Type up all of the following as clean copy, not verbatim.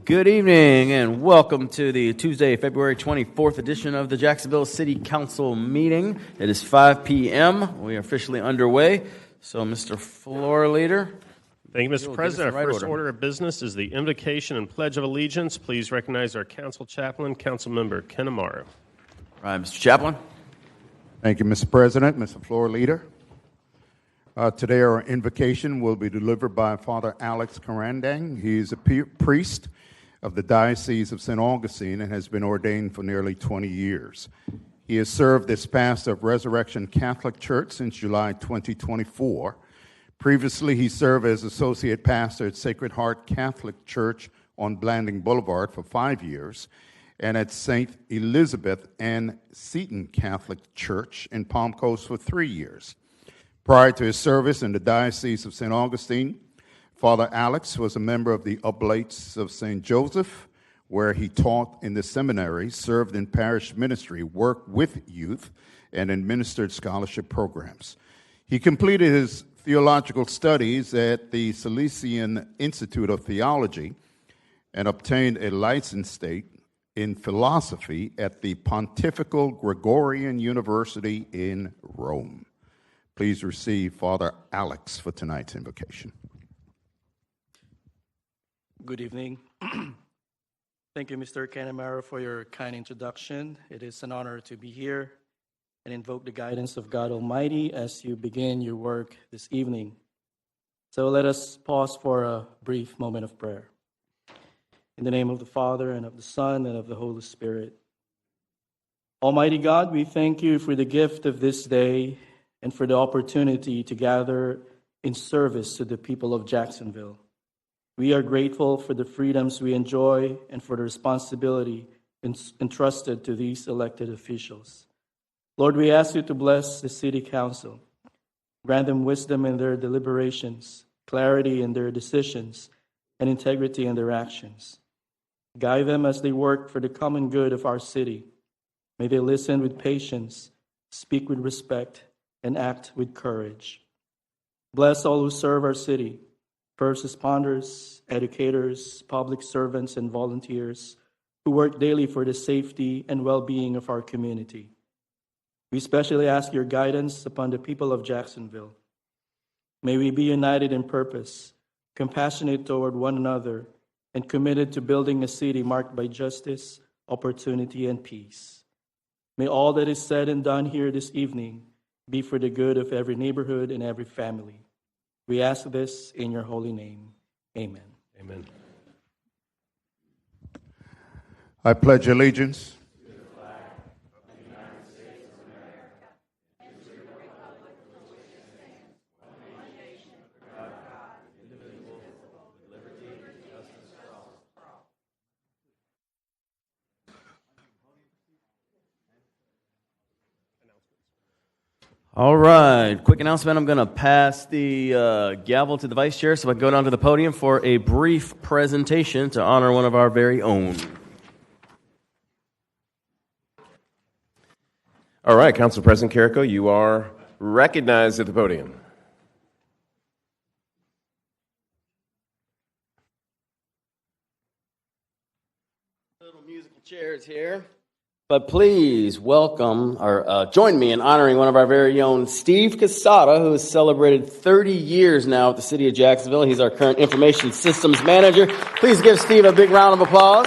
Good evening and welcome to the Tuesday, February 24th edition of the Jacksonville City Council meeting. It is 5 p.m. We are officially underway. So, Mr. Floor Leader. Thank you, Mr. President. Our first order of business is the invocation and pledge of allegiance. Please recognize our council chaplain, Councilmember Ken Amaro. All right, Mr. Chaplain. Thank you, Mr. President, Mr. Floor Leader. Today our invocation will be delivered by Father Alex Karandang. He is a priest of the Diocese of St. Augustine and has been ordained for nearly 20 years. He has served as pastor of Resurrection Catholic Church since July 2024. Previously, he served as associate pastor at Sacred Heart Catholic Church on Blanding Boulevard for 5 years and at St. Elizabeth and Seton Catholic Church in Palm Coast for 3 years. Prior to his service in the Diocese of St. Augustine, Father Alex was a member of the Oblates of St. Joseph, where he taught in the seminary, served in parish ministry, worked with youth, and administered scholarship programs. He completed his theological studies at the Salesian Institute of Theology and obtained a licensed state in philosophy at the Pontifical Gregorian University in Rome. Please receive Father Alex for tonight's invocation. Good evening. Thank you, Mr. Canamaro, for your kind introduction. It is an honor to be here and invoke the guidance of God Almighty as you begin your work this evening. So let us pause for a brief moment of prayer. In the name of the Father, and of the Son, and of the Holy Spirit. Almighty God, we thank you for the gift of this day and for the opportunity to gather in service to the people of Jacksonville. We are grateful for the freedoms we enjoy and for the responsibility entrusted to these elected officials. Lord, we ask you to bless the City Council. Grant them wisdom in their deliberations, clarity in their decisions, and integrity in their actions. Guide them as they work for the common good of our city. May they listen with patience, speak with respect, and act with courage. Bless all who serve our city, first responders, educators, public servants, and volunteers who work daily for the safety and well-being of our community. We especially ask your guidance upon the people of Jacksonville. May we be united in purpose, compassionate toward one another, and committed to building a city marked by justice, opportunity, and peace. May all that is said and done here this evening be for the good of every neighborhood and every family. We ask this in your holy name. Amen. Amen. I pledge allegiance to the flag of the United States of America and to the republic for which it stands, one nation, under God, indivisible, with liberty and justice for all. All right, quick announcement. I'm going to pass the gavel to the vice chair so I can go down to the podium for a brief presentation to honor one of our very own. All right, Council President Carrico, you are recognized at the podium. Little musical chairs here. But please welcome, or join me in honoring one of our very own, Steve Casada, who has celebrated 30 years now at the City of Jacksonville. He's our current information systems manager. Please give Steve a big round of applause.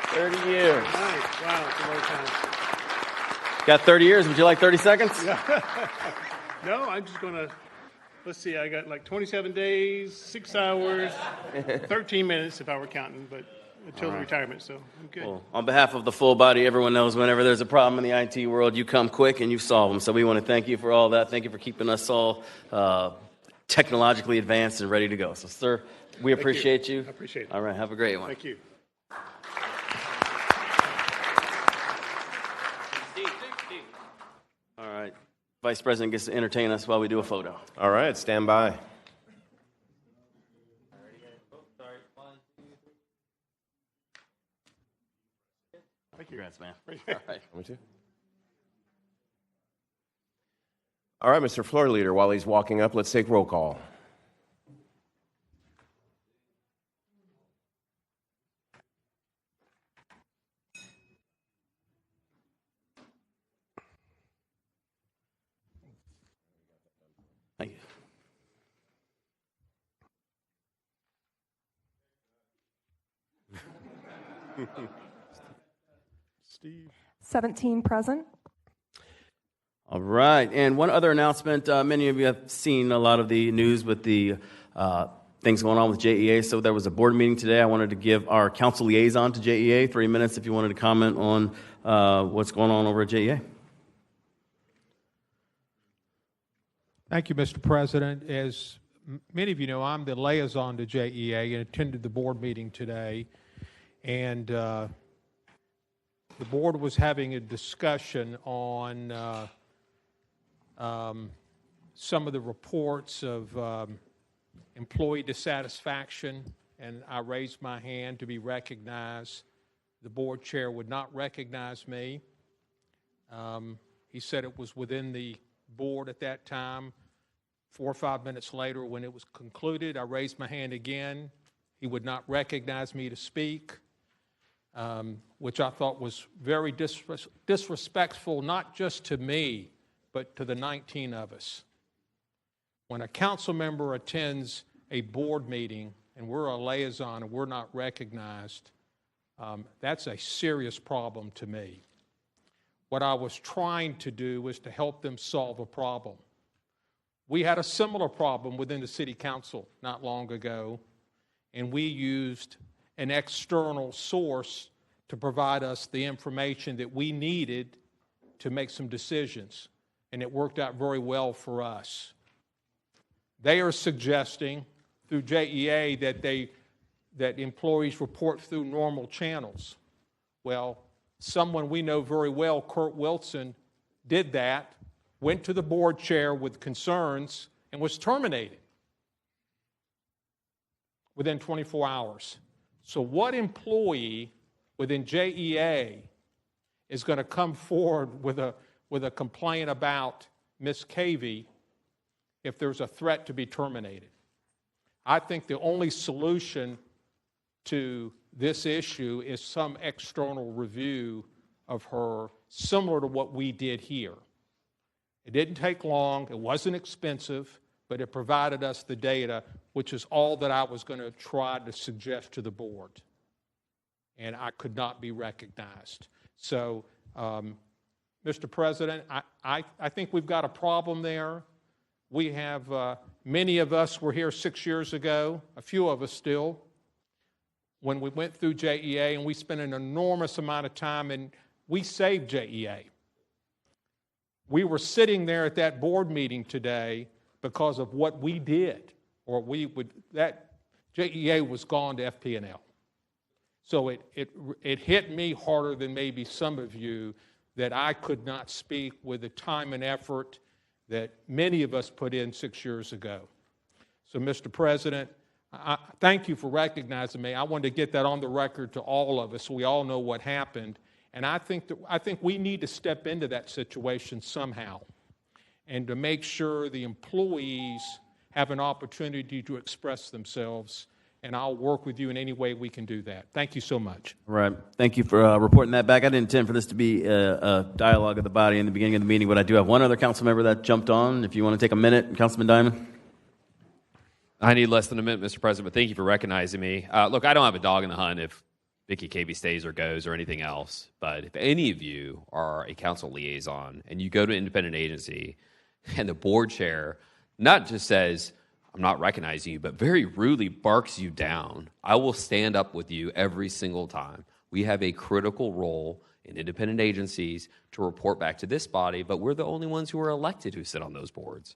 30 years. Nice. Wow, it's a long time. Got 30 years. Would you like 30 seconds? No, I'm just going to, let's see, I got like 27 days, 6 hours, 13 minutes if I were counting, but until the retirement, so I'm good. Well, on behalf of the full body, everyone knows whenever there's a problem in the IT world, you come quick and you solve them. So we want to thank you for all that. Thank you for keeping us all technologically advanced and ready to go. So, sir, we appreciate you. I appreciate it. All right, have a great one. Thank you. All right, Vice President gets to entertain us while we do a photo. All right, stand by. Congrats, man. All right. Me too. All right, Mr. Floor Leader, while he's walking up, let's take roll call. Steve. 17 present. All right. And one other announcement. Many of you have seen a lot of the news with the things going on with JEA. So there was a board meeting today. I wanted to give our council liaison to JEA 3 minutes if you wanted to comment on what's going on over at JEA. Thank you, Mr. President. As many of you know, I'm the liaison to JEA and attended the board meeting today. And the board was having a discussion on some of the reports of employee dissatisfaction, and I raised my hand to be recognized. The board chair would not recognize me. He said it was within the board at that time. 4 or 5 minutes later, when it was concluded, I raised my hand again. He would not recognize me to speak, which I thought was very disrespectful, not just to me, but to the 19 of us. When a council member attends a board meeting and we're a liaison and we're not recognized, that's a serious problem to me. What I was trying to do was to help them solve a problem. We had a similar problem within the city council not long ago, and we used an external source to provide us the information that we needed to make some decisions, and it worked out very well for us. They are suggesting through JEA that employees report through normal channels. Well, someone we know very well, Kurt Wilson, did that, went to the board chair with concerns, and was terminated within 24 hours. So what employee within JEA is going to come forward with a complaint about Ms. Cavey if there's a threat to be terminated? I think the only solution to this issue is some external review of her, similar to what we did here. It didn't take long, it wasn't expensive, but it provided us the data, which is all that I was going to try to suggest to the board. And I could not be recognized. So, Mr. President, I think we've got a problem there. We have, many of us were here 6 years ago, a few of us still, when we went through JEA, and we spent an enormous amount of time, and we saved JEA. We were sitting there at that board meeting today because of what we did, or that JEA was gone to FP&L. So it hit me harder than maybe some of you that I could not speak with the time and effort that many of us put in 6 years ago. So, Mr. President, I thank you for recognizing me. I wanted to get that on the record to all of us so we all know what happened. And I think we need to step into that situation somehow and to make sure the employees have an opportunity to express themselves. And I'll work with you in any way we can do that. Thank you so much. All right. Thank you for reporting that back. I didn't intend for this to be a dialogue of the body in the beginning of the meeting, but I do have one other council member that jumped on. If you want to take a minute, Councilman Diamond. I need less than a minute, Mr. President, but thank you for recognizing me. Look, I don't have a dog in the hunt if Vicky Cavey stays or goes or anything else, but if any of you are a council liaison and you go to an independent agency and the board chair not just says, I'm not recognizing you, but very rudely barks you down, I will stand up with you every single time. We have a critical role in independent agencies to report back to this body, but we're the only ones who are elected who sit on those boards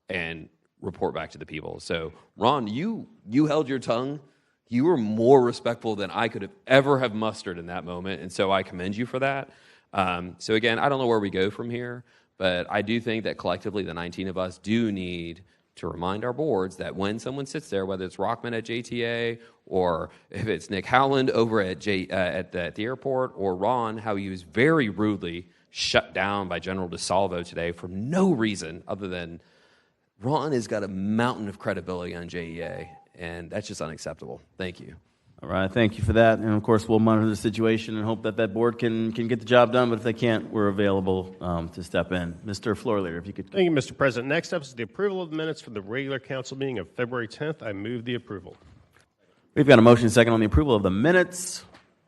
and report back to the people. So, Ron, you held your tongue. You were more respectful than I could have ever have mustered in that moment, and so I commend you for that. So again, I don't know where we go from here, but I do think that collectively the 19 of us do need to remind our boards that when someone sits there, whether it's Rockman at JTA or if it's Nick Howland over at the airport, or Ron, how he was very rudely shut down by General DeSalvo today for no reason other than Ron has got a mountain of credibility on JEA, and that's just unacceptable. Thank you. All right, thank you for that. And, of course, we'll monitor the situation and hope that board can get the job done. But if they can't, we're available to step in. Mr. Floor Leader, if you could. Thank you, Mr. President. Next up is the approval of the minutes for the regular council meeting of February 10th. I move the approval. We've got a motion second on the approval of the minutes.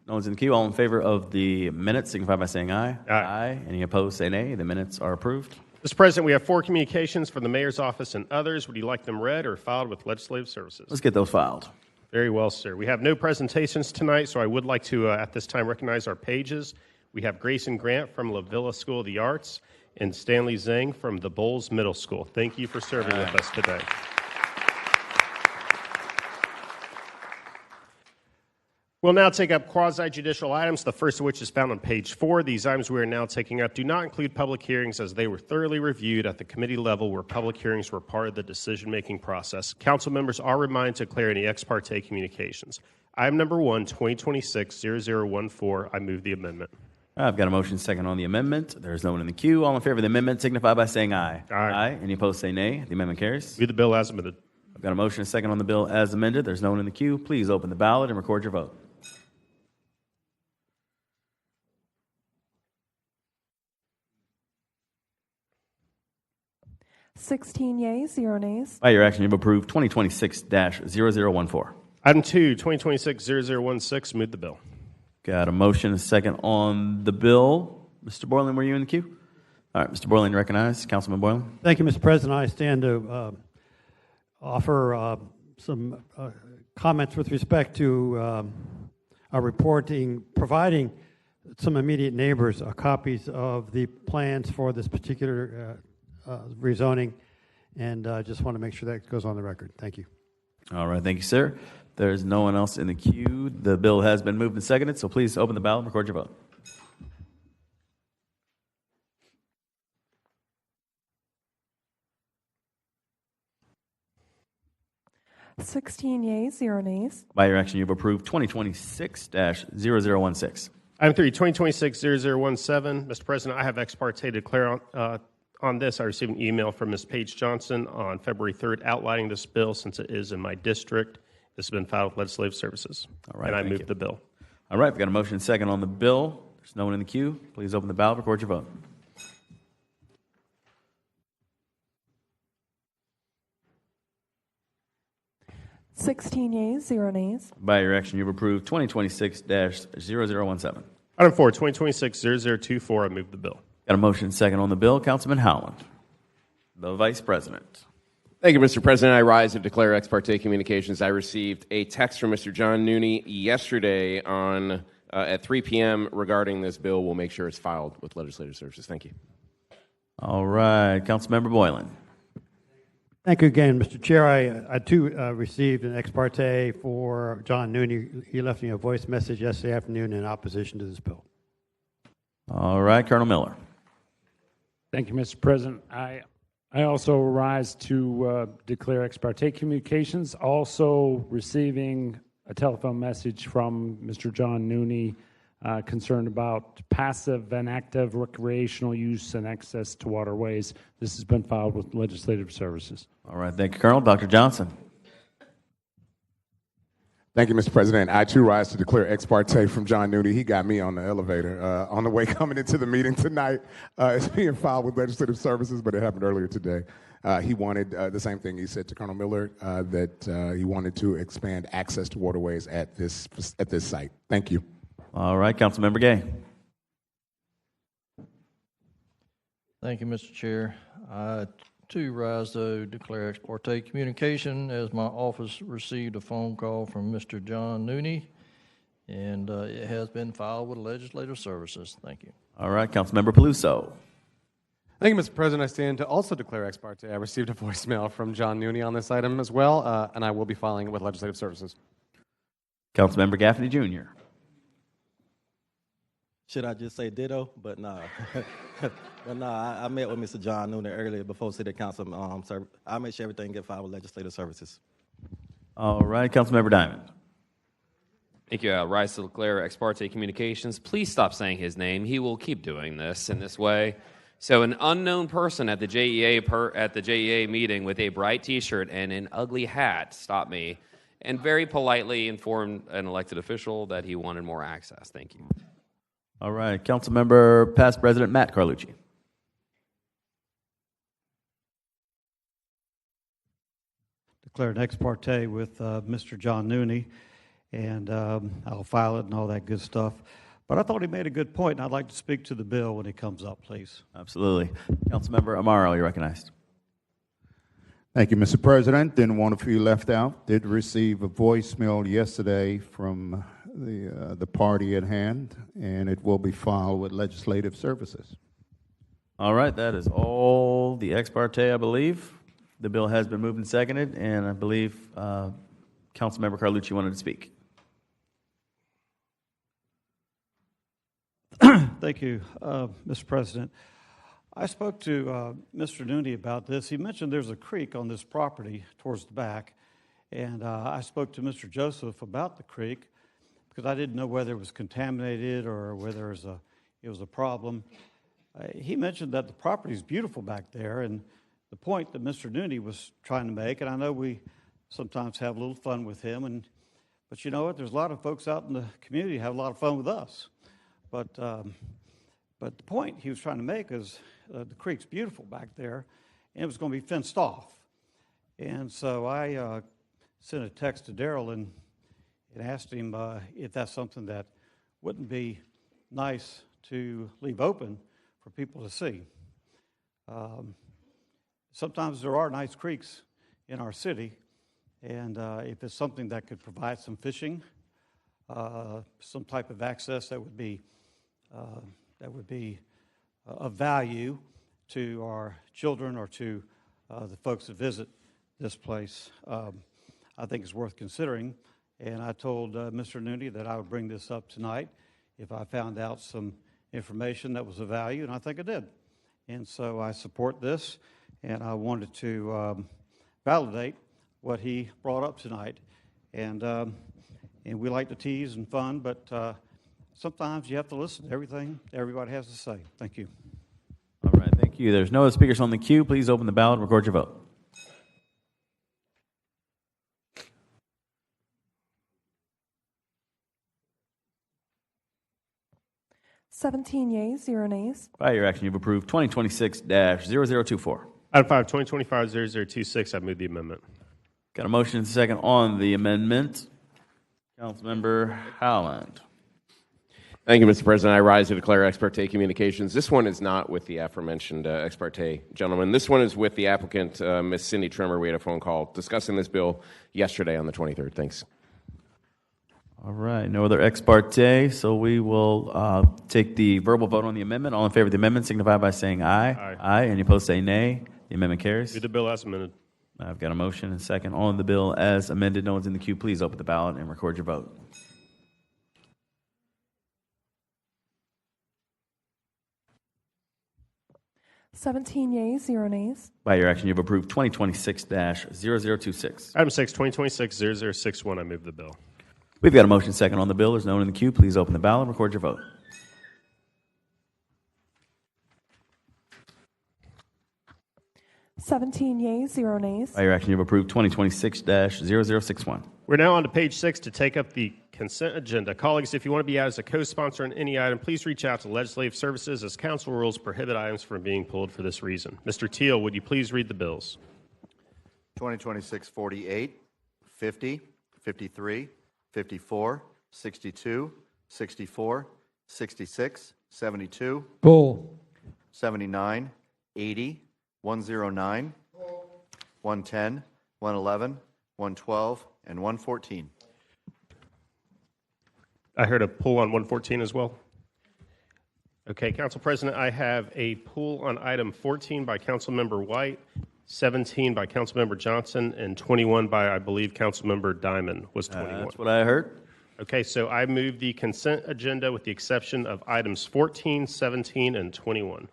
No one's in the queue. All in favor of the minutes signify by saying aye. Aye. Any opposed, say nay. The minutes are approved. Mr. President, we have 4 communications from the mayor's office and others. Would you like them read or filed with legislative services? Let's get those filed. Very well, sir. We have no presentations tonight, so I would like to, at this time, recognize our pages. We have Grayson Grant from La Villa School of the Arts and Stanley Zhang from the Bowles Middle School. Thank you for serving with us today. We'll now take up quasi-judicial items, the first of which is found on page 4. These items we are now taking up do not include public hearings as they were thoroughly reviewed at the committee level where public hearings were part of the decision-making process. Council members are reminded to declare any ex parte communications. Item number 1, 2026-0014. I move the amendment. I've got a motion second on the amendment. There's no one in the queue. All in favor of the amendment signify by saying aye. Aye. Any opposed, say nay. The amendment carries. Move the bill as amended. I've got a motion second on the bill as amended. There's no one in the queue. Please open the ballot and record your vote. 16 yeas, 0 nays. By your action, you've approved 2026-0014. Item 2, 2026-0016. Move the bill. Got a motion and a second on the bill. Mr. Borland, were you in the queue? All right, Mr. Borland, recognized. Councilman Borland. Thank you, Mr. President. I stand to offer some comments with respect to our reporting, providing some immediate neighbors copies of the plans for this particular rezoning, and I just want to make sure that goes on the record. Thank you. All right, thank you, sir. There's no one else in the queue. The bill has been moved and seconded, so please open the ballot and record your vote. 16 yeas, 0 nays. By your action, you've approved 2026-0016. Item 3, 2026-0017. Mr. President, I have ex parte declare on this. I received an email from Ms. Paige Johnson on February 3rd outlining this bill since it is in my district. This has been filed with legislative services. All right, and I thank move you. the bill. All right, we've got a motion and second on the bill. There's no one in the queue. Please open the ballot, record your vote. 16 yeas, 0 nays. By your action, you've approved 2026-0017. Item 4, 2026-0024. I move the bill. Got a motion and second on the bill. Councilman Howland, the Vice President. Thank you, Mr. President. I rise to declare ex parte communications. I received a text from Mr. John Nooney yesterday at 3 p.m. regarding this bill. We'll make sure it's filed with legislative services. Thank you. All right, Councilmember Boylan. Thank you again, Mr. Chair. I too received an ex parte for John Nooney. He left me a voice message yesterday afternoon in opposition to this bill. All right, Colonel Miller. Thank you, Mr. President. I also rise to declare ex parte communications, also receiving a telephone message from Mr. John Nooney concerned about passive and active recreational use and access to waterways. This has been filed with legislative services. All right, thank you, Colonel. Dr. Johnson. Thank you, Mr. President. I too rise to declare ex parte from John Nooney. He got me on the elevator on the way coming into the meeting tonight. It's being filed with legislative services, but it happened earlier today. He wanted the same thing he said to Colonel Miller, that he wanted to expand access to waterways at this site. Thank you. All right, Councilmember Gay. Thank you, Mr. Chair. I too rise to declare ex parte communication as my office received a phone call from Mr. John Nooney, and it has been filed with legislative services. Thank you. All right, Councilmember Peluso. Thank you, Mr. President. I stand to also declare ex parte. I received a voicemail from John Nooney on this item as well, and I will be filing it with legislative services. Councilmember Gaffney Jr. Should I just say ditto? But no. But no, I met with Mr. John Nooney earlier before City Council. I'll make sure everything get filed with legislative services. All right, Councilmember Diamond. Thank you. Rise to declare ex parte communications. Please stop saying his name. He will keep doing this in this way. So an unknown person at the JEA meeting with a bright T-shirt and an ugly hat stopped me and very politely informed an elected official that he wanted more access. Thank you. All right, Councilmember Past President Matt Carlucci. Declared ex parte with Mr. John Nooney. and I'll file it and all that good stuff. But I thought he made a good point, and I'd like to speak to the bill when it comes up, please. Absolutely. Councilmember Amaro, you're recognized. Thank you, Mr. President. Didn't want to feel left out. Did receive a voicemail yesterday from the party at hand, and it will be filed with Legislative Services. All right, that is all the ex parte, I believe. The bill has been moved and seconded, and I believe Councilmember Carlucci wanted to speak. Thank you, Mr. President. I spoke to Mr. Nooney about this. He mentioned there's a creek on this property towards the back, and I spoke to Mr. Joseph about the creek because I didn't know whether it was contaminated or whether it was a problem. He mentioned that the property is beautiful back there, and the point that Mr. Nooney was trying to make, and I know we sometimes have a little fun with him, but you know what? There's a lot of folks out in the community who have a lot of fun with us. But the point he was trying to make is the creek's beautiful back there, and it was going to be fenced off. And so I sent a text to Darrell and asked him if that's something that wouldn't be nice to leave open for people to see. Sometimes there are nice creeks in our city, and if it's something that could provide some fishing, some type of access that would be of value to our children or to the folks that visit this place, I think it's worth considering. And I told Mr. Nooney that I would bring this up tonight if I found out some information that was of value, and I think I did. And so I support this, and I wanted to validate what he brought up tonight. And we like to tease and fun, but sometimes you have to listen to everything everybody has to say. Thank you. All right, thank you. There's no other speakers on the queue. Please open the ballot and record your vote. Seventeen yeas, 0 nays. By your action, you've approved 2026-0024. Item 5, 2025-0026, I move the amendment. Got a motion and a second on the amendment. Councilmember Howland. Thank you, Mr. President. I rise to declare ex parte communications. This one is not with the aforementioned ex parte gentleman. This one is with the applicant, Ms. Cindy Trimmer. We had a phone call discussing this bill yesterday on the 23rd. Thanks. All right, no other ex parte, so we will take the verbal vote on the amendment. All in favor of the amendment signify by saying aye. Aye. Aye. Any opposed say nay. The amendment carries. Move the bill as amended. I've got a motion and a second on the bill as amended. No one's in the queue. Please open the ballot and record your vote. Seventeen yeas, 0 nays. By your action, you've approved 2026-0026. Item 6, 2026-0061, I move the bill. We've got a motion second on the bill. There's no one in the queue. Please open the ballot and record your vote. Seventeen yeas, 0 nays. By your action, you've approved 2026-0061. We're now on to page 6 to take up the consent agenda. Colleagues, if you want to be added as a co-sponsor on any item, please reach out to Legislative Services as council rules prohibit items from being pulled for this reason. Mr. Teal, would you please read the bills? 2026-48, 50, 53, 54, 62, 64, 66, 72, Bull. 79, 80, 109, 110, 111, 112, and 114. I heard a pull on 114 as well. Okay, Council President, I have a pull on item 14 by Councilmember White, 17 by Councilmember Johnson, and 21 by, I believe, Councilmember Diamond was 21. That's what I heard. Okay, so I move the consent agenda with the exception of items 14, 17, and 21.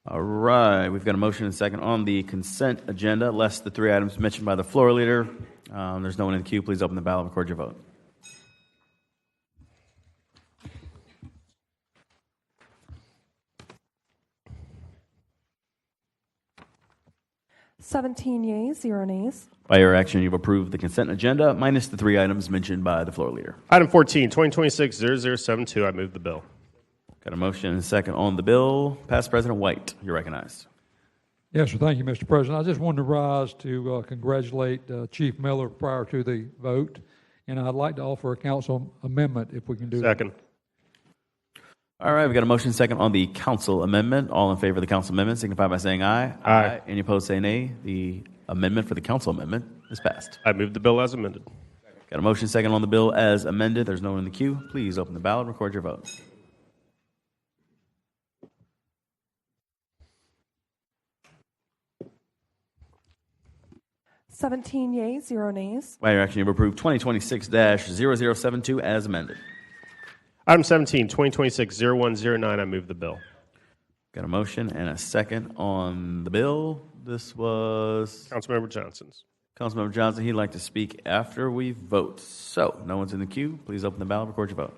All right, we've got a motion and a second on the consent agenda, less the three items mentioned by the floor leader. There's no one in the queue. Please open the ballot and record your vote. Seventeen yeas, 0 nays. By your action, you've approved the consent agenda minus the three items mentioned by the floor leader. Item 14, 2026-0072, I move the bill. Got a motion and a second on the bill. Past President White, you're recognized. Yes, sir. Thank you, Mr. President. I just wanted to rise to congratulate Chief Miller prior to the vote and I'd like to offer a council amendment if we can do that. Second. All right, we got a motion second on the council amendment. All in favor of the council amendment signify by saying aye. Aye. Any opposed, say nay. The amendment for the council amendment is passed. I move the bill as amended. Got a motion second on the bill as amended. There's no one in the queue. Please open the ballot and record your vote. Seventeen yeas, 0 nays. By your action, you have approved 2026-0072 as amended. Item 17, 2026-0109. I move the bill. Got a motion and a second on the bill. This was Councilmember Johnson's. Councilmember Johnson. He'd like to speak after we vote. So, no one's in the queue. Please open the ballot, record your vote.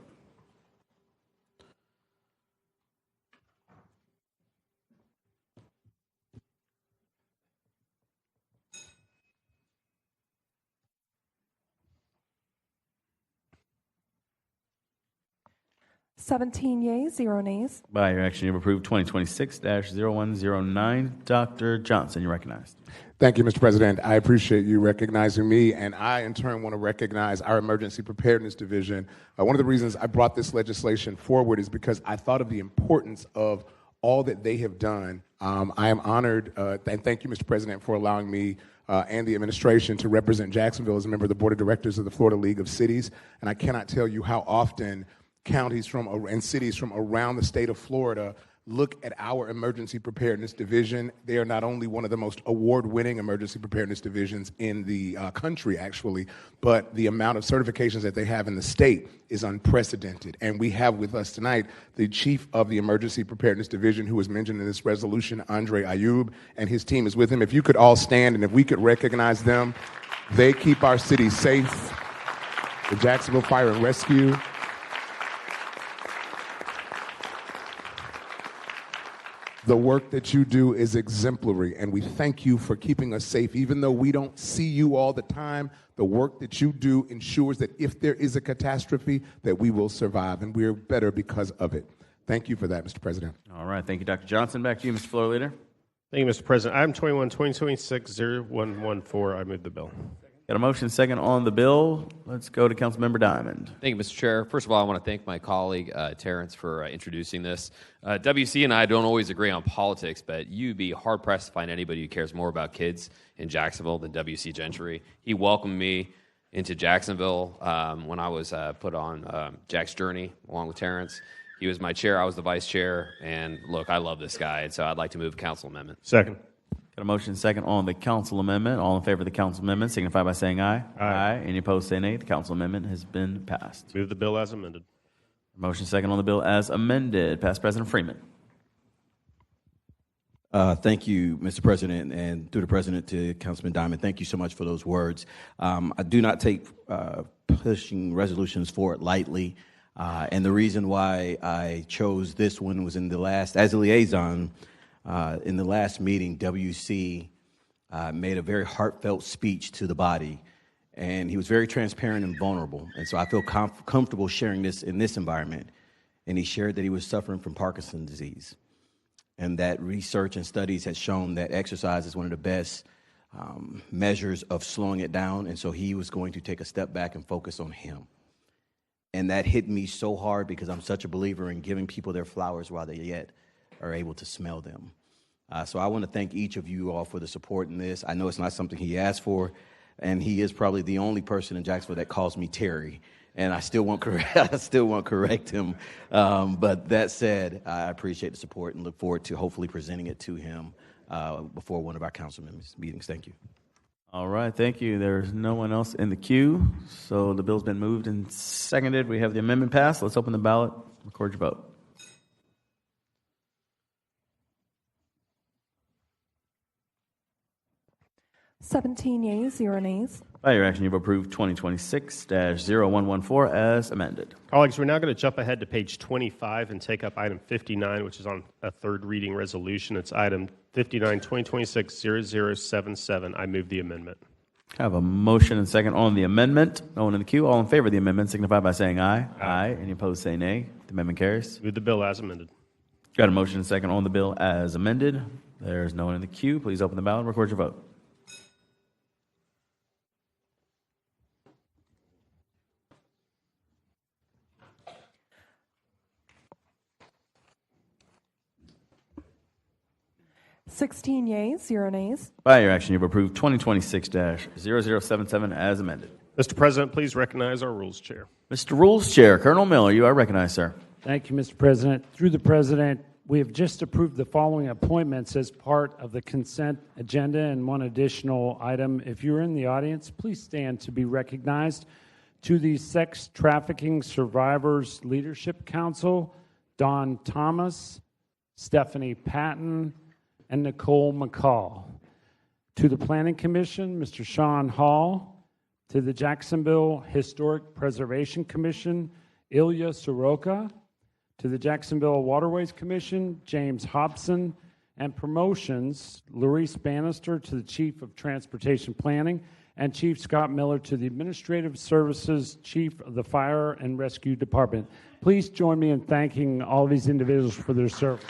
Seventeen yeas, 0 nays. By your action, you have approved 2026-0109. Dr. Johnson, you're recognized. Thank you, Mr. President. I appreciate you recognizing me, and I, in turn, want to recognize our Emergency Preparedness Division. One of the reasons I brought this legislation forward is because I thought of the importance of all that they have done. I am honored, and thank you, Mr. President, for allowing me and the administration to represent Jacksonville as a member of the Board of Directors of the Florida League of Cities, and I cannot tell you how often counties and cities from around the state of Florida look at our Emergency Preparedness Division. They are not only one of the most award-winning emergency preparedness divisions in the country, actually, but the amount of certifications that they have in the state is unprecedented. And we have with us tonight the chief of the Emergency Preparedness Division, who was mentioned in this resolution, Andre Ayub, and his team is with him. If you could all stand and if we could recognize them, they keep our city safe. The Jacksonville Fire and Rescue. The work that you do is exemplary, and we thank you for keeping us safe. Even though we don't see you all the time, the work that you do ensures that if there is a catastrophe, that we will survive, and we're better because of it. Thank you for that, Mr. President. All right. Thank you, Dr. Johnson. Back to you, Mr. Floor Leader. Thank you, Mr. President. Item 21, 2026-0114. I move the bill. Got a motion second on the bill. Let's go to Councilmember Diamond. Thank you, Mr. Chair. First of all, I want to thank my colleague, Terrence, for introducing this. WC and I don't always agree on politics, but you'd be hard-pressed to find anybody who cares more about kids in Jacksonville than WC Gentry. He welcomed me into Jacksonville when I was put on Jack's Journey along with Terrence. He was my chair. I was the vice chair. And, look, I love this guy, and so I'd like to move a council amendment. Second. Got a motion second on the council amendment. All in favor of the council amendment signify by saying aye. Aye. Any opposed, say nay. The council amendment has been passed. Move the bill as amended. Motion second on the bill as amended. Past President Freeman. Thank you, Mr. President, and through the President to Councilman Diamond, thank you so much for those words. I do not take pushing resolutions forward lightly, and the reason why I chose this one was in the last, as a liaison, in the last meeting, WC made a very heartfelt speech to the body, and he was very transparent and vulnerable, and so I feel comfortable sharing this in this environment. And he shared that he was suffering from Parkinson's disease, and that research and studies had shown that exercise is one of the best measures of slowing it down, and so he was going to take a step back and focus on him. And that hit me so hard because I'm such a believer in giving people their flowers while they yet are able to smell them. So I want to thank each of you all for the support in this. I know it's not something he asked for, and he is probably the only person in Jacksonville that calls me Terry, and I still won't correct him. But that said, I appreciate the support and look forward to hopefully presenting it to him before one of our council members' meetings. Thank you. All right, thank you. There's no one else in the queue, so the bill's been moved and seconded. We have the amendment passed. Let's open the ballot, record your vote. Seventeen yeas, 0 nays. By your action, you've approved 2026-0114 as amended. Colleagues, we're now going to jump ahead to page 25 and take up item 59, which is on a third reading resolution. It's item 59, 2026-0077. I move the amendment. I have a motion and second on the amendment. No one in the queue. All in favor of the amendment signify by saying aye. Aye. Any opposed, say nay. The amendment carries. Move the bill as amended. Got a motion and second on the bill as amended. There's no one in the queue. Please open the ballot, record your vote. 16 yeas, 0 nays. By your action, you've approved 2026-0077 as amended. Mr. President, please recognize our Rules Chair. Mr. Rules Chair, Colonel Miller, you are recognized, sir. Thank you, Mr. President. Through the President, we have just approved the following appointments as part of the consent agenda and one additional item. If you're in the audience, please stand to be recognized. To the Sex Trafficking Survivors Leadership Council, Don Thomas, Stephanie Patton, and Nicole McCall. To the Planning Commission, Mr. Sean Hall. To the Jacksonville Historic Preservation Commission, Ilya Soroka. To the Jacksonville Waterways Commission, James Hobson. And promotions, Larice Bannister to the Chief of Transportation Planning, and Chief Scott Miller to the Administrative Services Chief of the Fire and Rescue Department. Please join me in thanking all of these individuals for their service.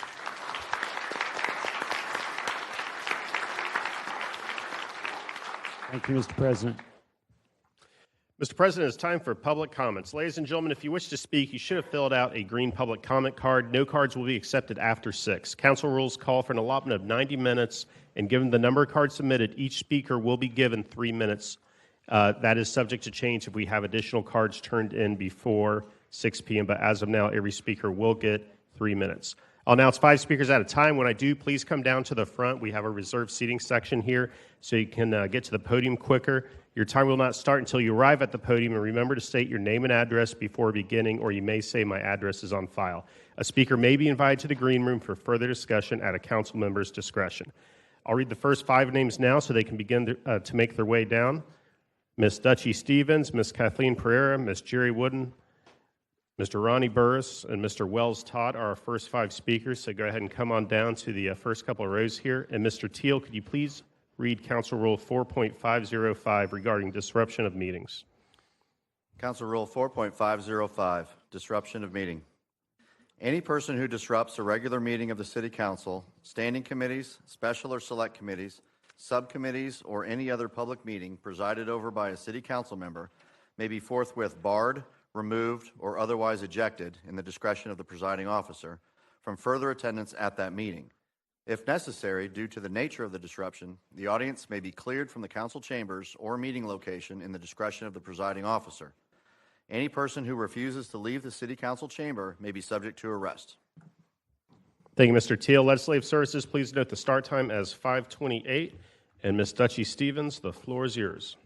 Thank you, Mr. President. Mr. President, it's time for public comments. Ladies and gentlemen, if you wish to speak, you should have filled out a green public comment card. No cards will be accepted after 6. Council rules call for an allotment of 90 minutes, and given the number of cards submitted, each speaker will be given 3 minutes. That is subject to change if we have additional cards turned in before 6 p.m., but as of now, every speaker will get 3 minutes. I'll announce 5 speakers at a time. When I do, please come down to the front. We have a reserved seating section here, so you can get to the podium quicker. Your time will not start until you arrive at the podium, and remember to state your name and address before beginning, or you may say my address is on file. A speaker may be invited to the green room for further discussion at a council member's discretion. I'll read the first 5 names now so they can begin to make their way down. Ms. Dutchie Stevens, Ms. Kathleen Pereira, Ms. Jerry Wooden, Mr. Ronnie Burris, and Mr. Wells Todd are our first 5 speakers, so go ahead and come on down to the first couple of rows here. And Mr. Teal, could you please read Council Rule 4.505 regarding disruption of meetings? Council Rule 4.505, disruption of meeting. Any person who disrupts a regular meeting of the City Council, standing committees, special or select committees, subcommittees, or any other public meeting presided over by a City Council member may be forthwith barred, removed, or otherwise ejected in the discretion of the presiding officer from further attendance at that meeting. If necessary, due to the nature of the disruption, the audience may be cleared from the council chambers or meeting location in the discretion of the presiding officer. Any person who refuses to leave the City Council chamber may be subject to arrest. Thank you, Mr. Teal. Legislative Services, please note the start time as 5:28. And Ms. Dutchie Stevens, the floor is yours.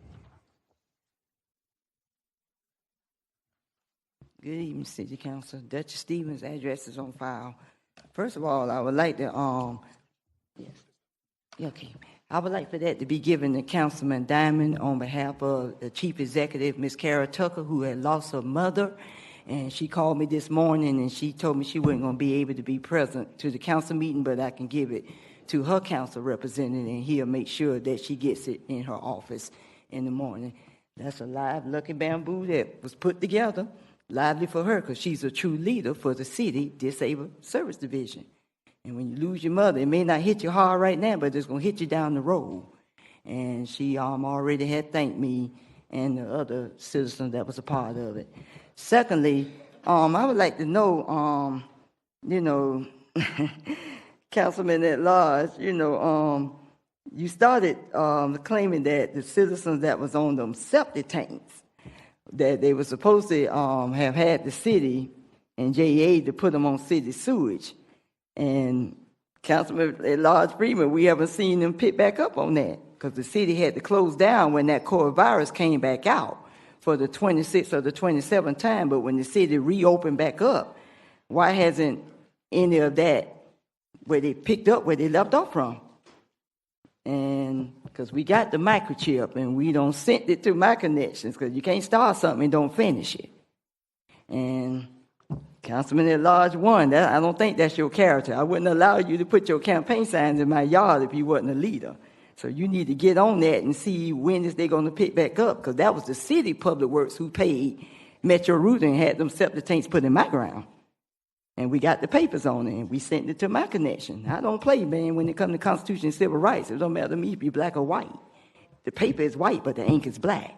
Good evening, City Council. Dutchie Stevens, address is on file. First of all, I would like to, I would like for that to be given to Councilman Diamond on behalf of the Chief Executive, Ms. Kara Tucker, who had lost her mother. And she called me this morning and she told me she wasn't going to be able to be present to the council meeting, but I can give it to her council representative and he'll make sure that she gets it in her office in the morning. That's a live Lucky Bamboo that was put together. Lively for her because she's a true leader for the city disabled service division. And when you lose your mother, it may not hit you hard right now, but it's going to hit you down the road. And she already had thanked me and the other citizens that was a part of it. Secondly, I would like to know, Councilman at large, you started claiming that the citizens that was on them septic tanks, that they were supposed to have had the city and JEA to put them on city sewage. And Councilman at large Freeman, we haven't seen them pick back up on that because the city had to close down when that coronavirus came back out for the 26th or the 27th time. But when the city reopened back up, why hasn't any of that where they picked up where they left off from? And because we got the microchip and we don't send it to my connections because you can't start something and don't finish it. And Councilman at large one, I don't think that's your character. I wouldn't allow you to put your campaign signs in my yard if you wasn't a leader. So you need to get on that and see when is they going to pick back up because that was the city public works who paid Metro Route and had them septic tanks put in my ground. And we got the papers on it, and we sent it to my connection. I don't play, man, when it comes to Constitution and civil rights. It don't matter to me if you're black or white. The paper is white, but the ink is black.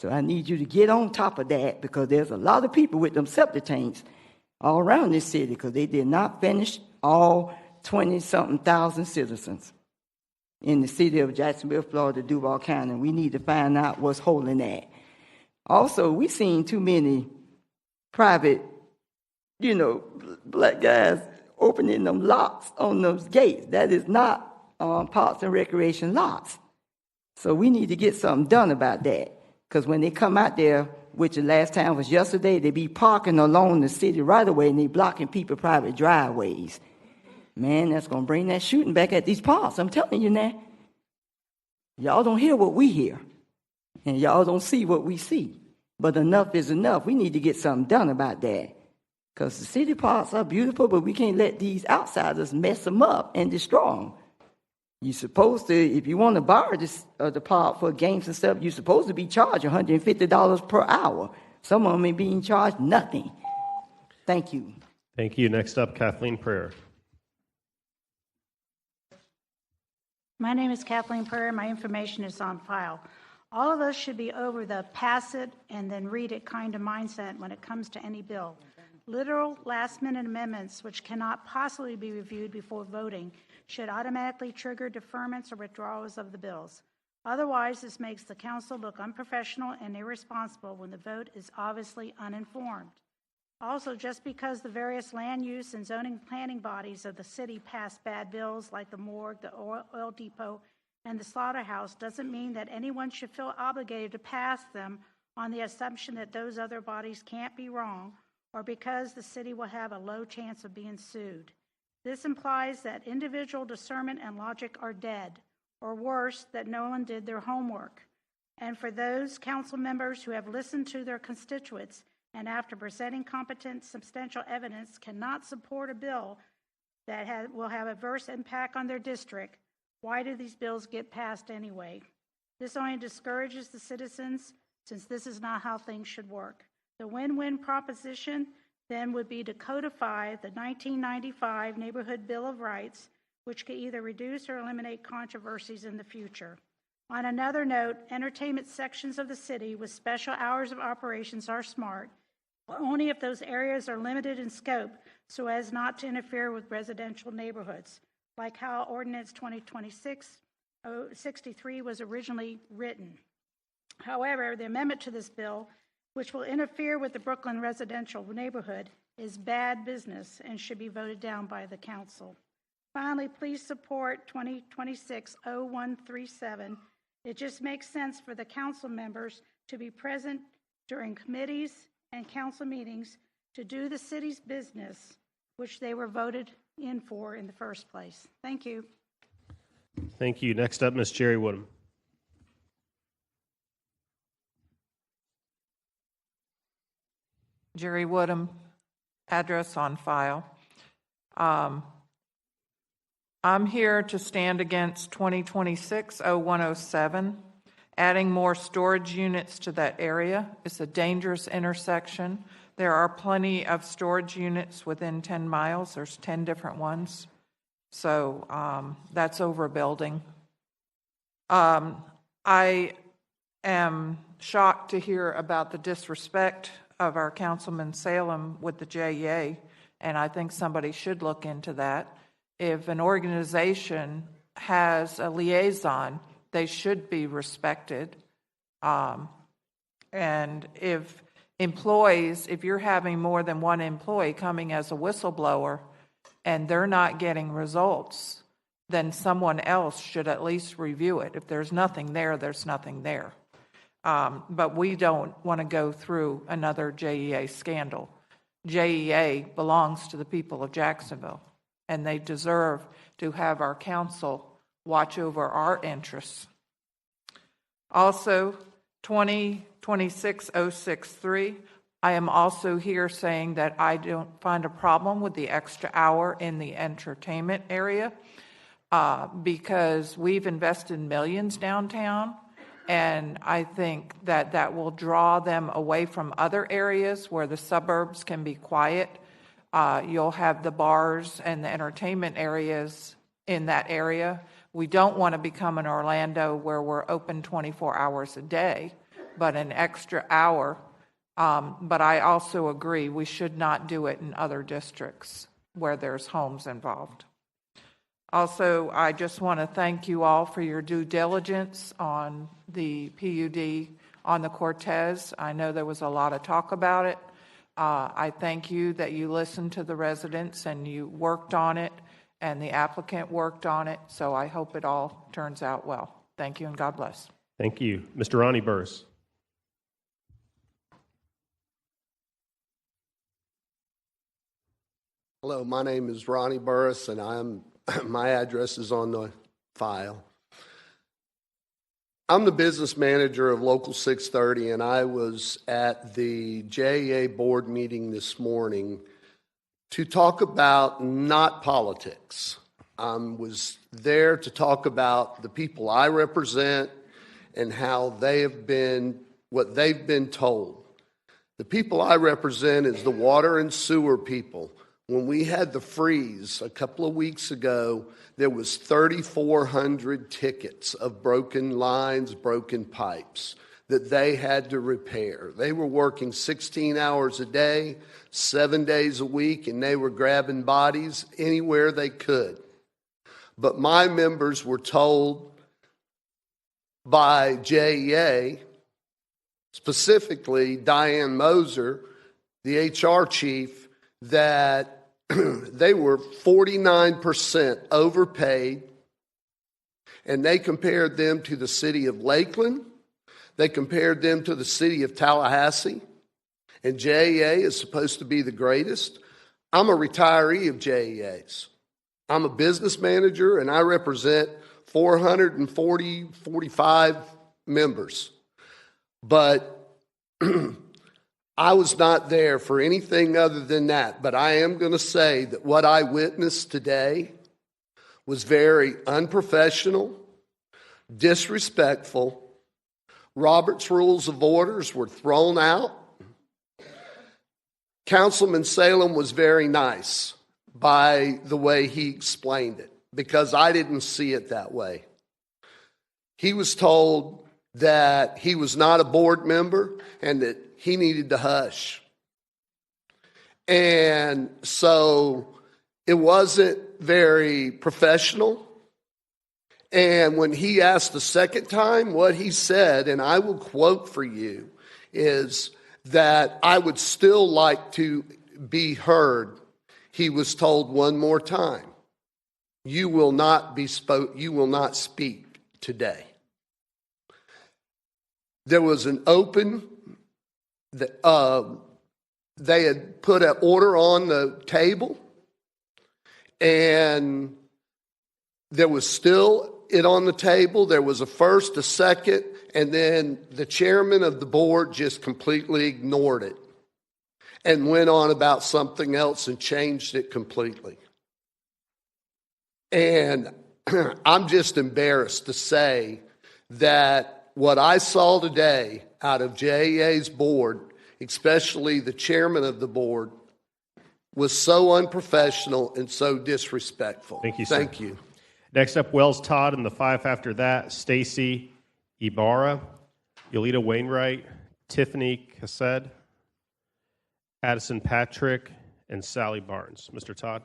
So I need you to get on top of that because there's a lot of people with them septic tanks all around this city because they did not finish all 20-something thousand citizens in the city of Jacksonville, Florida, Duval County. We need to find out what's holding that. Also, we've seen too many private, black guys opening them locks on those gates. That is not parks and recreation lots. So we need to get something done about that. Because when they come out there, which the last time was yesterday, they be parking along the city right away and they blocking people's private driveways. Man, that's going to bring that shooting back at these parks. I'm telling you now. Y'all don't hear what we hear. And y'all don't see what we see. But enough is enough. We need to get something done about that. Because the city parks are beautiful, but we can't let these outsiders mess them up and destroy them. You're supposed to, if you want to borrow the park for games and stuff, you're supposed to be charged $150 per hour. Some of them ain't being charged nothing. Thank you. Thank you. Next up, Kathleen Pryor. My name is Kathleen Pryor. My information is on file. All of us should be over the pass it and then read it kind of mindset when it comes to any bill. Literal last-minute amendments, which cannot possibly be reviewed before voting, should automatically trigger deferments or withdrawals of the bills. Otherwise, this makes the council look unprofessional and irresponsible when the vote is obviously uninformed. Also, just because the various land use and zoning planning bodies of the city pass bad bills like the morgue, the oil depot, and the slaughterhouse doesn't mean that anyone should feel obligated to pass them on the assumption that those other bodies can't be wrong or because the city will have a low chance of being sued. This implies that individual discernment and logic are dead, or worse, that no one did their homework. And for those council members who have listened to their constituents and after presenting competent, substantial evidence cannot support a bill that will have adverse impact on their district, why do these bills get passed anyway? This only discourages the citizens since this is not how things should work. The win-win proposition then would be to codify the 1995 Neighborhood Bill of Rights, which could either reduce or eliminate controversies in the future. On another note, entertainment sections of the city with special hours of operations are smart, but only if those areas are limited in scope so as not to interfere with residential neighborhoods, like how Ordinance 2026-63 was originally written. However, the amendment to this bill, which will interfere with the Brooklyn residential neighborhood, is bad business and should be voted down by the council. Finally, please support 2026-0137. It just makes sense for the council members to be present during committees and council meetings to do the city's business, which they were voted in for in the first place. Thank you. Thank you. Next up, Ms. Jerry Woodham. Jerry Woodham, address on file. I'm here to stand against 2026-0107, adding more storage units to that area. It's a dangerous intersection. There are plenty of storage units within 10 miles. There's 10 different ones. So that's overbuilding. I am shocked to hear about the disrespect of our Councilman Salem with the JEA, and I think somebody should look into that. If an organization has a liaison, they should be respected. And if employees, if you're having more than one employee coming as a whistleblower and they're not getting results, then someone else should at least review it. If there's nothing there, there's nothing there. But we don't want to go through another JEA scandal. JEA belongs to the people of Jacksonville, and they deserve to have our council watch over our interests. Also, 2026-063, I am also here saying that I don't find a problem with the extra hour in the entertainment area because we've invested millions downtown. And I think that that will draw them away from other areas where the suburbs can be quiet. You'll have the bars and the entertainment areas in that area. We don't want to become an Orlando where we're open 24 hours a day, but an extra hour. But I also agree we should not do it in other districts where there's homes involved. Also, I just want to thank you all for your due diligence on the PUD on the Cortez. I know there was a lot of talk about it. I thank you that you listened to the residents and you worked on it, and the applicant worked on it. So I hope it all turns out well. Thank you and God bless. Thank you. Mr. Ronnie Burris. Hello, my name is Ronnie Burris, and my address is on the file. I'm the business manager of Local 630, and I was at the JEA board meeting this morning to talk about not politics. I was there to talk about the people I represent and how they have been, what they've been told. The people I represent is the water and sewer people. When we had the freeze a couple of weeks ago, there was 3,400 tickets of broken lines, broken pipes that they had to repair. They were working 16 hours a day, 7 days a week, and they were grabbing bodies anywhere they could. But my members were told by JEA, specifically Diane Moser, the HR chief, that they were 49% overpaid, and they compared them to the city of Lakeland. They compared them to the city of Tallahassee, and JEA is supposed to be the greatest. I'm a retiree of JEA's. I'm a business manager, and I represent 45 members. But I was not there for anything other than that, but I am going to say that what I witnessed today was very unprofessional, disrespectful. Robert's Rules of Orders were thrown out. Councilman Salem was very nice by the way he explained it, because I didn't see it that way. He was told that he was not a board member and that he needed to hush. And so it wasn't very professional. And when he asked the second time, what he said, and I will quote for you, is that I would still like to be heard. He was told one more time, you will not speak today. There was an open, they had put an order on the table, and there was still it on the table. There was a first, a second, and then the chairman of the board just completely ignored it and went on about something else and changed it completely. And I'm just embarrassed to say that what I saw today out of JEA's board, especially the chairman of the board, was so unprofessional and so disrespectful. Thank you, sir. Thank you. Next up, Wells Todd, and the five after that, Stacy Ibarra, Yolita Wainwright, Tiffany Cassed, Addison Patrick, and Sally Barnes. Mr. Todd.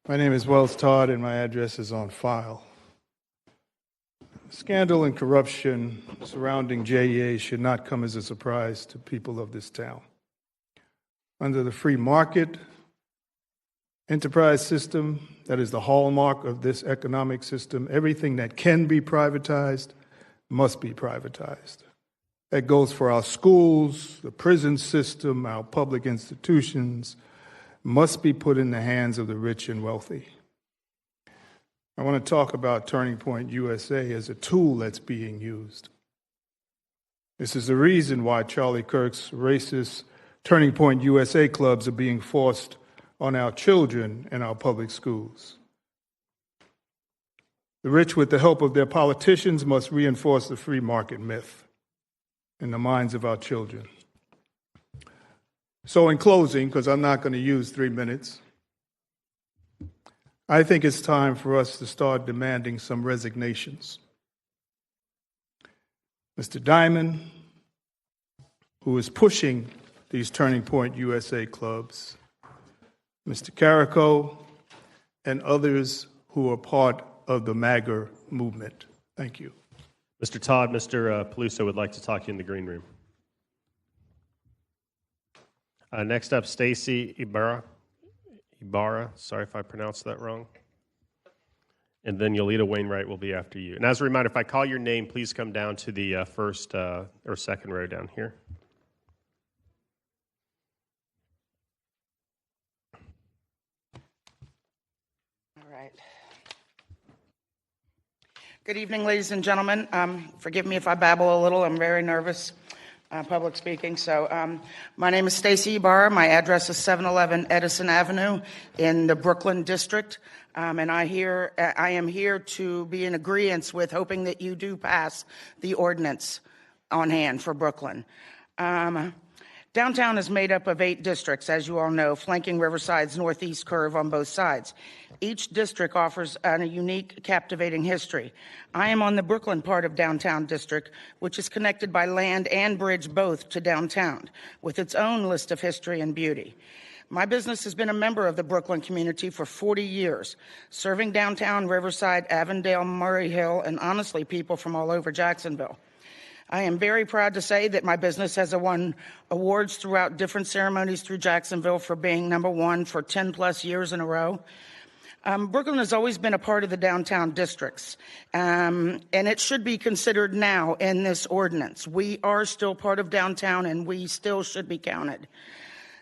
My name is Wells Todd, and my address is on file. Scandal and corruption surrounding JEA should not come as a surprise to people of this town. Under the free market enterprise system, that is the hallmark of this economic system, everything that can be privatized must be privatized. That goes for our schools, the prison system, our public institutions, must be put in the hands of the rich and wealthy. I want to talk about Turning Point USA as a tool that's being used. This is the reason why Charlie Kirk's racist Turning Point USA clubs are being forced on our children in our public schools. The rich, with the help of their politicians, must reinforce the free market myth in the minds of our children. So in closing, because I'm not going to use 3 minutes, I think it's time for us to start demanding some resignations. Mr. Diamond, who is pushing these Turning Point USA clubs, Mr. Carrico, and others who are part of the MAGA movement. Thank you. Mr. Todd, Mr. Peluso would like to talk to you in the green room. Next up, Stacy Ibarra. Sorry if I pronounced that wrong. And then Yolita Wainwright will be after you. And as a reminder, if I call your name, please come down to the first or second row down here. All right. Good evening, ladies and gentlemen. Forgive me if I babble a little. I'm very nervous public speaking. So my name is Stacy Ibarra. My address is 711 Edison Avenue in the Brooklyn district. And I am here to be in agreement with hoping that you do pass the ordinance on hand for Brooklyn. Downtown is made up of 8 districts, as you all know, flanking Riverside's northeast curve on both sides. Each district offers a unique, captivating history. I am on the Brooklyn part of downtown district, which is connected by land and bridge both to downtown, with its own list of history and beauty. My business has been a member of the Brooklyn community for 40 years, serving downtown, Riverside, Avondale, Murray Hill, and honestly, people from all over Jacksonville. I am very proud to say that my business has won awards throughout different ceremonies through Jacksonville for being #1 for 10 plus years in a row. Brooklyn has always been a part of the downtown districts, and it should be considered now in this ordinance. We are still part of downtown, and we still should be counted.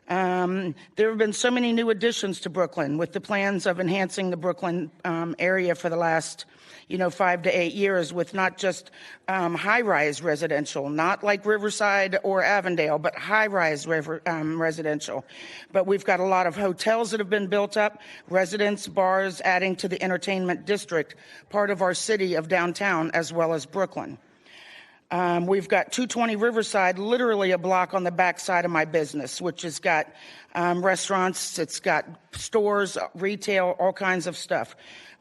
There have been so many new additions to Brooklyn with the plans of enhancing the Brooklyn area for the last 5 to 8 years with not just high-rise residential, not like Riverside or Avondale, but high-rise residential. But we've got a lot of hotels that have been built up, residents, bars, adding to the entertainment district, part of our city of downtown, as well as Brooklyn. We've got 220 Riverside, literally a block on the back side of my business, which has got restaurants, it's got stores, retail, all kinds of stuff.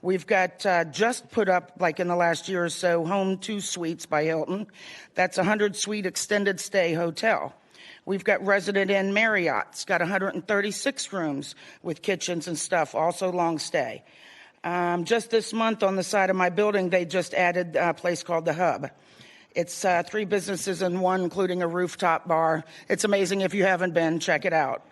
We've got just put up, like in the last year or so, Home 2 Suites by Hilton. That's a 100-suite extended stay hotel. We've got Resident Inn Marriott. It's got 136 rooms with kitchens and stuff, also long stay. Just this month on the side of my building, they just added a place called The Hub. It's 3 businesses in one, including a rooftop bar. It's amazing. If you haven't been, check it out.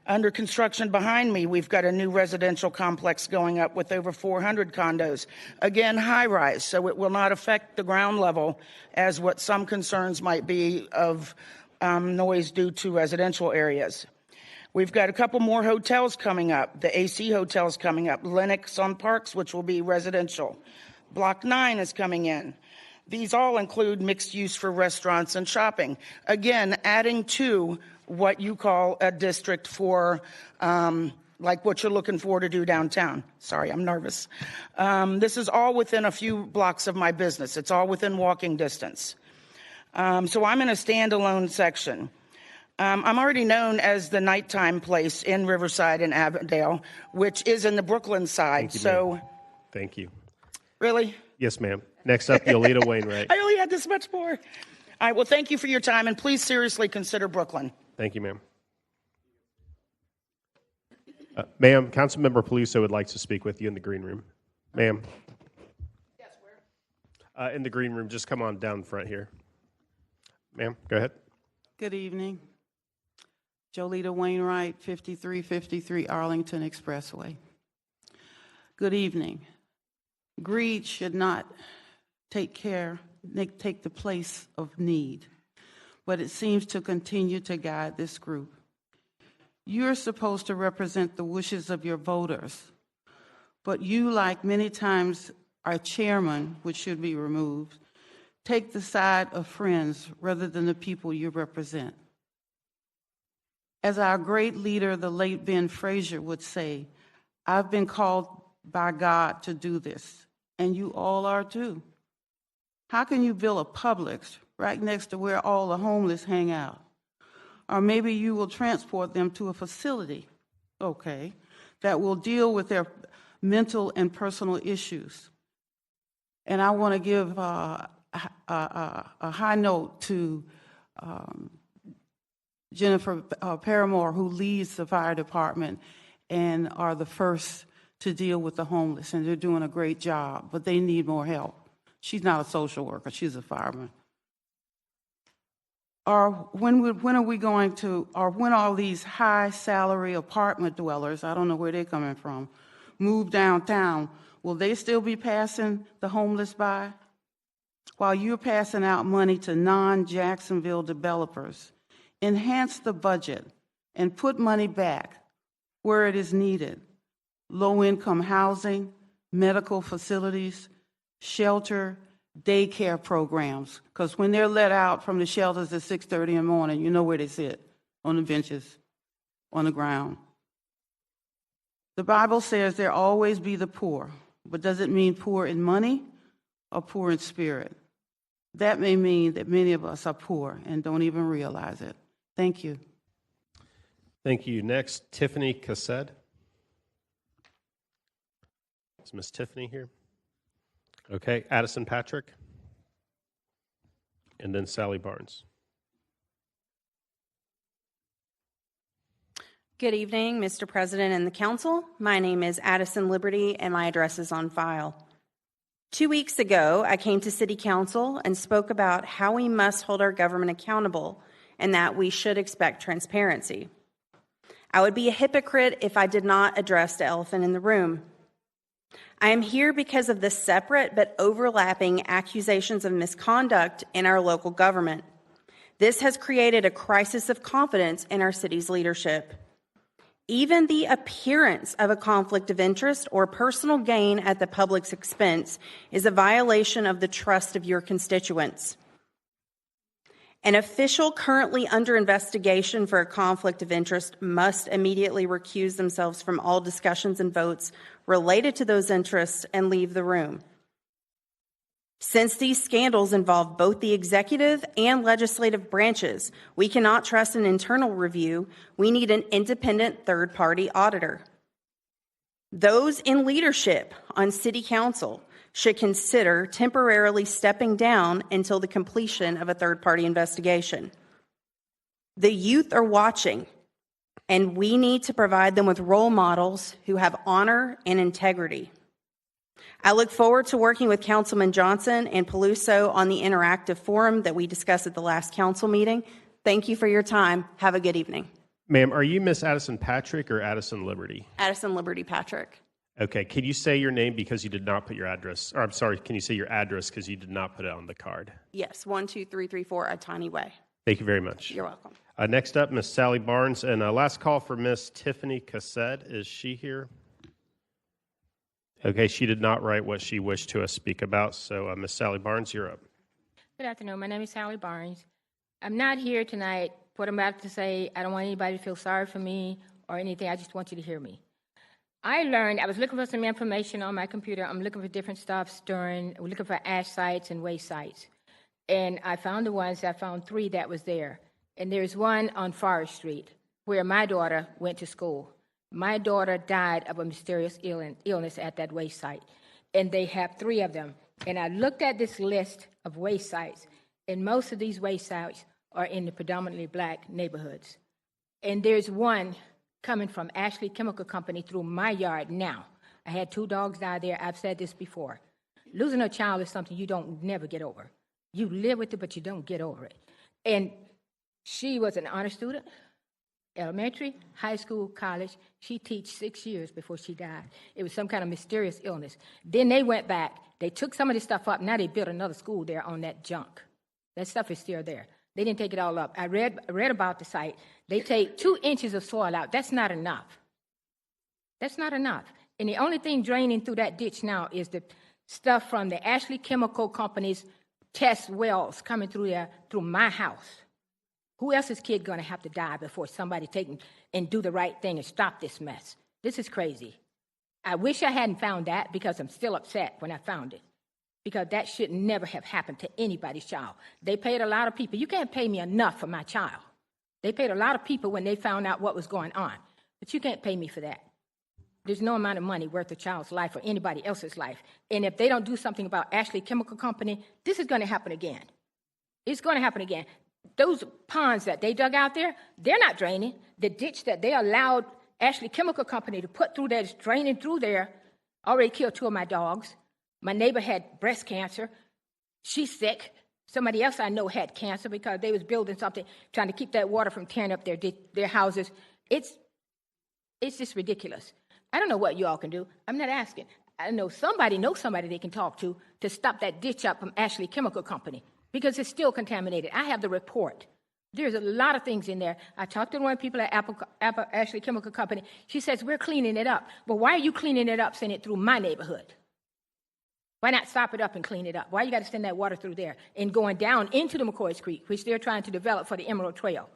Under construction behind me, we've got a new residential complex going up with over 400 condos. Again, high-rise, so it will not affect the ground level as what some concerns might be of noise due to residential areas. We've got a couple more hotels coming up. The AC hotels coming up. Lennox on Parks, which will be residential. Block 9 is coming in. These all include mixed use for restaurants and shopping. Again, adding to what you call a district for, like what you're looking for to do downtown. Sorry, I'm nervous. This is all within a few blocks of my business. It's all within walking distance. So I'm in a standalone section. I'm already known as the nighttime place in Riverside and Avondale, which is in the Brooklyn side. Thank you. Really? Yes, ma'am. Next up, Yolita Wainwright. I only had this much more. All right, well, thank you for your time, and please seriously consider Brooklyn. Thank you, ma'am. Ma'am, Councilmember Peluso would like to speak with you in the green room. Ma'am. Yes, where? In the green room, just come on down front here. Ma'am, go ahead. Good evening. Jolita Wainwright, 5353 Arlington Expressway. Good evening. Greed should not take the place of need, but it seems to continue to guide this group. You're supposed to represent the wishes of your voters, but you, like many times our chairman, which should be removed, take the side of friends rather than the people you represent. As our great leader, the late Ben Frazier, would say, I've been called by God to do this, and you all are too. How can you build a Publix right next to where all the homeless hang out? Or maybe you will transport them to a facility, okay, that will deal with their mental and personal issues. And I want to give a high note to Jennifer Paramore, who leads the fire department and are the first to deal with the homeless, and they're doing a great job, but they need more help. She's not a social worker, she's a fireman. Or when are we going to, or when all these high salary apartment dwellers, I don't know where they're coming from, move downtown, will they still be passing the homeless by? While you're passing out money to non-Jacksonville developers, enhance the budget and put money back where it is needed. Low-income housing, medical facilities, shelter, daycare programs, because when they're let out from the shelters at 6:30 in the morning, you know where they sit, on the benches, on the ground. The Bible says there always be the poor, but does it mean poor in money or poor in spirit? That may mean that many of us are poor and don't even realize it. Thank you. Thank you. Next, Tiffany Cassed. Is Miss Tiffany here? Okay, Addison Patrick. And then Sally Barnes. Good evening, Mr. President and the Council. My name is Addison Liberty, and my address is on file. 2 weeks ago, I came to City Council and spoke about how we must hold our government accountable and that we should expect transparency. I would be a hypocrite if I did not address the elephant in the room. I am here because of the separate but overlapping accusations of misconduct in our local government. This has created a crisis of confidence in our city's leadership. Even the appearance of a conflict of interest or personal gain at the public's expense is a violation of the trust of your constituents. An official currently under investigation for a conflict of interest must immediately recuse themselves from all discussions and votes related to those interests and leave the room. Since these scandals involve both the executive and legislative branches, we cannot trust an internal review. We need an independent third-party auditor. Those in leadership on City Council should consider temporarily stepping down until the completion of a third-party investigation. The youth are watching, and we need to provide them with role models who have honor and integrity. I look forward to working with Councilman Johnson and Peluso on the interactive forum that we discussed at the last council meeting. Thank you for your time. Have a good evening. Ma'am, are you Miss Addison Patrick or Addison Liberty? Addison Liberty Patrick. Okay, can you say your name because you did not put your address, or I'm sorry, can you say your address because you did not put it on the card? Yes, 12334 Atani Way. Thank you very much. You're welcome. Next up, Miss Sally Barnes, and last call for Miss Tiffany Cassed. Is she here? Okay, she did not write what she wished to speak about, so Miss Sally Barnes, you're up. Good afternoon. My name is Sally Barnes. I'm not here tonight. What I'm about to say, I don't want anybody to feel sorry for me or anything. I just want you to hear me. I was looking for some information on my computer. I'm looking for different stuff, we're looking for ash sites and waste sites. And I found I found 3 that was there. And there's one on Forest Street where my daughter went to school. My daughter died of a mysterious illness at that waste site. And they have 3 of them. And I looked at this list of waste sites, and most of these waste sites are in the predominantly black neighborhoods. And there's one coming from Ashley Chemical Company through my yard now. I had 2 dogs die there. I've said this before. Losing a child is something you don't never get over. You live with it, but you don't get over it. And she was an honor student, elementary, high school, college. She taught 6 years before she died. It was some kind of mysterious illness. Then they went back. They took some of this stuff up. Now they built another school there on that junk. That stuff is still there. They didn't take it all up. I read about the site. They take 2 inches of soil out. That's not enough. That's not enough. And the only thing draining through that ditch now is the stuff from the Ashley Chemical Company's test wells coming through there, through my house. Who else's kid going to have to die before somebody take and do the right thing and stop this mess? This is crazy. I wish I hadn't found that because I'm still upset when I found it. Because that should never have happened to anybody's child. They paid a lot of people. You can't pay me enough for my child. They paid a lot of people when they found out what was going on. But you can't pay me for that. There's no amount of money worth a child's life or anybody else's life. And if they don't do something about Ashley Chemical Company, this is going to happen again. It's going to happen again. Those ponds that they dug out there, they're not draining. The ditch that they allowed Ashley Chemical Company to put through there, it's draining through there. Already killed 2 of my dogs. My neighbor had breast cancer. She's sick. Somebody else I know had cancer because they was building something, trying to keep that water from tearing up their houses. It's just ridiculous. I don't know what you all can do. I'm not asking. I know somebody they can talk to stop that ditch up from Ashley Chemical Company because it's still contaminated. I have the report. There's a lot of things in there. I talked to one of the people at Ashley Chemical Company. She says, we're cleaning it up. But why are you cleaning it up, sending it through my neighborhood? Why not stop it up and clean it up? Why you got to send that water through there and going down into the McCoy's Creek, which they're trying to develop for the Emerald Trail?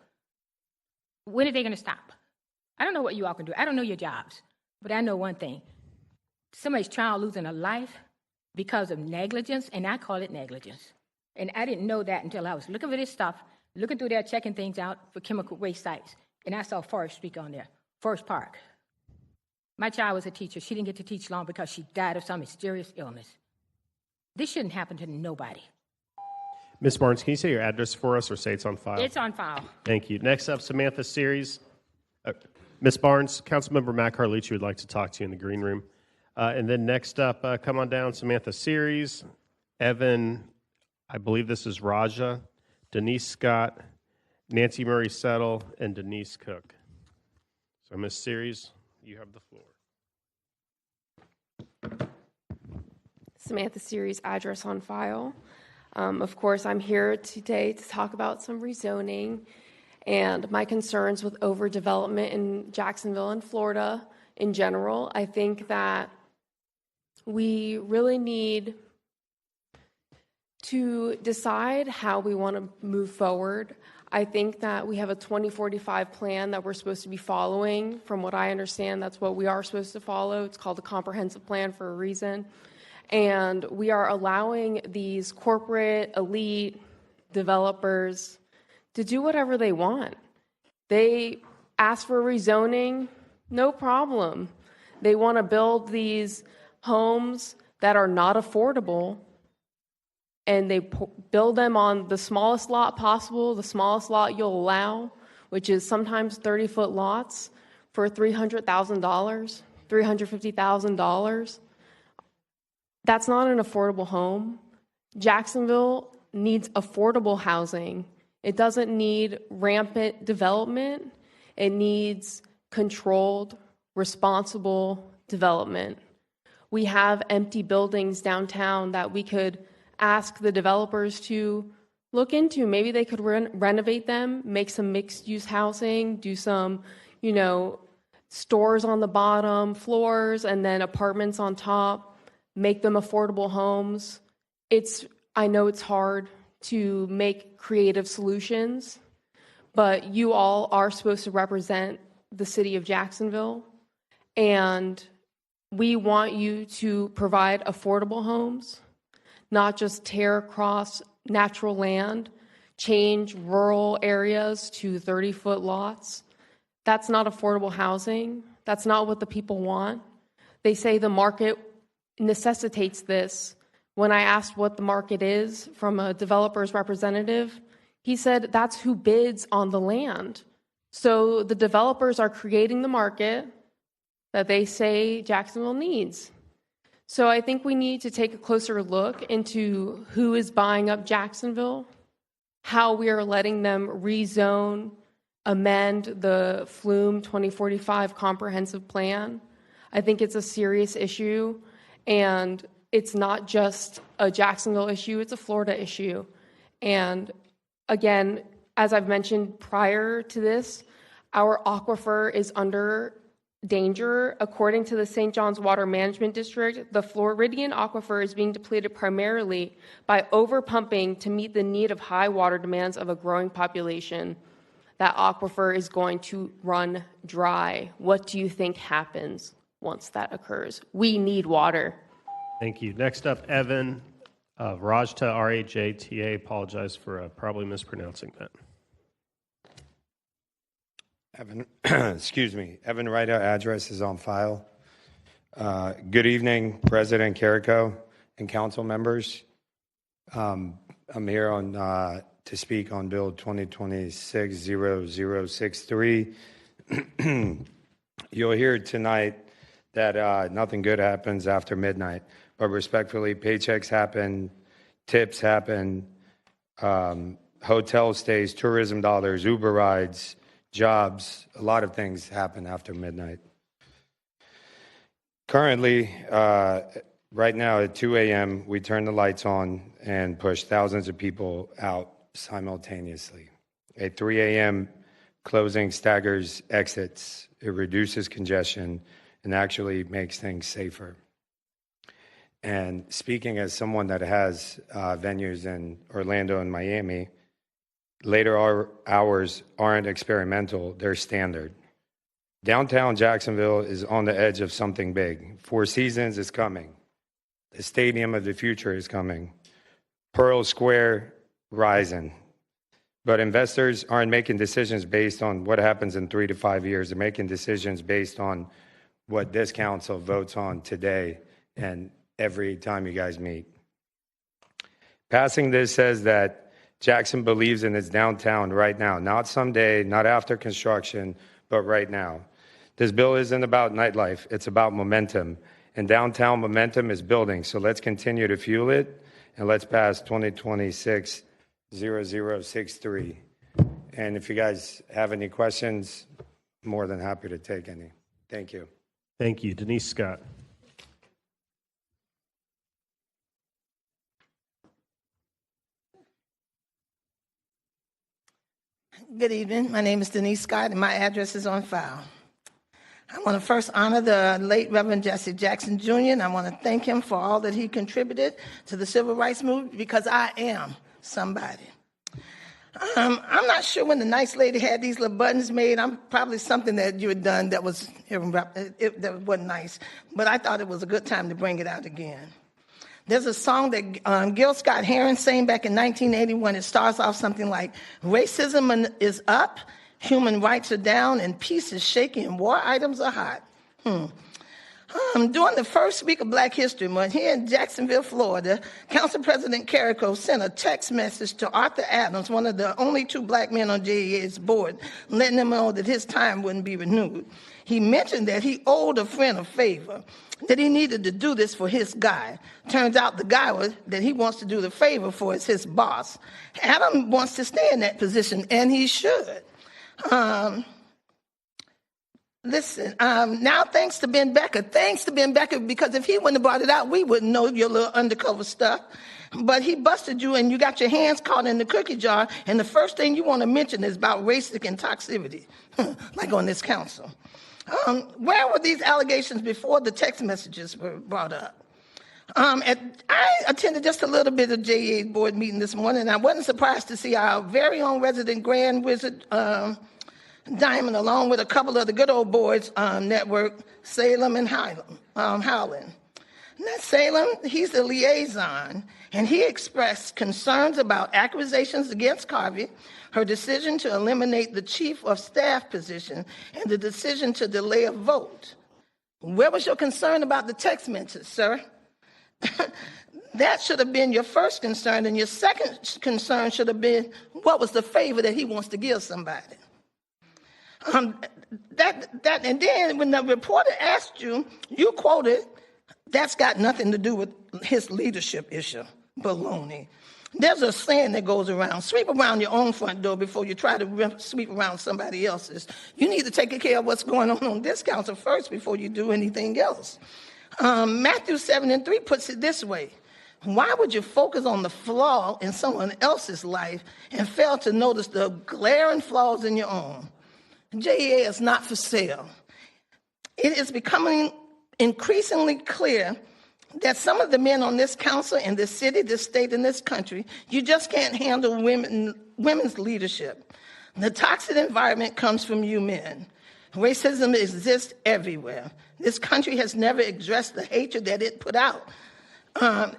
When are they going to stop? I don't know what you all can do. I don't know your jobs. But I know one thing. Somebody's child losing a life because of negligence, and I call it negligence. And I didn't know that until I was looking for this stuff, looking through there, checking things out for chemical waste sites. And I saw Forest Street on there, Forest Park. My child was a teacher. She didn't get to teach long because she died of some mysterious illness. This shouldn't happen to nobody. Ms. Barnes, can you say your address for us or say it's on file? It's on file. Thank you. Next up, Samantha Series. Ms. Barnes, Councilmember Matt Carlucci would like to talk to you in the green room. And then next up, come on down, Samantha Series, Evan, I believe this is Raja, Denise Scott, Nancy Murray Settle, and Denise Cook. So, Ms. Series, you have the floor. Samantha Series, address on file. Of course, I'm here today to talk about some rezoning and my concerns with overdevelopment in Jacksonville and Florida in general. I think that we really need to decide how we want to move forward. I think that we have a 2045 plan that we're supposed to be following. From what I understand, that's what we are supposed to follow. It's called a comprehensive plan for a reason. And we are allowing these corporate elite developers to do whatever they want. They ask for rezoning, no problem. They want to build these homes that are not affordable, and they build them on the smallest lot possible, the smallest lot you'll allow, which is sometimes 30-foot lots for $300,000, $350,000. That's not an affordable home. Jacksonville needs affordable housing. It doesn't need rampant development. It needs controlled, responsible development. We have empty buildings downtown that we could ask the developers to look into. Maybe they could renovate them, make some mixed-use housing, do some, stores on the bottom floors and then apartments on top. Make them affordable homes. I know it's hard to make creative solutions, but you all are supposed to represent the city of Jacksonville, and we want you to provide affordable homes, not just tear across natural land, change rural areas to 30-foot lots. That's not affordable housing. That's not what the people want. They say the market necessitates this. When I asked what the market is from a developer's representative, he said that's who bids on the land. So the developers are creating the market that they say Jacksonville needs. So I think we need to take a closer look into who is buying up Jacksonville, how we are letting them rezone, amend the Flume 2045 comprehensive plan. I think it's a serious issue. And it's not just a Jacksonville issue, it's a Florida issue. And again, as I've mentioned prior to this, our aquifer is under danger. According to the St. John's Water Management District, the Floridian aquifer is being depleted primarily by overpumping to meet the need of high water demands of a growing population. That aquifer is going to run dry. What do you think happens once that occurs? We need water. Thank you. Next up, Evan, Rajta, R-A-J-T-A. Apologize for probably mispronouncing that. Evan, excuse me. Evan Wright, address is on file. Good evening, President Carrico and council members. I'm here to speak on Bill 2026-0063. You'll hear tonight that nothing good happens after midnight, but respectfully, paychecks happen, tips happen, hotel stays, tourism dollars, Uber rides, jobs, a lot of things happen after midnight. Currently, right now at 2 a.m., we turn the lights on and push thousands of people out simultaneously. At 3 a.m., closing staggers exits. It reduces congestion and actually makes things safer. And speaking as someone that has venues in Orlando and Miami, later hours aren't experimental, they're standard. Downtown Jacksonville is on the edge of something big. Four Seasons is coming. The Stadium of the Future is coming. Pearl Square rising. But investors aren't making decisions based on what happens in 3 to 5 years. They're making decisions based on what this council votes on today and every time you guys meet. Passing this says that Jackson believes in its downtown right now, not someday, not after construction, but right now. This bill isn't about nightlife, it's about momentum. And downtown momentum is building, so let's continue to fuel it, and let's pass 2026-0063. And if you guys have any questions, more than happy to take any. Thank you. Thank you. Denise Scott. Good evening. My name is Denise Scott, and my address is on file. I want to first honor the late Reverend Jesse Jackson Jr., and I want to thank him for all that he contributed to the civil rights movement, because I am somebody. I'm not sure when the nice lady had these little buttons made. I'm probably something that you had done that that wasn't nice, but I thought it was a good time to bring it out again. There's a song that Gil Scott-Heron sang back in 1981. It starts off something like, racism is up, human rights are down, and peace is shaky, and war items are hot. During the first week of Black History Month here in Jacksonville, Florida, Council President Carrico sent a text message to Arthur Adams, one of the only 2 black men on JEA's board, letting him know that his time wouldn't be renewed. He mentioned that he owed a friend a favor, that he needed to do this for his guy. Turns out the guy that he wants to do the favor for is his boss. Adam wants to stay in that position, and he should. Listen, now thanks to Ben Becker, because if he wouldn't have brought it out, we wouldn't know your little undercover stuff. But he busted you and you got your hands caught in the cookie jar, and the first thing you want to mention is about racial intoxicity, like on this council. Where were these allegations before the text messages were brought up? I attended just a little bit of JEA's board meeting this morning, and I wasn't surprised to see our very own resident Grand Wizard, Diamond, along with a couple of the good old boys network, Salem and Howland. Now, Salem, he's the liaison, and he expressed concerns about accusations against Carvey, her decision to eliminate the chief of staff position, and the decision to delay a vote. Where was your concern about the text message, sir? That should have been your first concern, and your second concern should have been, what was the favor that he wants to give somebody? And then when the reporter asked you, you quoted, that's got nothing to do with his leadership issue. Baloney. There's a saying that goes around, sweep around your own front door before you try to sweep around somebody else's. You need to take care of what's going on this council first before you do anything else. Matthew 7:3 puts it this way. Why would you focus on the flaw in someone else's life and fail to notice the glaring flaws in your own? JEA is not for sale. It is becoming increasingly clear that some of the men on this council, in this city, this state, and this country, you just can't handle women's leadership. The toxic environment comes from you men. Racism exists everywhere. This country has never addressed the hatred that it put out.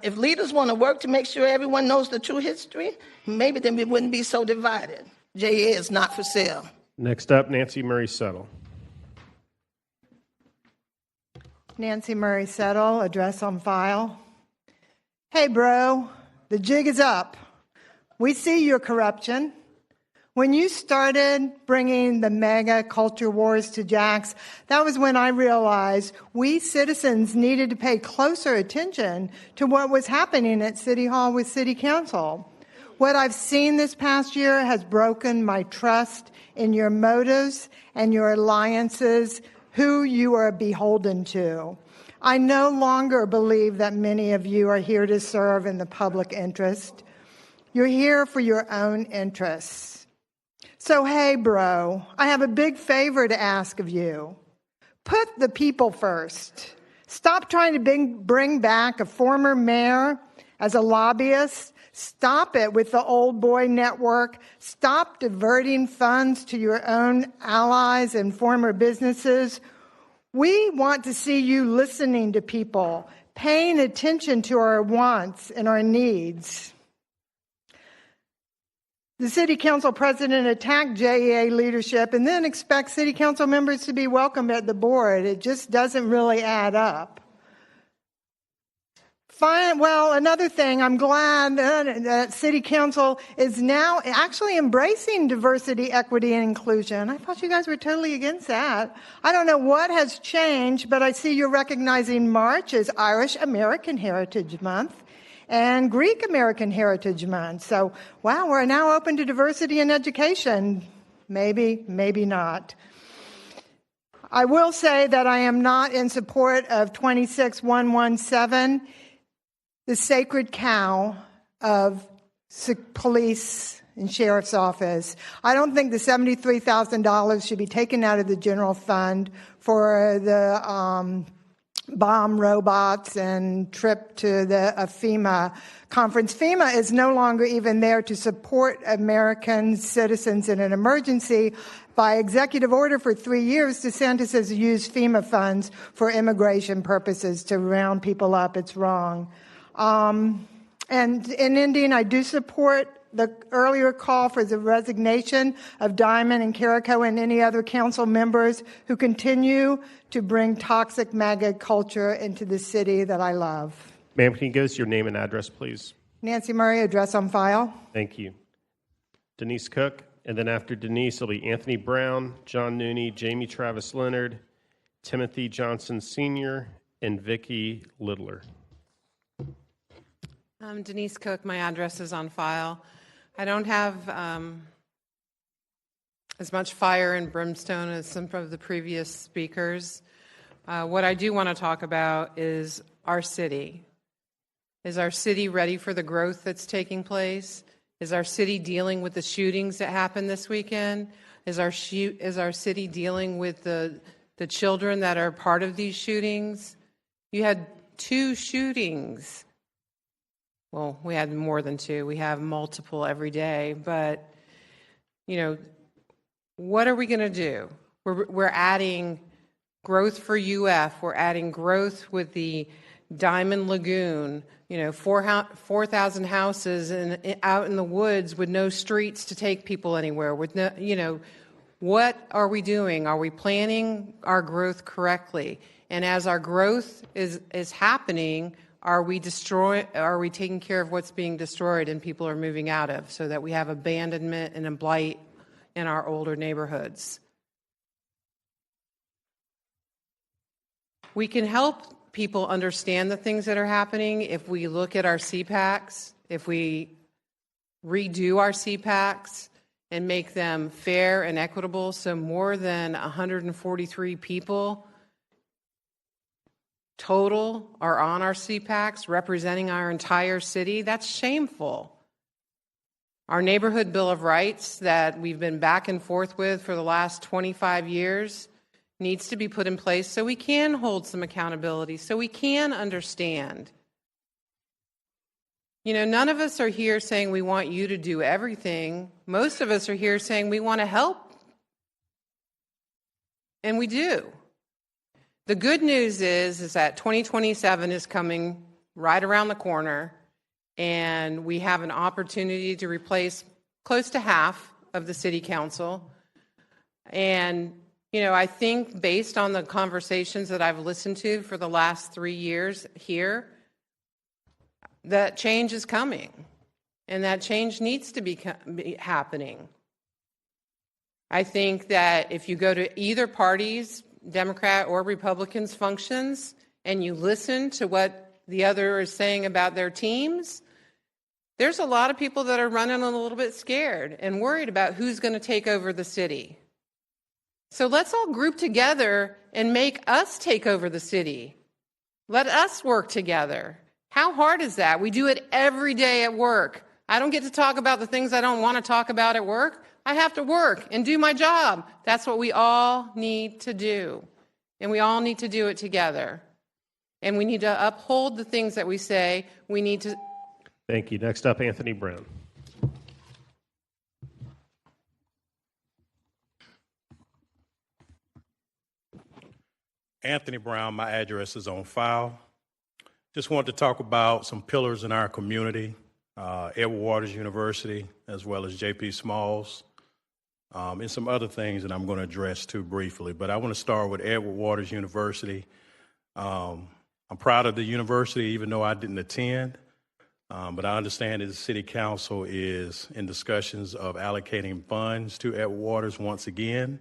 If leaders want to work to make sure everyone knows the true history, maybe then we wouldn't be so divided. JEA is not for sale. Next up, Nancy Murray Settle. Nancy Murray Settle, address on file. Hey, bro, the jig is up. We see your corruption. When you started bringing the mega culture wars to Jax, that was when I realized we citizens needed to pay closer attention to what was happening at City Hall with City Council. What I've seen this past year has broken my trust in your motives and your alliances, who you are beholden to. I no longer believe that many of you are here to serve in the public interest. You're here for your own interests. So, hey, bro, I have a big favor to ask of you. Put the people first. Stop trying to bring back a former mayor as a lobbyist. Stop it with the old boy network. Stop diverting funds to your own allies and former businesses. We want to see you listening to people, paying attention to our wants and our needs. The City Council President attacked JEA leadership and then expects City Council members to be welcomed at the board. It just doesn't really add up. Fine. Well, another thing, I'm glad that City Council is now actually embracing diversity, equity, and inclusion. I thought you guys were totally against that. I don't know what has changed, but I see you're recognizing March as Irish American Heritage Month and Greek American Heritage Month. So, wow, we're now open to diversity in education. Maybe, maybe not. I will say that I am not in support of 26117, the sacred cow of police and sheriff's office. I don't think the $73,000 should be taken out of the general fund for the bomb robots and trip to the FEMA conference. FEMA is no longer even there to support American citizens in an emergency. By executive order for 3 years, DeSantis has used FEMA funds for immigration purposes to round people up. It's wrong. And in ending, I do support the earlier call for the resignation of Diamond and Carrico and any other council members who continue to bring toxic MAGA culture into the city that I love. Ma'am, can you give us your name and address, please? Nancy Murray, address on file. Thank you. Denise Cook, and then after Denise, it'll be Anthony Brown, John Nooney, Jamie Travis Leonard, Timothy Johnson Sr., and Vicki Littler. I'm Denise Cook. My address is on file. I don't have as much fire and brimstone as some of the previous speakers. What I do want to talk about is our city. Is our city ready for the growth that's taking place? Is our city dealing with the shootings that happened this weekend? Is our city dealing with the children that are part of these shootings? You had 2 shootings. Well, we had more than 2. We have multiple every day. But, you know, what are we going to do? We're adding growth for UF. We're adding growth with the Diamond Lagoon. You know, 4,000 houses out in the woods with no streets to take people anywhere. With no, you know, what are we doing? Are we planning our growth correctly? And as our growth is happening, are we taking care of what's being destroyed and people are moving out of, so that we have abandonment and a blight in our older neighborhoods? We can help people understand the things that are happening if we look at our CPACs, if we redo our CPACs and make them fair and equitable, so more than 143 people total are on our CPACs representing our entire city. That's shameful. Our neighborhood Bill of Rights that we've been back and forth with for the last 25 years needs to be put in place so we can hold some accountability, so we can understand. You know, none of us are here saying we want you to do everything. Most of us are here saying we want to help. And we do. The good news is that 2027 is coming right around the corner, and we have an opportunity to replace close to half of the city council. And, you know, I think based on the conversations that I've listened to for the last 3 years here, that change is coming, and that change needs to be happening. I think that if you go to either party's, Democrat or Republicans, functions, and you listen to what the other is saying about their teams, there's a lot of people that are running a little bit scared and worried about who's going to take over the city. So let's all group together and make us take over the city. Let us work together. How hard is that? We do it every day at work. I don't get to talk about the things I don't want to talk about at work. I have to work and do my job. That's what we all need to do. And we all need to do it together. And we need to uphold the things that we say. We need to. Thank you. Next up, Anthony Brown. Anthony Brown, my address is on file. Just wanted to talk about some pillars in our community, Edward Waters University, as well as J.P. Smalls, and some other things that I'm going to address too briefly. But I want to start with Edward Waters University. I'm proud of the university, even though I didn't attend, but I understand that the City Council is in discussions of allocating funds to Edward Waters once again.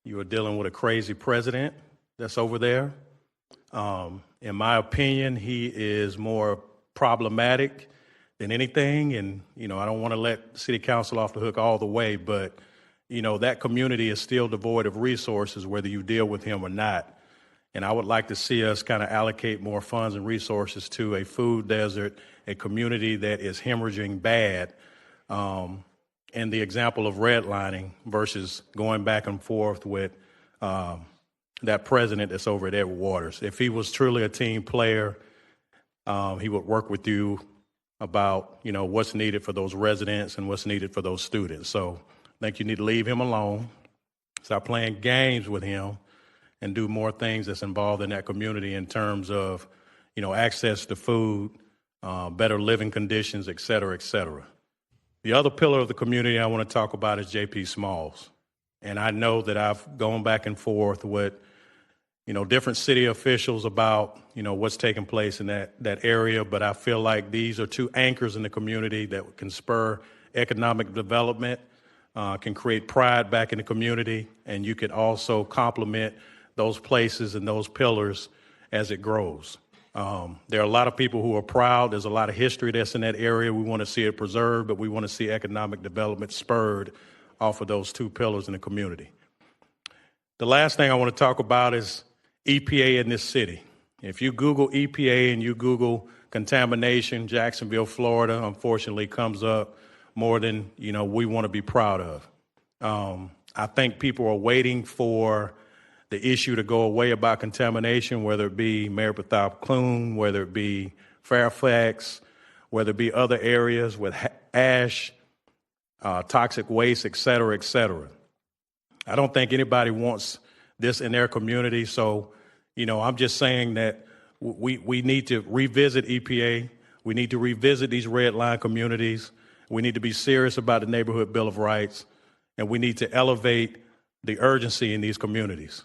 You are dealing with a crazy president that's over there. In my opinion, he is more problematic than anything. And, I don't want to let City Council off the hook all the way, but, that community is still devoid of resources, whether you deal with him or not. And I would like to see us kind of allocate more funds and resources to a food desert, a community that is hemorrhaging bad, and the example of redlining versus going back and forth with that president that's over at Edward Waters. If he was truly a team player, he would work with you about, what's needed for those residents and what's needed for those students. So I think you need to leave him alone, stop playing games with him, and do more things that's involved in that community in terms of, access to food, better living conditions, et cetera, et cetera. The other pillar of the community I want to talk about is J.P. Smalls. And I know that I've gone back and forth with, different city officials about, what's taking place in that area. But I feel like these are two anchors in the community that can spur economic development, can create pride back in the community. And you can also complement those places and those pillars as it grows. There are a lot of people who are proud. There's a lot of history that's in that area. We want to see it preserved, but we want to see economic development spurred off of those two pillars in the community. The last thing I want to talk about is EPA in this city. If you Google EPA and you Google contamination, Jacksonville, Florida, unfortunately comes up more than, we want to be proud of. I think people are waiting for the issue to go away about contamination, whether it be Mary Bethel Clune, whether it be Fairfax, whether it be other areas with ash, toxic waste, et cetera, et cetera. I don't think anybody wants this in their community. So, I'm just saying that we need to revisit EPA. We need to revisit these red line communities. We need to be serious about the Neighborhood Bill of Rights. And we need to elevate the urgency in these communities.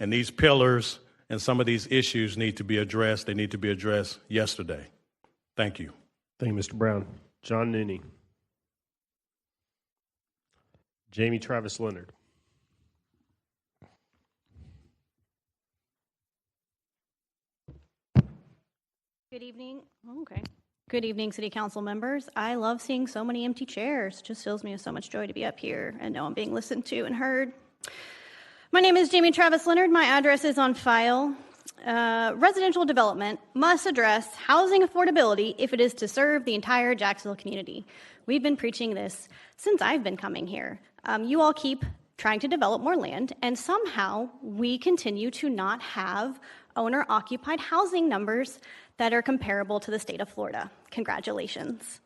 And these pillars and some of these issues need to be addressed. They need to be addressed yesterday. Thank you. Thank you, Mr. Brown. John Nooney. Jamie Travis Leonard. Good evening. Okay. Good evening, City Council members. I love seeing so many empty chairs. Just fills me with so much joy to be up here and know I'm being listened to and heard. My name is Jamie Travis Leonard. My address is on file. Residential development must address housing affordability if it is to serve the entire Jacksonville community. We've been preaching this since I've been coming here. You all keep trying to develop more land, and somehow we continue to not have owner-occupied housing numbers that are comparable to the state of Florida. Congratulations.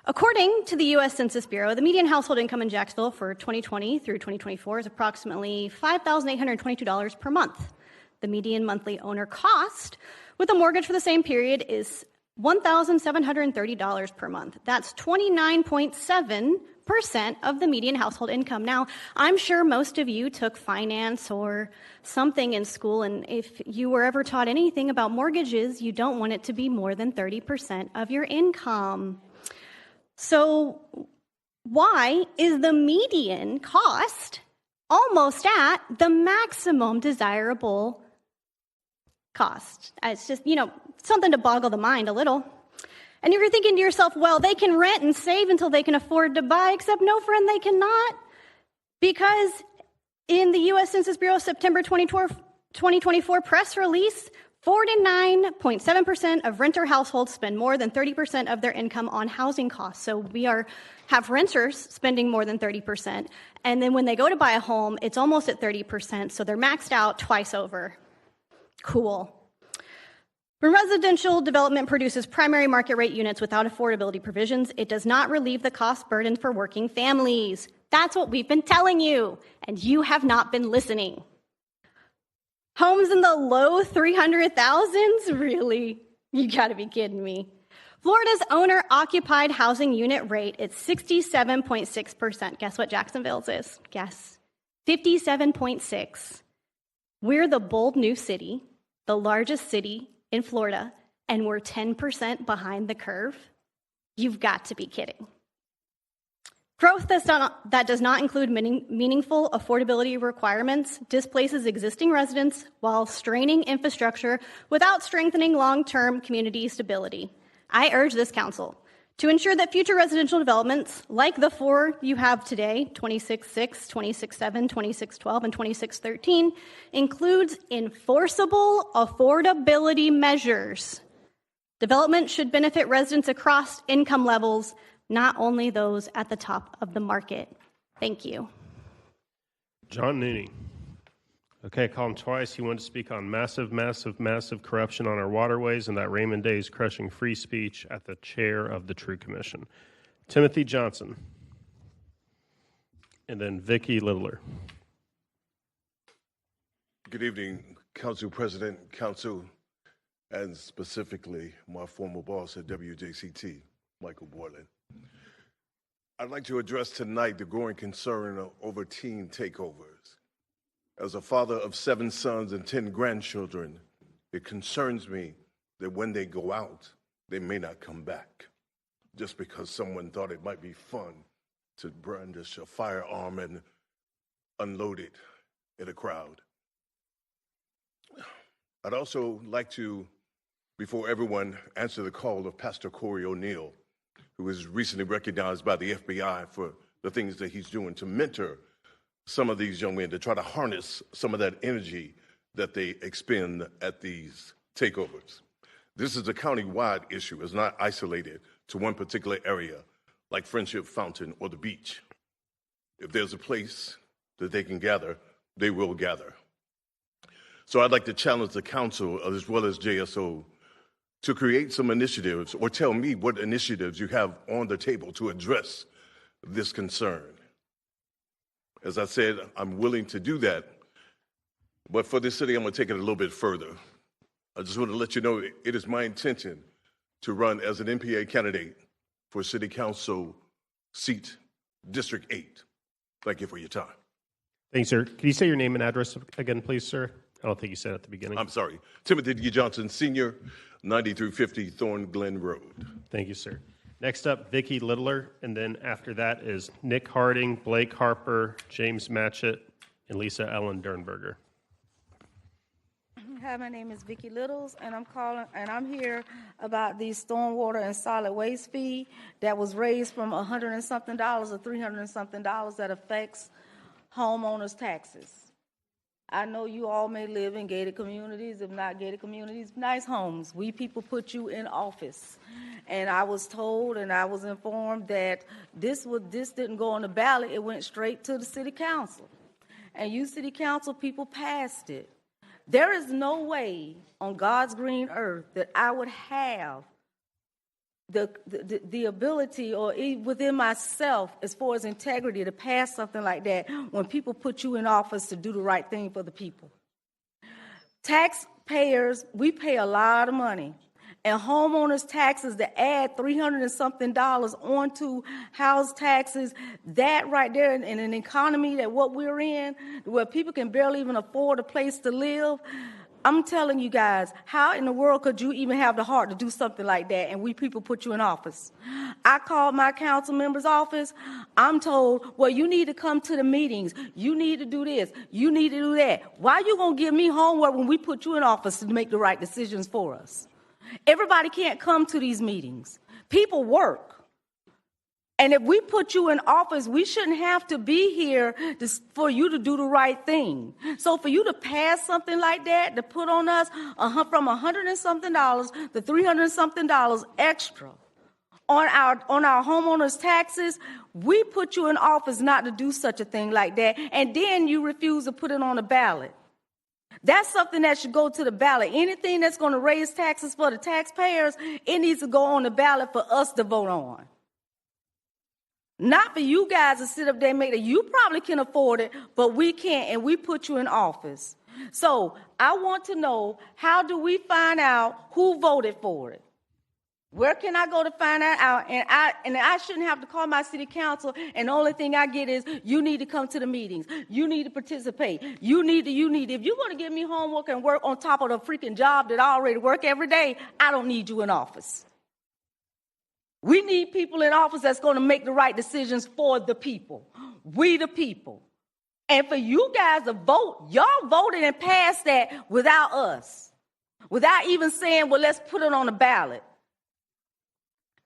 According to the U.S. Census Bureau, the median household income in Jacksonville for 2020 through 2024 is approximately $5,822 per month. The median monthly owner cost with a mortgage for the same period is $1,730 per month. That's 29.7% of the median household income. Now, I'm sure most of you took finance or something in school, and if you were ever taught anything about mortgages, you don't want it to be more than 30% of your income. So why is the median cost almost at the maximum desirable cost. It's just, something to boggle the mind a little. And if you're thinking to yourself, well, they can rent and save until they can afford to buy, except no, friend, they cannot. Because in the U.S. Census Bureau September 2024 press release, 49.7% of renter households spend more than 30% of their income on housing costs. So we have renters spending more than 30%. And then when they go to buy a home, it's almost at 30%. So they're maxed out twice over. Cool. When residential development produces primary market rate units without affordability provisions, it does not relieve the cost burden for working families. That's what we've been telling you, and you have not been listening. Homes in the low 300,000s? Really? You gotta be kidding me. Florida's owner-occupied housing unit rate is 67.6%. Guess what Jacksonville's is? Guess. 57.6. We're the bold new city, the largest city in Florida, and we're 10% behind the curve? You've got to be kidding. Growth that does not include meaningful affordability requirements displaces existing residents while straining infrastructure without strengthening long-term community stability. I urge this council to ensure that future residential developments, like the 4 you have today, 26-6, 26-7, 26-12, and 26-13, includes enforceable affordability measures. Development should benefit residents across income levels, not only those at the top of the market. Thank you. John Nooney. Okay, I called him twice. He wanted to speak on massive corruption on our waterways and that Raymond Day is crushing free speech at the chair of the True Commission. Timothy Johnson. And then Vicki Littler. Good evening, Council President, Council, and specifically my former boss at WJCT, Michael Borland. I'd like to address tonight the growing concern over teen takeovers. As a father of 7 sons and 10 grandchildren, it concerns me that when they go out, they may not come back, just because someone thought it might be fun to brandish a firearm and unload it in a crowd. I'd also like to, before everyone, answer the call of Pastor Corey O'Neill, who was recently recognized by the FBI for the things that he's doing to mentor some of these young men, to try to harness some of that energy that they expend at these takeovers. This is a county-wide issue. It's not isolated to one particular area, like Friendship Fountain or the beach. If there's a place that they can gather, they will gather. So I'd like to challenge the council, as well as JSO, to create some initiatives, or tell me what initiatives you have on the table to address this concern. As I said, I'm willing to do that, but for this city, I'm going to take it a little bit further. I just want to let you know it is my intention to run as an MPA candidate for City Council seat District 8. Thank you for your time. Thanks, sir. Can you say your name and address again, please, sir? I don't think you said it at the beginning. I'm sorry. Timothy D. Johnson, Sr., 9350 Thorn Glen Road. Thank you, sir. Next up, Vicki Littler, and then after that is Nick Harding, Blake Harper, James Matchett, and Lisa Ellen Dernberger. Hi, my name is Vicki Littles, and I'm here about the stormwater and solid waste fee that was raised from $100 and something to $300 and something that affects homeowners' taxes. I know you all may live in gated communities, if not gated communities, nice homes. We people put you in office. And I was told and I was informed that this didn't go on the ballot, it went straight to the city council. And you city council people passed it. There is no way on God's green earth that I would have the ability or within myself as far as integrity to pass something like that when people put you in office to do the right thing for the people. Taxpayers, we pay a lot of money. And homeowners' taxes to add $300 and something onto house taxes, that right there in an economy that what we're in, where people can barely even afford a place to live, I'm telling you guys, how in the world could you even have the heart to do something like that and we people put you in office? I called my council member's office. I'm told, well, you need to come to the meetings. You need to do this. You need to do that. Why you going to give me homework when we put you in office to make the right decisions for us? Everybody can't come to these meetings. People work. And if we put you in office, we shouldn't have to be here for you to do the right thing. So for you to pass something like that, to put on us from $100 and something to $300 and something extra on our homeowners' taxes, we put you in office not to do such a thing like that, and then you refuse to put it on the ballot. That's something that should go to the ballot. Anything that's going to raise taxes for the taxpayers, it needs to go on the ballot for us to vote on. Not for you guys to sit up there and make it. You probably can afford it, but we can't, and we put you in office. So I want to know, how do we find out who voted for it? Where can I go to find that out? And I shouldn't have to call my city council, and the only thing I get is, you need to come to the meetings. You need to participate. You need to. If you're going to give me homework and work on top of the freaking job that I already work every day, I don't need you in office. We need people in office that's going to make the right decisions for the people. We the people. And for you guys to vote, y'all voted and passed that without us. Without even saying, well, let's put it on the ballot.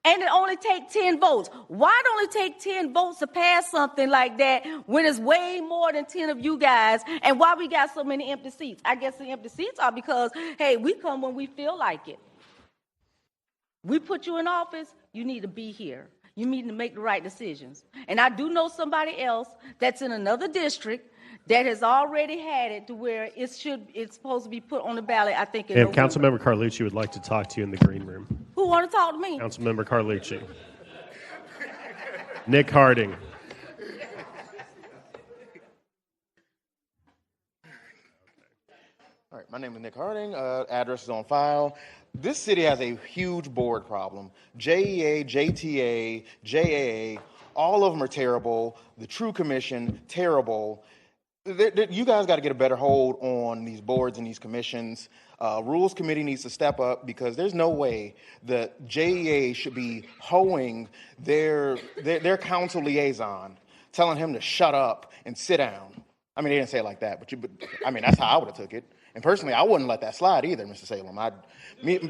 And it only takes 10 votes. Why it only take 10 votes to pass something like that when it's way more than 10 of you guys? And why we got so many empty seats? I guess the empty seats are because, hey, we come when we feel like it. We put you in office, you need to be here. You need to make the right decisions. And I do know somebody else that's in another district that has already had it to where it's supposed to be put on the ballot, I think, in November. Councilmember Carlucci would like to talk to you in the green room. Who want to talk to me? Councilmember Carlucci. Nick Harding. All right, my name is Nick Harding. Address is on file. This city has a huge board problem. JEA, JTA, JAA, all of them are terrible. The True Commission, terrible. You guys got to get a better hold on these boards and these commissions. Rules Committee needs to step up, because there's no way that JEA should be hoeing their council liaison, telling him to shut up and sit down. I mean, they didn't say it like that, but that's how I would have took it. And personally, I wouldn't let that slide either, Mr. Salem.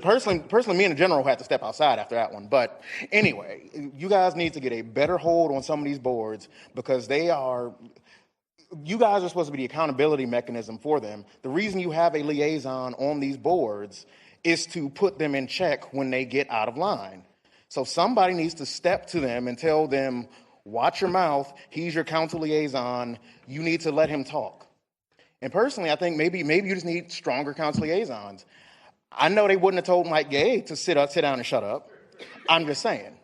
Personally, me and the general had to step outside after that one. But anyway, you guys need to get a better hold on some of these boards, because you guys are supposed to be the accountability mechanism for them. The reason you have a liaison on these boards is to put them in check when they get out of line. So somebody needs to step to them and tell them, watch your mouth, he's your council liaison, you need to let him talk. And personally, I think maybe you just need stronger council liaisons. I know they wouldn't have told Mike Gay to sit down and shut up. I'm just saying.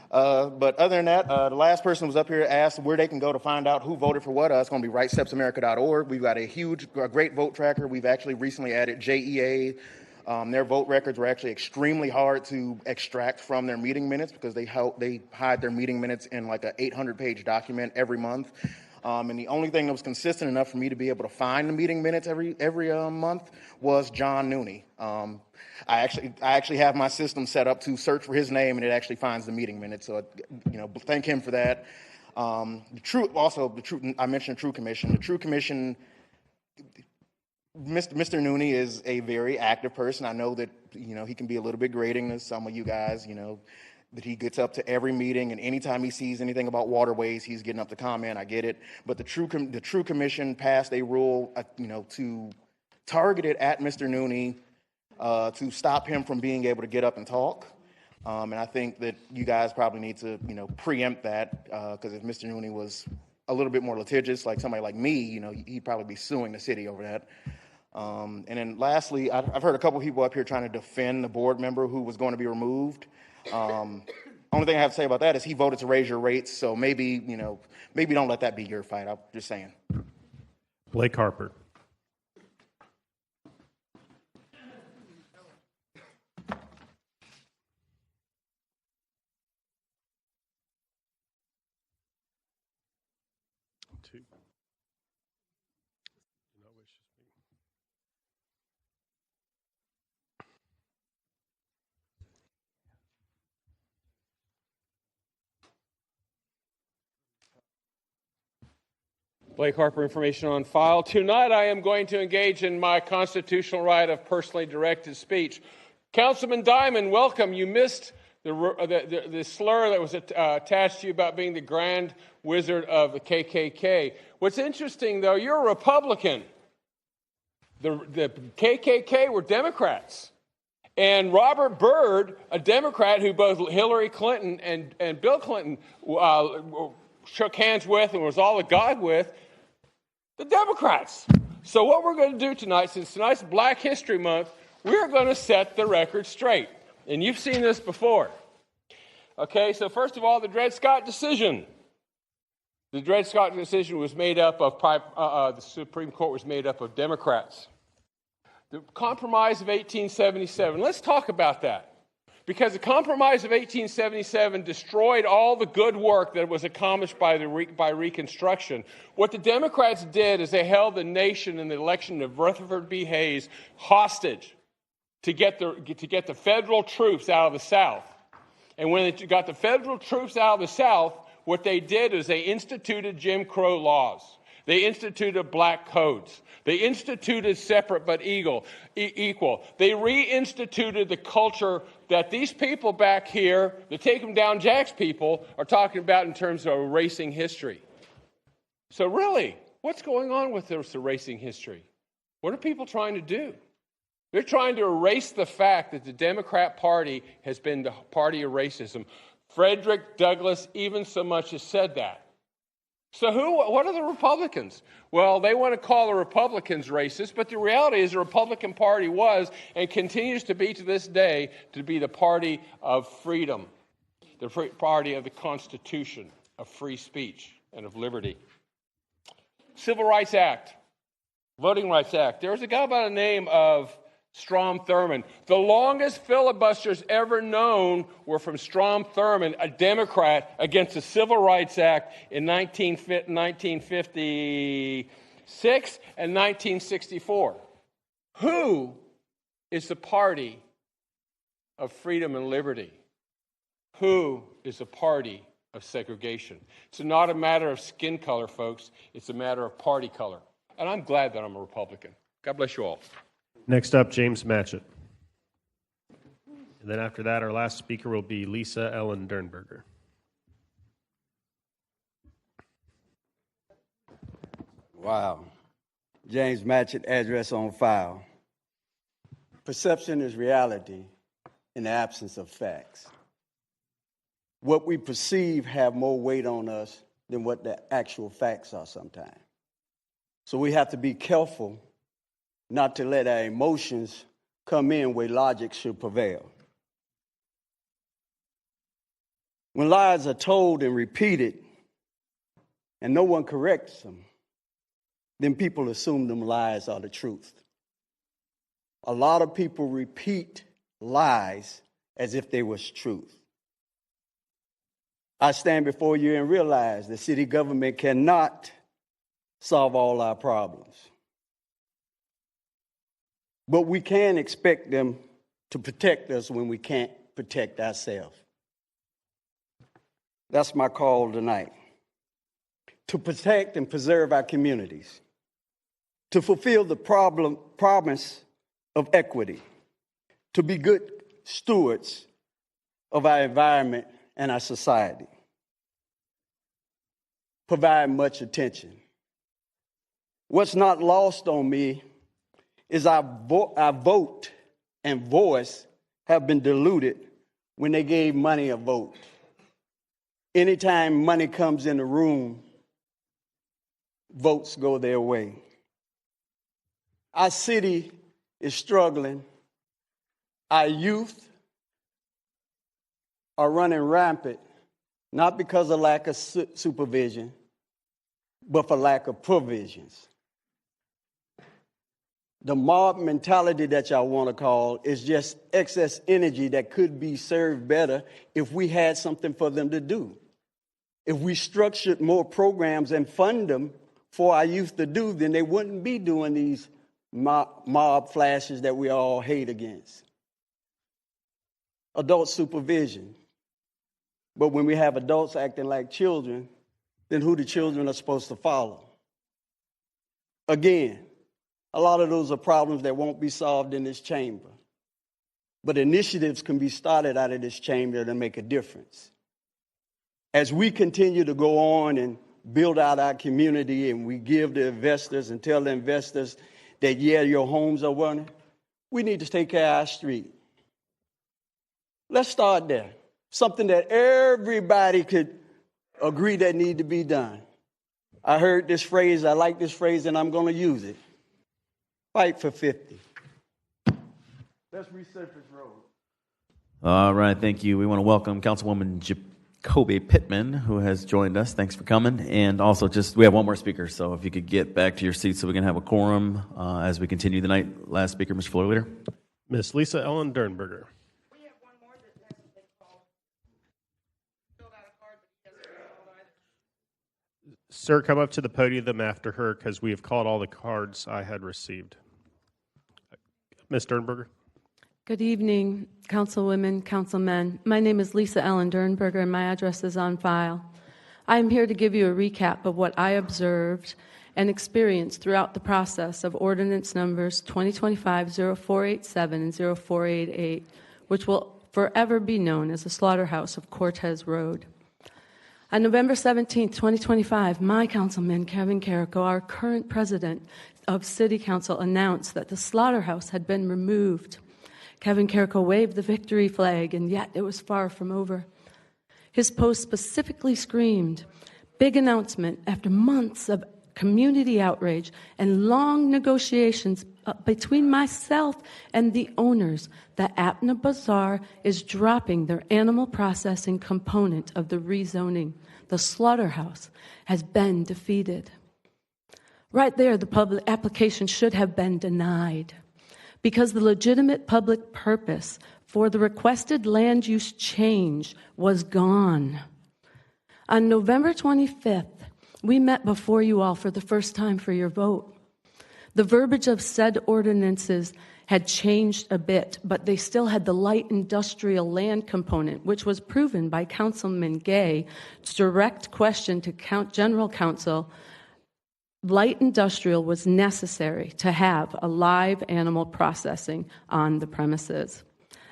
But other than that, the last person was up here asked where they can go to find out who voted for what. It's going to be rightstepsamerica.org. We've got a great vote tracker. We've actually recently added JEA. Their vote records were actually extremely hard to extract from their meeting minutes, because they hide their meeting minutes in like an 800-page document every month. And the only thing that was consistent enough for me to be able to find the meeting minutes every month was John Nooney. I actually have my system set up to search for his name, and it actually finds the meeting minutes. So, thank him for that. I mentioned the True Commission. The True Commission, Mr. Nooney is a very active person. I know that he can be a little bit grating to some of you guys. That he gets up to every meeting, and anytime he sees anything about waterways, he's getting up to comment. I get it. But the True Commission passed a rule, to target it at Mr. Nooney, to stop him from being able to get up and talk. And I think that you guys probably need to, preempt that, because if Mr. Nooney was a little bit more litigious, like somebody like me, he'd probably be suing the city over that. And then lastly, I've heard a couple people up here trying to defend the board member who was going to be removed. Only thing I have to say about that is he voted to raise your rates, so maybe don't let that be your fight. I'm just saying. Blake Harper. Blake Harper, information on file. Tonight I am going to engage in my constitutional right of personally directed speech. Councilman Diamond, welcome. You missed the slur that was attached to you about being the grand wizard of the KKK. What's interesting, though, you're a Republican. The KKK were Democrats. And Robert Byrd, a Democrat who both Hillary Clinton and Bill Clinton shook hands with and was all agog with, the Democrats. So what we're going to do tonight, since tonight's Black History Month, we're going to set the record straight. And you've seen this before. Okay, so first of all, the Dred Scott decision. The Dred Scott decision was made up of, the Supreme Court was made up of Democrats. The Compromise of 1877, let's talk about that. Because the Compromise of 1877 destroyed all the good work that was accomplished by Reconstruction. What the Democrats did is they held the nation in the election of Rutherford B. Hayes hostage to get the federal troops out of the South. And when they got the federal troops out of the South, what they did is they instituted Jim Crow laws. They instituted black codes. They instituted separate but equal. They reinstituted the culture that these people back here, the Take 'em Down Jacks people, are talking about in terms of erasing history. So really, what's going on with this erasing history? What are people trying to do? They're trying to erase the fact that the Democrat Party has been the party of racism. Frederick Douglass even so much as said that. So what are the Republicans? Well, they want to call the Republicans racist, but the reality is the Republican Party was and continues to be to this day to be the party of freedom, the party of the Constitution, of free speech, and of liberty. Civil Rights Act, Voting Rights Act. There was a guy by the name of Strom Thurmond. The longest filibusters ever known were from Strom Thurmond, a Democrat, against the Civil Rights Act in 1956 and 1964. Who is the party of freedom and liberty? Who is the party of segregation? It's not a matter of skin color, folks. It's a matter of party color. And I'm glad that I'm a Republican. God bless you all. Next up, James Matchett. And then after that, our last speaker will be Lisa Ellen Dernberger. Wow. James Matchett, address on file. Perception is reality in the absence of facts. What we perceive have more weight on us than what the actual facts are sometimes. So we have to be careful not to let our emotions come in where logic should prevail. When lies are told and repeated and no one corrects them, then people assume them lies are the truth. A lot of people repeat lies as if they was truth. I stand before you and realize the city government cannot solve all our problems. But we can expect them to protect us when we can't protect ourselves. That's my call tonight. To protect and preserve our communities. To fulfill the promise of equity. To be good stewards of our environment and our society. Provide much attention. What's not lost on me is our vote and voice have been diluted when they gave money a vote. Anytime money comes in the room, votes go their way. Our city is struggling. Our youth are running rampant, not because of lack of supervision, but for lack of provisions. The mob mentality that y'all want to call is just excess energy that could be served better if we had something for them to do. If we structured more programs and fund them for our youth to do, then they wouldn't be doing these mob flashes that we all hate against. Adult supervision. But when we have adults acting like children, then who the children are supposed to follow? Again, a lot of those are problems that won't be solved in this chamber. But initiatives can be started out of this chamber to make a difference. As we continue to go on and build out our community and we give the investors and tell the investors that, yeah, your homes are running, we need to take care of our street. Let's start there. Something that everybody could agree that need to be done. I heard this phrase, I like this phrase, and I'm going to use it. Fight for 50. Let's resurface roads. All right, thank you. We want to welcome Councilwoman Jacoby Pittman, who has joined us. Thanks for coming. And also, we have one more speaker, so if you could get back to your seats so we can have a quorum as we continue the night. Last speaker, Mr. Floor Leader. Ms. Lisa Ellen Dernberger. Sir, come up to the podium after her because we have called all the cards I had received. Ms. Dernberger. Good evening, councilwomen, councilmen. My name is Lisa Ellen Dernberger, and my address is on file. I am here to give you a recap of what I observed and experienced throughout the process of ordinance numbers 2025-0487 and 0488, which will forever be known as the slaughterhouse of Cortez Road. On November 17, 2025, my councilman, Kevin Carrico, our current president of City Council, announced that the slaughterhouse had been removed. Kevin Carrico waved the victory flag, and yet it was far from over. His post specifically screamed, "Big announcement after months of community outrage and long negotiations between myself and the owners, that Apna Bazaar is dropping their animal processing component of the rezoning. The slaughterhouse has been defeated." Right there, the public application should have been denied because the legitimate public purpose for the requested land use change was gone. On November 25th, we met before you all for the first time for your vote. The verbiage of said ordinances had changed a bit, but they still had the light industrial land component, which was proven by Councilman Gay's direct question to General Counsel. Light industrial was necessary to have a live animal processing on the premises.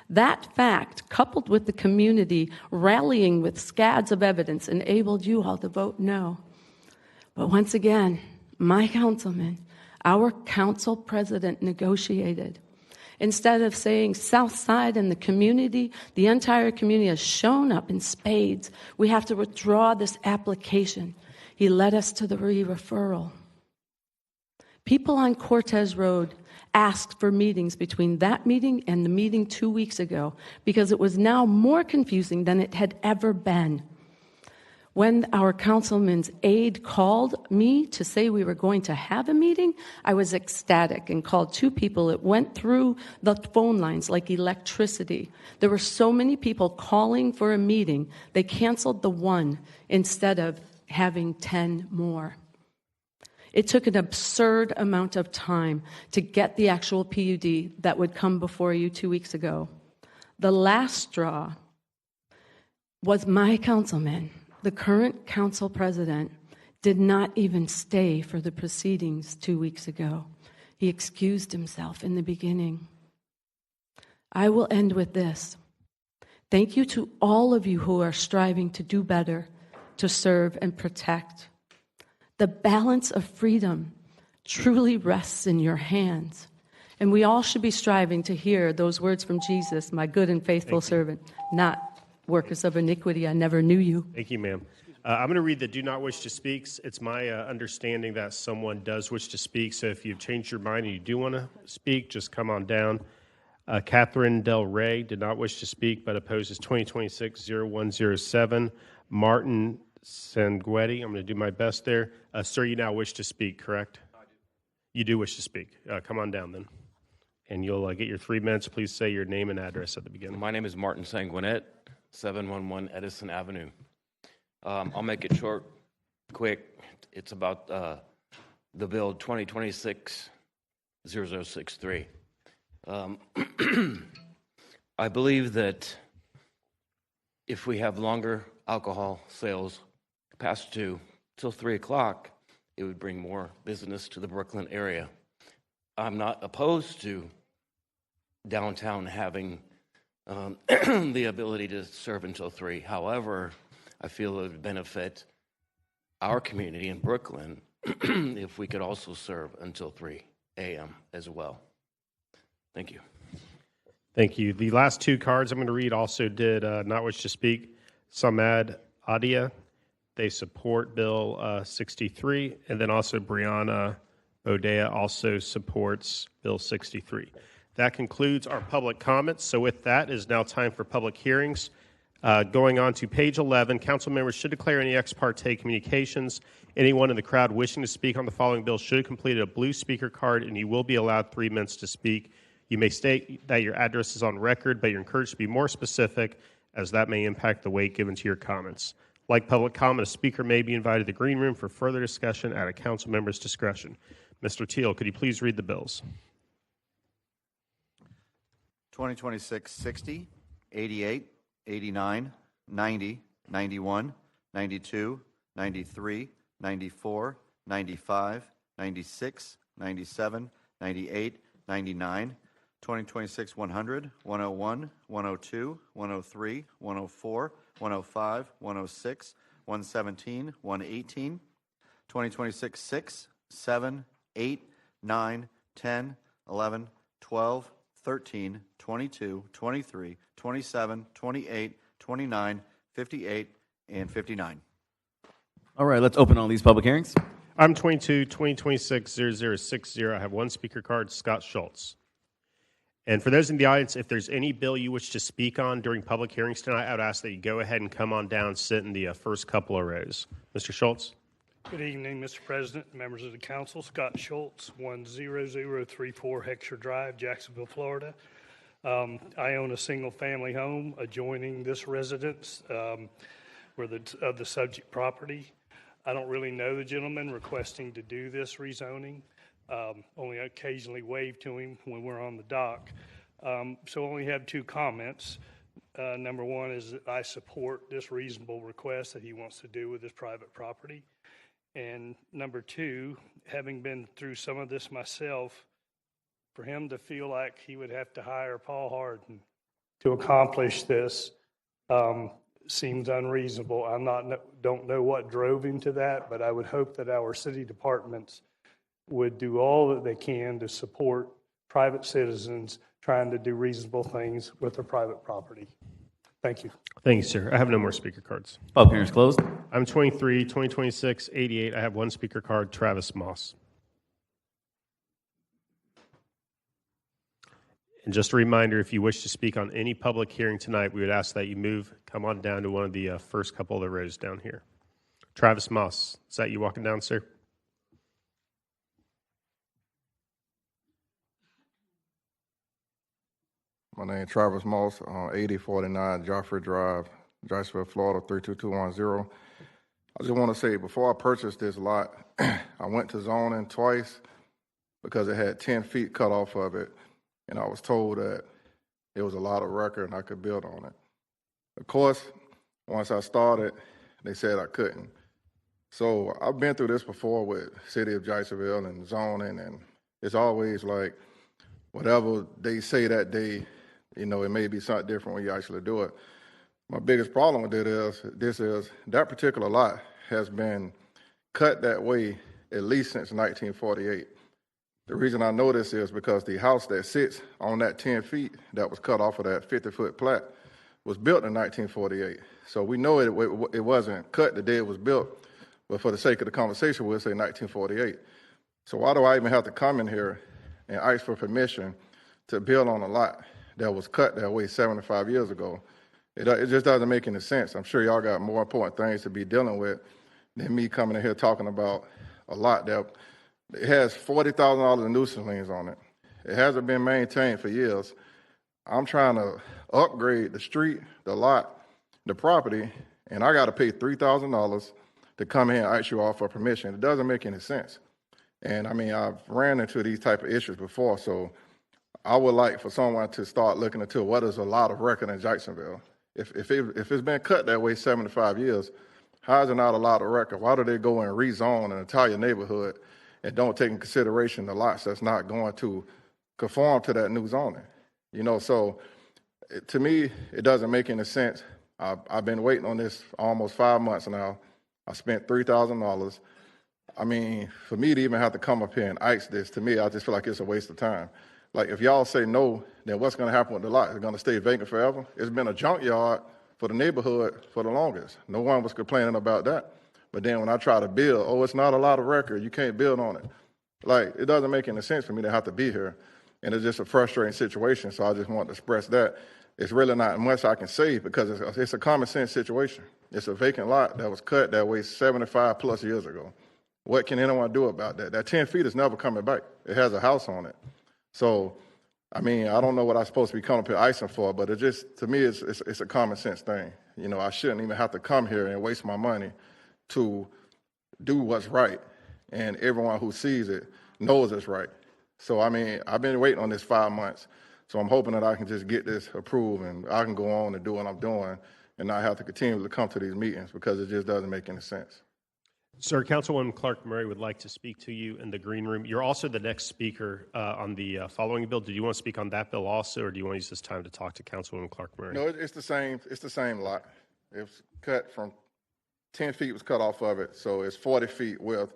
That fact, coupled with the community rallying with scads of evidence, enabled you all to vote no. But once again, my councilman, our council president, negotiated. Instead of saying South Side and the community, the entire community has shown up in spades. We have to withdraw this application. He led us to the referral. People on Cortez Road asked for meetings between that meeting and the meeting 2 weeks ago because it was now more confusing than it had ever been. When our councilman's aide called me to say we were going to have a meeting, I was ecstatic and called two people. It went through the phone lines like electricity. There were so many people calling for a meeting, they canceled the one instead of having 10 more. It took an absurd amount of time to get the actual PUD that would come before you 2 weeks ago. The last straw was my councilman. The current council president did not even stay for the proceedings 2 weeks ago. He excused himself in the beginning. I will end with this. Thank you to all of you who are striving to do better, to serve and protect. The balance of freedom truly rests in your hands. And we all should be striving to hear those words from Jesus, "My good and faithful servant," not "workers of iniquity, I never knew you." Thank you, ma'am. I'm going to read the do not wish to speak. It's my understanding that someone does wish to speak, so if you've changed your mind and you do want to speak, just come on down. Catherine Del Rey did not wish to speak, but opposes 2026-0107. Martin Sanguetti, I'm going to do my best there. Sir, you now wish to speak, correct? I do. You do wish to speak. Come on down then. And you'll get your 3 minutes. Please say your name and address at the beginning. My name is Martin Sanguinet, 711 Edison Avenue. I'll make it short, quick. It's about the bill 2026-0063. I believe that if we have longer alcohol sales past 2 till 3 o'clock, it would bring more business to the Brooklyn area. I'm not opposed to downtown having the ability to serve until 3. However, I feel it would benefit our community in Brooklyn if we could also serve until 3 a.m. as well. Thank you. Thank you. The last 2 cards I'm going to read also did not wish to speak. Samad Adia, they support Bill 63, and then also Brianna Bodea also supports Bill 63. That concludes our public comments. So with that, it is now time for public hearings. Going on to page 11, council members should declare any ex parte communications. Anyone in the crowd wishing to speak on the following bill should have completed a blue speaker card, and you will be allowed 3 minutes to speak. You may state that your address is on record, but you're encouraged to be more specific, as that may impact the weight given to your comments. Like public comment, a speaker may be invited to the green room for further discussion at a council member's discretion. Mr. Teal, could you please read the bills? 2026-60, 88, 89, 90, 91, 92, 93, 94, 95, 96, 97, 98, 99, 2026 100, 101, 102, 103, 104, 105, 106, 117, 118, 2026 6, 7, 8, 9, 10, 11, 12, 13, 22, 23, 27, 28, 29, 58, and 59. All right, let's open all these public hearings. Item 22, 2026-0060. I have 1 speaker card, Scott Schultz. And for those in the audience, if there's any bill you wish to speak on during public hearings tonight, I would ask that you go ahead and come on down, sit in the first couple of rows. Mr. Schultz. Good evening, Mr. President, members of the council. Scott Schultz, 10034 Heckscher Drive, Jacksonville, Florida. I own a single-family home adjoining this residence of the subject property. I don't really know the gentleman requesting to do this rezoning. Only occasionally wave to him when we're on the dock. So I only have 2 comments. Number 1 is that I support this reasonable request that he wants to do with his private property. And number 2, having been through some of this myself, for him to feel like he would have to hire Paul Harden to accomplish this seems unreasonable. Don't know what drove him to that, but I would hope that our city departments would do all that they can to support private citizens trying to do reasonable things with their private property. Thank you. Thank you, sir. I have no more speaker cards. Public hearings closed. I'm 23, 2026-88. I have 1 speaker card, Travis Moss. And just a reminder, if you wish to speak on any public hearing tonight, we would ask that you come on down to one of the first couple of the rows down here. Travis Moss, is that you walking down, sir? My name is Travis Moss, 8049 Joffrey Drive, Jacksonville, Florida, 32210. I just want to say, before I purchased this lot, I went to zoning twice because it had 10 feet cut off of it, and I was told that it was a lot of record and I could build on it. Of course, once I started, they said I couldn't. So I've been through this before with City of Jacksonville and zoning, and it's always like whatever they say that day, it may be something different when you actually do it. My biggest problem with it is that particular lot has been cut that way at least since 1948. The reason I know this is because the house that sits on that 10 feet that was cut off of that 50-foot plat was built in 1948. So we know it wasn't cut the day it was built, but for the sake of the conversation, we'll say 1948. So why do I even have to come in here and ask for permission to build on a lot that was cut that way 75 years ago? It just doesn't make any sense. I'm sure y'all got more important things to be dealing with than me coming in here talking about a lot that it has $40,000 in nuisance liens on it. It hasn't been maintained for years. I'm trying to upgrade the street, the lot, the property, and I got to pay $3,000 to come here and ask you all for permission. It doesn't make any sense. And I've ran into these type of issues before, so I would like for someone to start looking into what is a lot of record in Jacksonville. If it's been cut that way 75 years, How is it not a lot of record? Why do they go and rezone an entire neighborhood and don't take in consideration the lots that's not going to conform to that new zoning? So to me, it doesn't make any sense. I've been waiting on this almost 5 months now. I spent $3,000. I mean, for me to even have to come up here and ice this, to me, I just feel like it's a waste of time. Like, if y'all say no, then what's going to happen with the lot? It's going to stay vacant forever? It's been a junkyard for the neighborhood for the longest. No one was complaining about that. But then when I try to build, it's not a lot of record. You can't build on it. Like, it doesn't make any sense for me to have to be here. And it's just a frustrating situation. So I just want to express that. It's really not much I can say because it's a common sense situation. It's a vacant lot that was cut that way 75 plus years ago. What can anyone do about that? That 10 feet is never coming back. It has a house on it. So, I mean, I don't know what I'm supposed to be coming up here icing for, but it just, to me, it's a common sense thing. I shouldn't even have to come here and waste my money to do what's right. And everyone who sees it knows it's right. So, I mean, I've been waiting on this 5 months. So I'm hoping that I can just get this approved and I can go on and do what I'm doing and not have to continue to come to these meetings because it just doesn't make any sense. Sir, Councilwoman Clark Murray would like to speak to you in the green room. You're also the next speaker on the following bill. Did you want to speak on that bill also, or do you want to use this time to talk to Councilwoman Clark Murray? No, it's the same. It's the same lot. It was cut from 10 feet was cut off of it, so it's 40 feet width.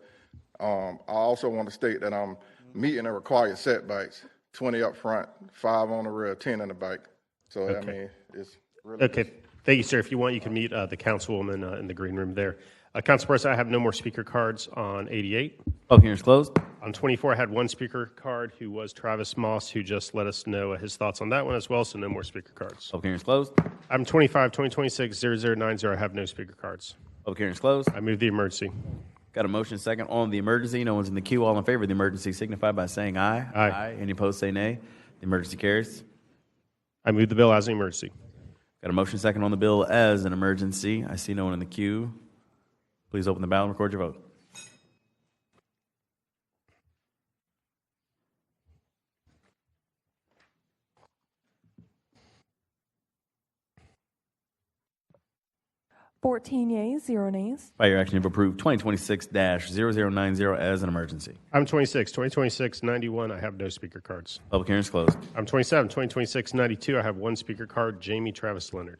I also want to state that I'm meeting the required setbacks: 20 up front, 5 on the rear, 10 in the back. So okay. I mean, it's really okay. Thank you, sir. If you want, you can meet the councilwoman in the green room there. Council President, I have no more speaker cards on 88. Public hearing is closed. On 24, I had one speaker card who was Travis Moss, who just let us know his thoughts on that one as well, so no more speaker cards. Public hearing is closed. Item 25, 2026-0090, I have no speaker cards. Public hearing is closed. I move the emergency. Got a motion second on the emergency. No one's in the queue. All in favor of the emergency signify by saying aye. Aye. Any opposed say nay. The emergency carries. I move the bill as an emergency. Got a motion second on the bill as an emergency. I see no one in the queue. Please open the ballot and record your vote. Yeas, 0 nays. By your action, you've approved 2026-0090 as an emergency. Item 26, 2026-91, I have no speaker cards. Public hearing is closed. Item 27, 2026-92, I have one speaker card, Jamie Travis Leonard.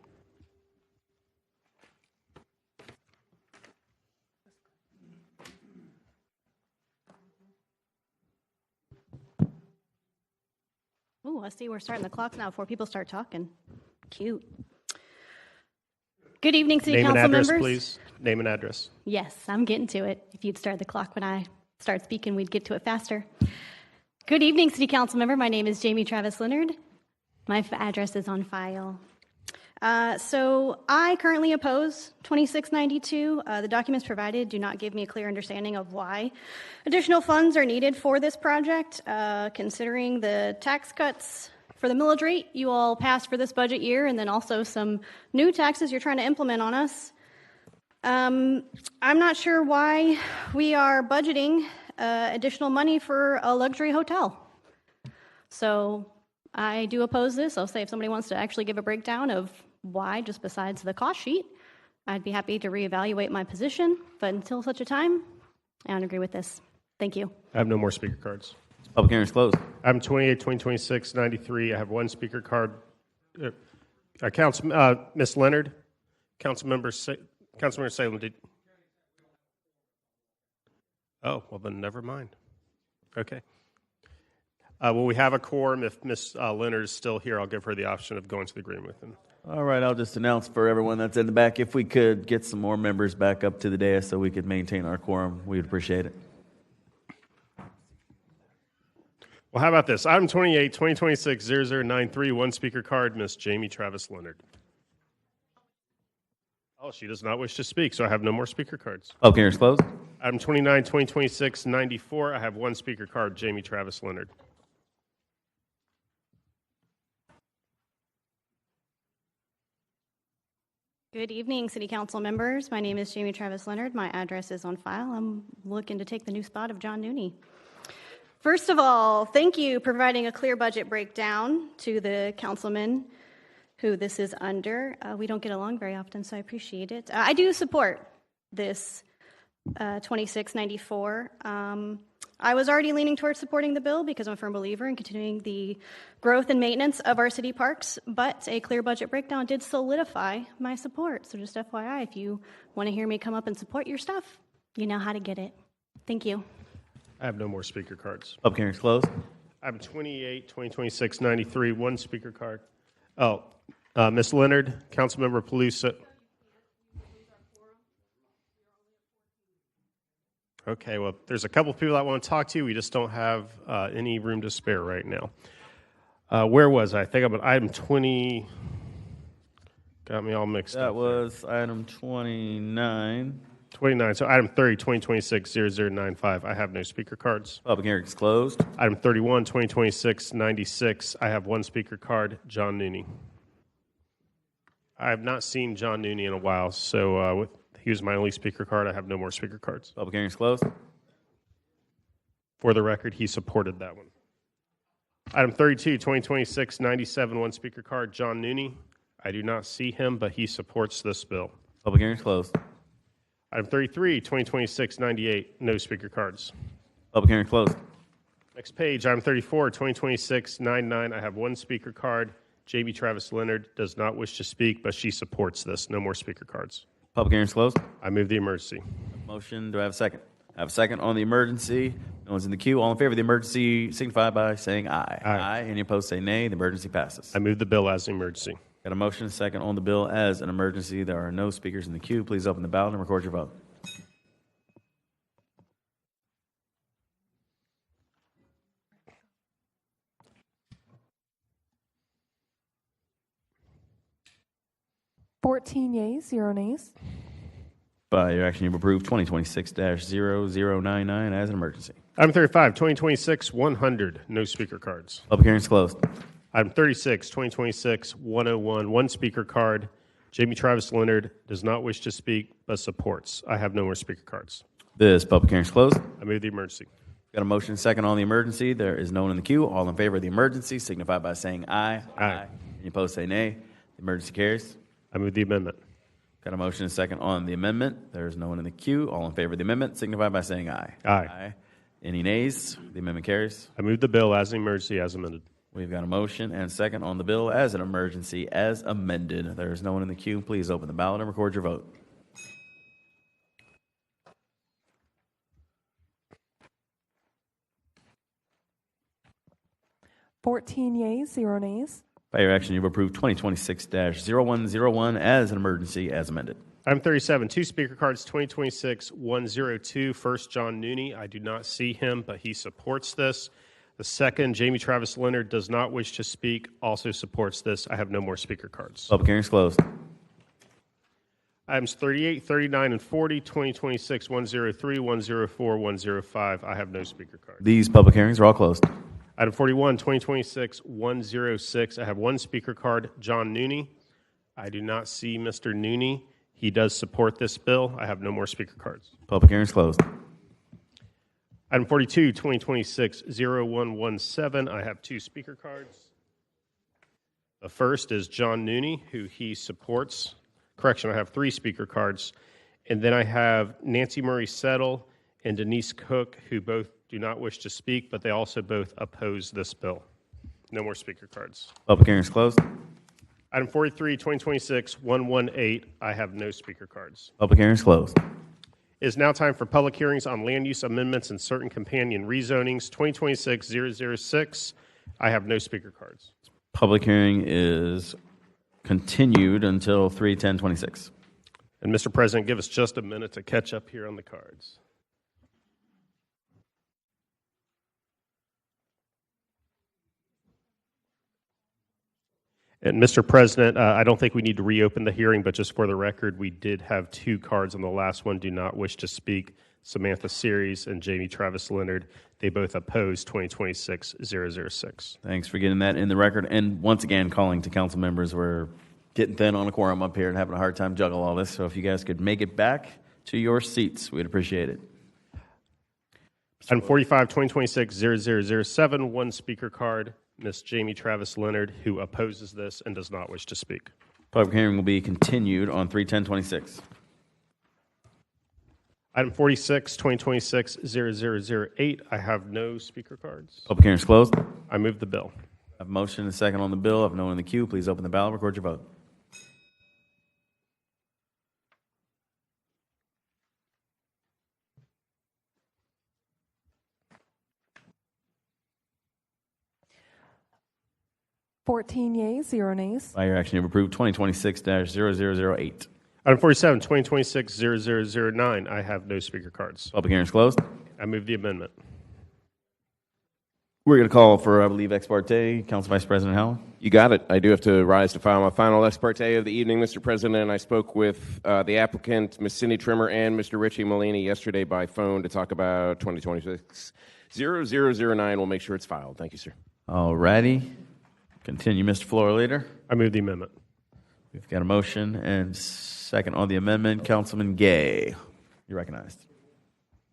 Ooh, I see we're starting the clock now before people start talking. Cute. Good evening, City Council members. Name and address, please. Name and address. Yes, I'm getting to it. If you'd start the clock when I start speaking, we'd get to it faster. Good evening, City Council member. My name is Jamie Travis Leonard. My address is on file. So I currently oppose 2692. The documents provided do not give me a clear understanding of why additional funds are needed for this project, considering the tax cuts for the millage rate you all passed for this budget year, and then also some new taxes you're trying to implement on us. I'm not sure why we are budgeting additional money for a luxury hotel. So I do oppose this. I'll say if somebody wants to actually give a breakdown of why, just besides the cost sheet, I'd be happy to reevaluate my position. But until such a time, I don't agree with this. Thank you. I have no more speaker cards. Public hearing is closed. Item 28, 2026-93, I have one speaker card. Ms. Leonard, Councilmember Salem, did... Oh, well then never mind. Okay. Well, we have a quorum. If Ms. Leonard is still here, I'll give her the option of going to the green with him. All right, I'll just announce for everyone that's in the back, if we could get some more members back up to the dais so we could maintain our quorum, we would appreciate it. Well, how about this? Item 28, 2026-0093, one speaker card, Ms. Jamie Travis Leonard. Oh, she does not wish to speak, so I have no more speaker cards. Public hearing is closed. Item 29, 2026-94, I have one speaker card, Jamie Travis Leonard. Good evening, City Council members. My name is Jamie Travis Leonard. My address is on file. I'm looking to take the new spot of John Nooney. First of all, thank you for providing a clear budget breakdown to the councilman who this is under. We don't get along very often, so I appreciate it. I do support this 2694. I was already leaning towards supporting the bill because I'm a firm believer in continuing the growth and maintenance of our city parks, but a clear budget breakdown did solidify my support. So just FYI, if you want to hear me come up and support your stuff, you know how to get it. Thank you. I have no more speaker cards. Public hearing is closed. Item 28, 2026-93, one speaker card. Oh, Ms. Leonard, Councilmember Palusa. Okay, well, there's a couple of people that want to talk to you. We just don't have any room to spare right now. Where was I? I think I'm at item 20. Got me all mixed up. That was item 29. 29. So item 30, 2026-0095. I have no speaker cards. Public hearing is closed. Item 31, 2026-96. I have one speaker card, John Nooney. I have not seen John Nooney in a while, so he was my only speaker card. I have no more speaker cards. Public hearing is closed. For the record, he supported that one. Item 32, 2026-97, one speaker card, John Nooney. I do not see him, but he supports this bill. Public hearing is closed. Item 33, 2026-98, no speaker cards. Public hearing closed. Next page, item 34, 2026-99, I have one speaker card. Jamie Travis Leonard does not wish to speak, but she supports this. No more speaker cards. Public hearing is closed. I move the emergency. Motion. Do I have a second? I have a second on the emergency. No one's in the queue. All in favor of the emergency signify by saying aye. Aye. Any opposed say nay. The emergency passes. I move the bill as an emergency. Got a motion, second on the bill as an emergency. There are no speakers in the queue. Please open the ballot and record your vote. Yeas, 0 nays. By your action, you've approved 2026-0099 as an emergency. Item 35, 2026-100, no speaker cards. Public hearing is closed. Item 36, 2026-101, one speaker card. Jamie Travis Leonard does not wish to speak, but supports. I have no more speaker cards. This public hearing is closed. I move the emergency. Got a motion, second on the emergency. There is no one in the queue. All in favor of the emergency signify by saying aye. Aye. Any opposed say nay. The emergency carries. I move the amendment. Got a motion, second on the amendment. There is no one in the queue. All in favor of the amendment signify by saying aye. Aye. Any nays? The amendment carries. I move the bill as an emergency as amended. We've got a motion and second on the bill as an emergency as amended. There is no one in the queue. Please open the ballot and record your vote. Yeas, 0 nays. By your action, you've approved 2026-0101 as an emergency as amended. Item 37, two speaker cards, 2026-102. First, John Nooney. I do not see him, but he supports this. The second, Jamie Travis Leonard does not wish to speak, also supports this. I have no more speaker cards. Public hearing is closed. Items 38, 39, and 40, 2026-103, 104, 105. I have no speaker cards. These public hearings are all closed. Item 41, 2026-106. I have one speaker card, John Nooney. I do not see Mr. Nooney. He does support this bill. I have no more speaker cards. Public hearing is closed. Item 42, 2026-0117. I have two speaker cards. The first is John Nooney, who he supports. Correction, I have three speaker cards. And then I have Nancy Murray Settle and Denise Cook, who both do not wish to speak, but they also both oppose this bill. No more speaker cards. Public hearing is closed. Item 43, 2026-118. I have no speaker cards. Public hearing is closed. It is now time for public hearings on land use amendments and certain companion rezonings. 2026-006. I have no speaker cards. Public hearing is continued until 3/10/26. And Mr. President, give us just a minute to catch up here on the cards. And Mr. President, I don't think we need to reopen the hearing, but just for the record, we did have two cards on the last one, do not wish to speak. Samantha Series and Jamie Travis Leonard, they both oppose 2026-006. Thanks for getting that in the record. And once again, calling to council members, we're getting thin on a quorum up here and having a hard time juggle all this. So if you guys could make it back to your seats, we'd appreciate it. Item 45, 2026-0007, one speaker card, Ms. Jamie Travis Leonard, who opposes this and does not wish to speak. Public hearing will be continued on 3/10/26. Item 46, 2026-0008. I have no speaker cards. Public hearing is closed. I move the bill. I have a motion and a second on the bill. I have no one in the queue. Please open the ballot. Record your vote. Fourteen yeas, 0 nays. By your action, you have approved 2026-0008. Item 47, 2026-0009. I have no speaker cards. Public hearing is closed. I move the amendment. We're going to call for, I believe, ex parte. Council Vice President Howell. You got it. I do have to rise to file my final ex parte of the evening, Mr. President. I spoke with the applicant, Ms. Cindy Trimmer, and Mr. Richie Molini yesterday by phone to talk about 2026-0009. We'll make sure it's filed. Thank you, sir. All righty. Continue, Mr. Floor Leader. I move the amendment. We've got a motion and second on the amendment. Councilman Gay, you're recognized.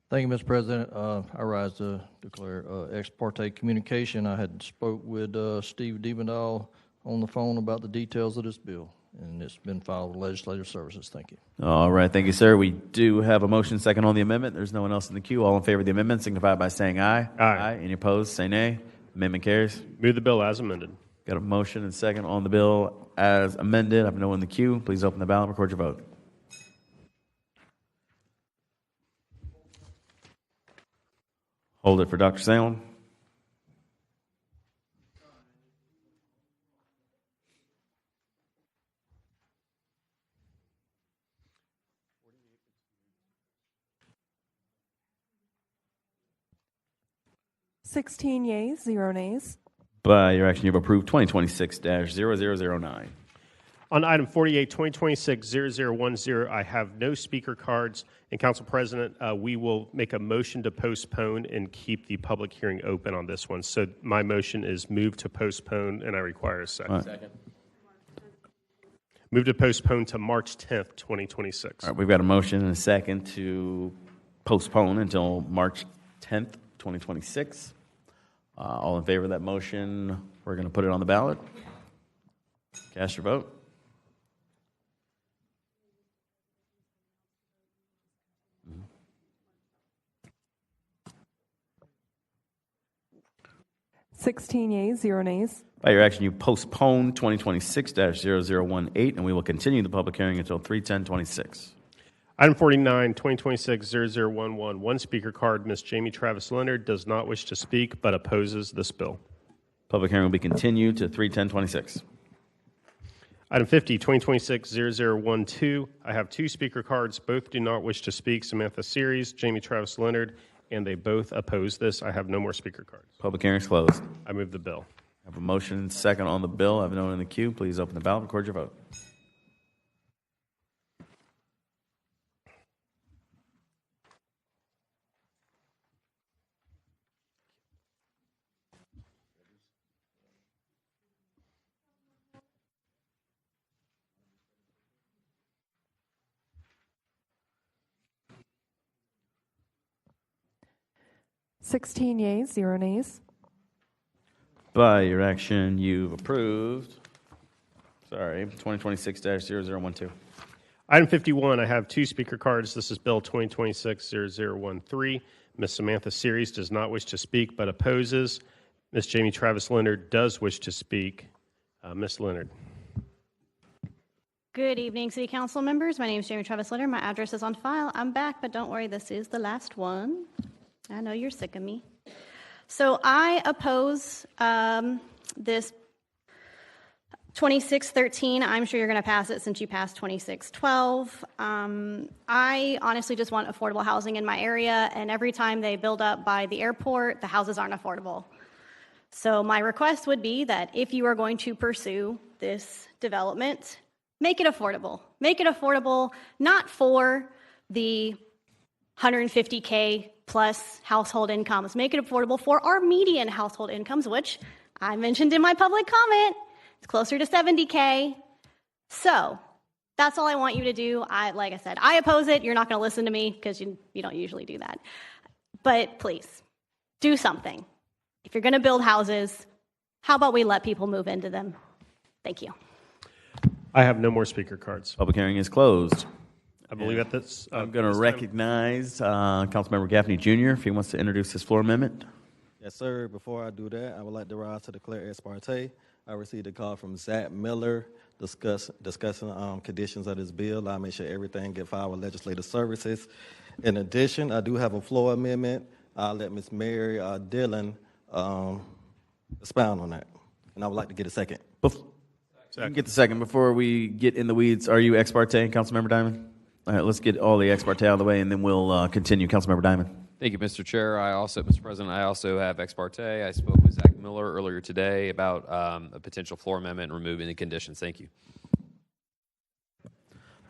Thank you, Mr. President. I rise to declare ex parte communication. I had spoke with Steve Diebendahl on the phone about the details of this bill, and it's been filed with Legislative Services. Thank you. All right. Thank you, sir. We do have a motion second on the amendment. There's no one else in the queue. All in favor of the amendment signify by saying aye. Aye. Any opposed, say nay. Amendment carries. Move the bill as amended. Got a motion and second on the bill as amended. I have no one in the queue. Please open the ballot. Record your vote. Hold it for Dr. Salem. Sixteen yeas, 0 nays. By your action, you have approved 2026-0009. On item 48, 2026-0010, I have no speaker cards. And Council President, we will make a motion to postpone and keep the public hearing open on this one. So my motion is move to postpone, and I require a second. Right. Second. Move to postpone to March 10th, 2026. All right, we've got a motion and a second to postpone until March 10th, 2026. All in favor of that motion, we're going to put it on the ballot. Cast your vote. Sixteen yeas, 0 nays. By your action, you postpone 2026-0018, and we will continue the public hearing until 3/10/26. Item 49, 2026-0011, one speaker card. Ms. Jamie Travis Leonard does not wish to speak but opposes this bill. Public hearing will be continued to 3/10/26. Item 50, 2026-0012, I have two speaker cards. Both do not wish to speak. Samantha Series, Jamie Travis Leonard, and they both oppose this. I have no more speaker cards. Public hearing is closed. I move the bill. I have a motion second on the bill. I have no one in the queue. Please open the ballot. Record your vote. Sixteen yeas, 0 nays. By your action, you've approved, 2026-0012. Item 51, I have two speaker cards. This is Bill 2026-0013. Ms. Samantha Series does not wish to speak but opposes. Ms. Jamie Travis Leonard does wish to speak. Ms. Leonard. Good evening, City Council members. My name is Jamie Travis Leonard. My address is on file. I'm back, but don't worry, this is the last one. I know you're sick of me. So I oppose this 2613. I'm sure you're going to pass it since you passed 2612. I honestly just want affordable housing in my area, and every time they build up by the airport, the houses aren't affordable. So my request would be that if you are going to pursue this development, make it affordable. Make it affordable not for the 150K plus household incomes. Make it affordable for our median household incomes, which I mentioned in my public comment. It's closer to 70K. So that's all I want you to do. Like I said, I oppose it. You're not going to listen to me because you don't usually do that. But please, do something. If you're going to build houses, how about we let people move into them? Thank you. I have no more speaker cards. Public hearing is closed. I believe at this. I'm going to this time. recognize Councilmember Gaffney Jr. if he wants to introduce his floor amendment. Yes, sir. Before I do that, I would like to rise to declare ex parte. I received a call from Zach Miller discussing conditions of this bill. I'll make sure everything get filed with legislative services. In addition, I do have a floor amendment. I'll let Ms. Mary Dillon expound on that. And I would like to get a second. You can get the second. Before we get in the weeds, are you ex parte, Councilmember Diamond? All right, let's get all the ex parte out of the way, and then we'll continue. Councilmember Diamond. Thank you, Mr. Chair. Mr. President, I also have ex parte. I spoke with Zach Miller earlier today about a potential floor amendment and removing the conditions. Thank you.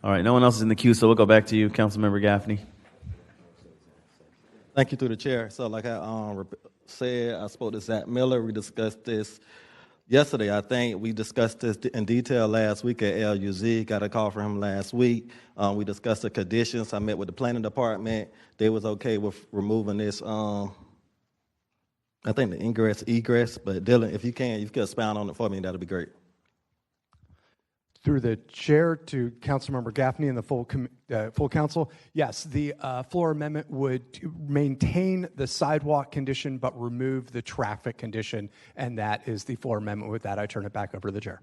All right, no one else is in the queue, so we'll go back to you, Councilmember Gaffney. Thank you, through the chair. So like I said, I spoke to Zach Miller. We discussed this yesterday. I think we discussed this in detail last week at LUZ. Got a call from him last week. We discussed the conditions. I met with the planning department. They was okay with removing this, I think the ingress, egress. But Dylan, if you could expound on it for me, that'd be great. Through the chair to Councilmember Gaffney and the full council, yes, the floor amendment would maintain the sidewalk condition but remove the traffic condition, and that is the floor amendment. With that, I turn it back over to the chair.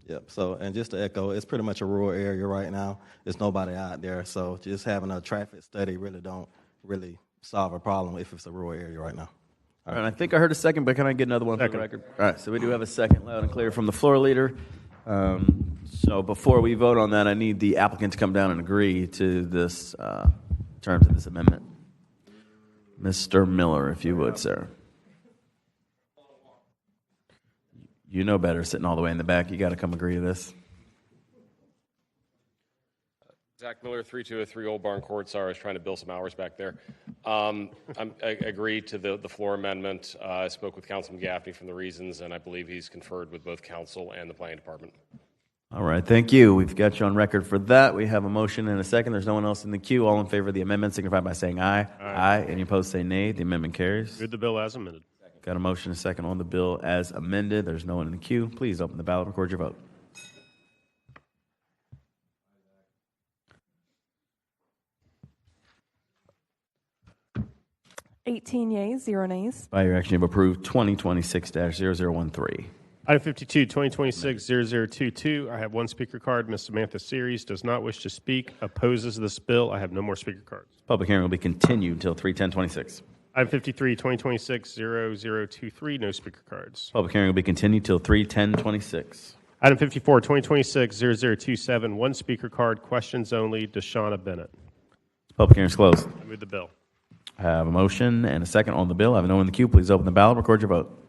Yep. So, and just to echo, it's pretty much a rural area right now. There's nobody out there, so just having a traffic study don't solve a problem if it's a rural area right now. All right, I think I heard a second, but can I get another one for the record? All right, so we do have a second, loud and clear from the floor leader. So before we vote on that, I need the applicant to come down and agree to this terms of this amendment. Mr. Miller, if you would, sir. You know better, sitting all the way in the back. You got to come agree to this. Zach Miller, 3203 Old Barn Court. Sorry, I was trying to bill some hours back there. I agreed to the floor amendment. I spoke with Councilman Gaffney from the reasons, and I believe he's conferred with both council and the planning department. All right, thank you. We've got you on record for that. We have a motion and a second. There's no one else in the queue. All in favor of the amendment signify by saying aye. Aye. Any opposed say nay. The amendment carries. Move the bill as amended. Got a motion and a second on the bill as amended. There's no one in the queue. Please open the ballot. Record your vote. $18 yeas, 0 nays. By your action, you've approved 2026-0013. Item 52, 2026-0022. I have one speaker card. Ms. Samantha Series does not wish to speak, opposes this bill. I have no more speaker cards. Public hearing will be continued until 3/10/26. Item 53, 2026-0023. No speaker cards. Public hearing will be continued till 3/10/26. Item 54, 2026-0027. One speaker card. Questions only. Deshauna Bennett. Public hearing is closed. I move the bill. I have a motion and a second on the bill. I have no one in the queue. Please open the ballot. Record your vote.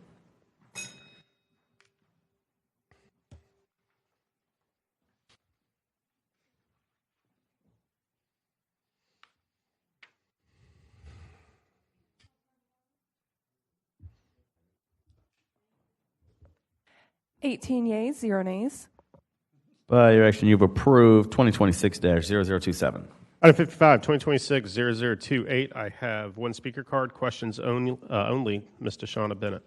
$18 yeas, 0 nays. By your action, you've approved 2026-0027. Item 55, 2026-0028. I have one speaker card. Questions only. Ms. Deshauna Bennett.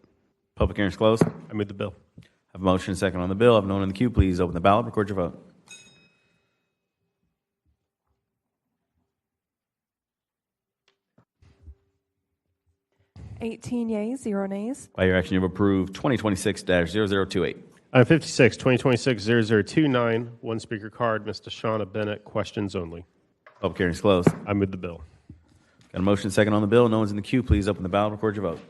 Public hearing is closed. I move the bill. I have a motion and a second on the bill. I have no one in the queue. Please open the ballot. Record your vote. $18 yeas, 0 nays. By your action, you've approved 2026-0028. Item 56, 2026-0029. One speaker card. Ms. Deshauna Bennett. Questions only. Public hearing is closed. I move the bill. Got a motion second on the bill. No one's in the queue. Please open the ballot. Record your vote.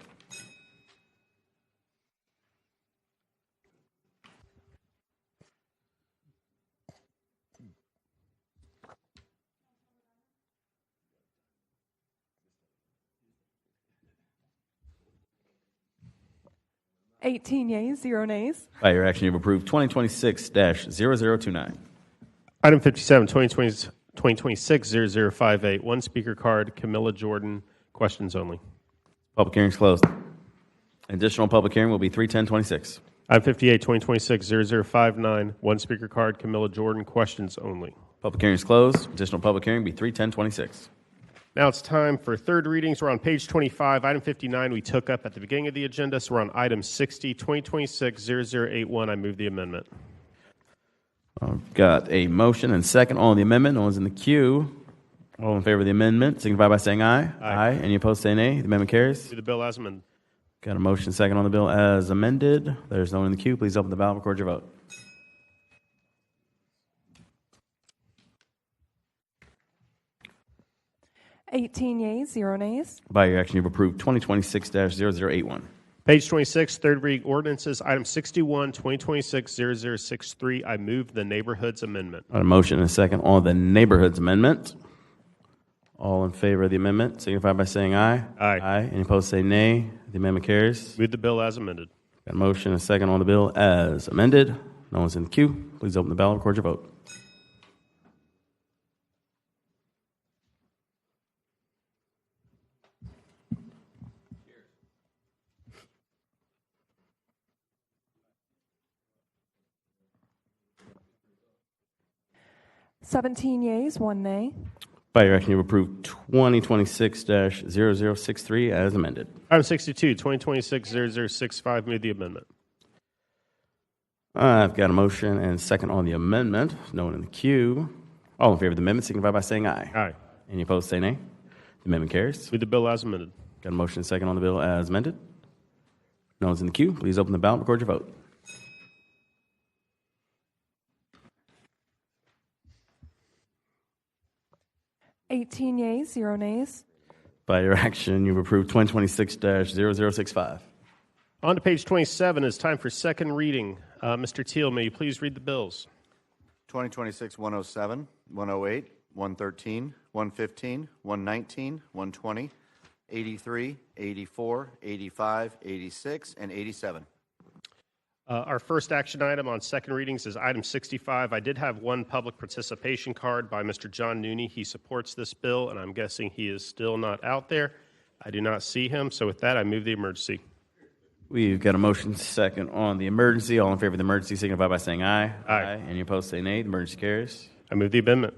$18 yeas, 0 nays. By your action, you've approved 2026-0029. Item 57, 2026-0058. One speaker card. Camilla Jordan. Questions only. Public hearing is closed. Additional public hearing will be 3/10/26. Item 58, 2026-0059. One speaker card. Camilla Jordan. Questions only. Public hearing is closed. Additional public hearing will be 3/10/26. Now it's time for third readings. We're on page 25. Item 59 we took up at the beginning of the agenda, so we're on item 60, 2026-0081. I move the amendment. I've got a motion and second on the amendment. No one's in the queue. All in favor of the amendment, signify by saying aye. Aye. Any opposed, say nay. The amendment carries. Move the bill as amended. Got a motion second on the bill as amended. There's no one in the queue. Please open the ballot and record your vote. Eighteen yeas, 0 nays. By your action, you've approved 2026-0081. Page 26, third reading ordinances, item 61, 2026-0063. I move the neighborhoods amendment. On a motion and a second on the neighborhoods amendment. All in favor of the amendment, signify by saying aye. Aye. Any opposed, say nay. The amendment carries. Move the bill as amended. Got a motion and a second on the bill as amended. No one's in the queue. Please open the ballot and record your vote. Seventeen yeas, 1 nay. By your action, you've approved 2026-0063 as amended. Item 62, 2026-0065. Move the amendment. I've got a motion and a second on the amendment. No one in the queue. All in favor of the amendment, signify by saying aye. Aye. Any opposed, say nay. The amendment carries. Move the bill as amended. Got a motion and a second on the bill as amended. No one's in the queue. Please open the ballot and record your vote. Eighteen yeas, 0 nays. By your action, you've approved 2026-0065. On to page 27. It's time for second reading. Mr. Teal, may you please read the bills? 2026-107, 108, 113, 115, 119, 120, 83, 84, 85, 86, and 87. Our first action item on second readings is item 65. I did have one public participation card by Mr. John Nooney. He supports this bill, and I'm guessing he is still not out there. I do not see him, so with that, I move the emergency. We've got a motion second on the emergency. All in favor of the emergency, signify by saying aye. Aye. Any opposed, say nay. The emergency carries. I move the amendment.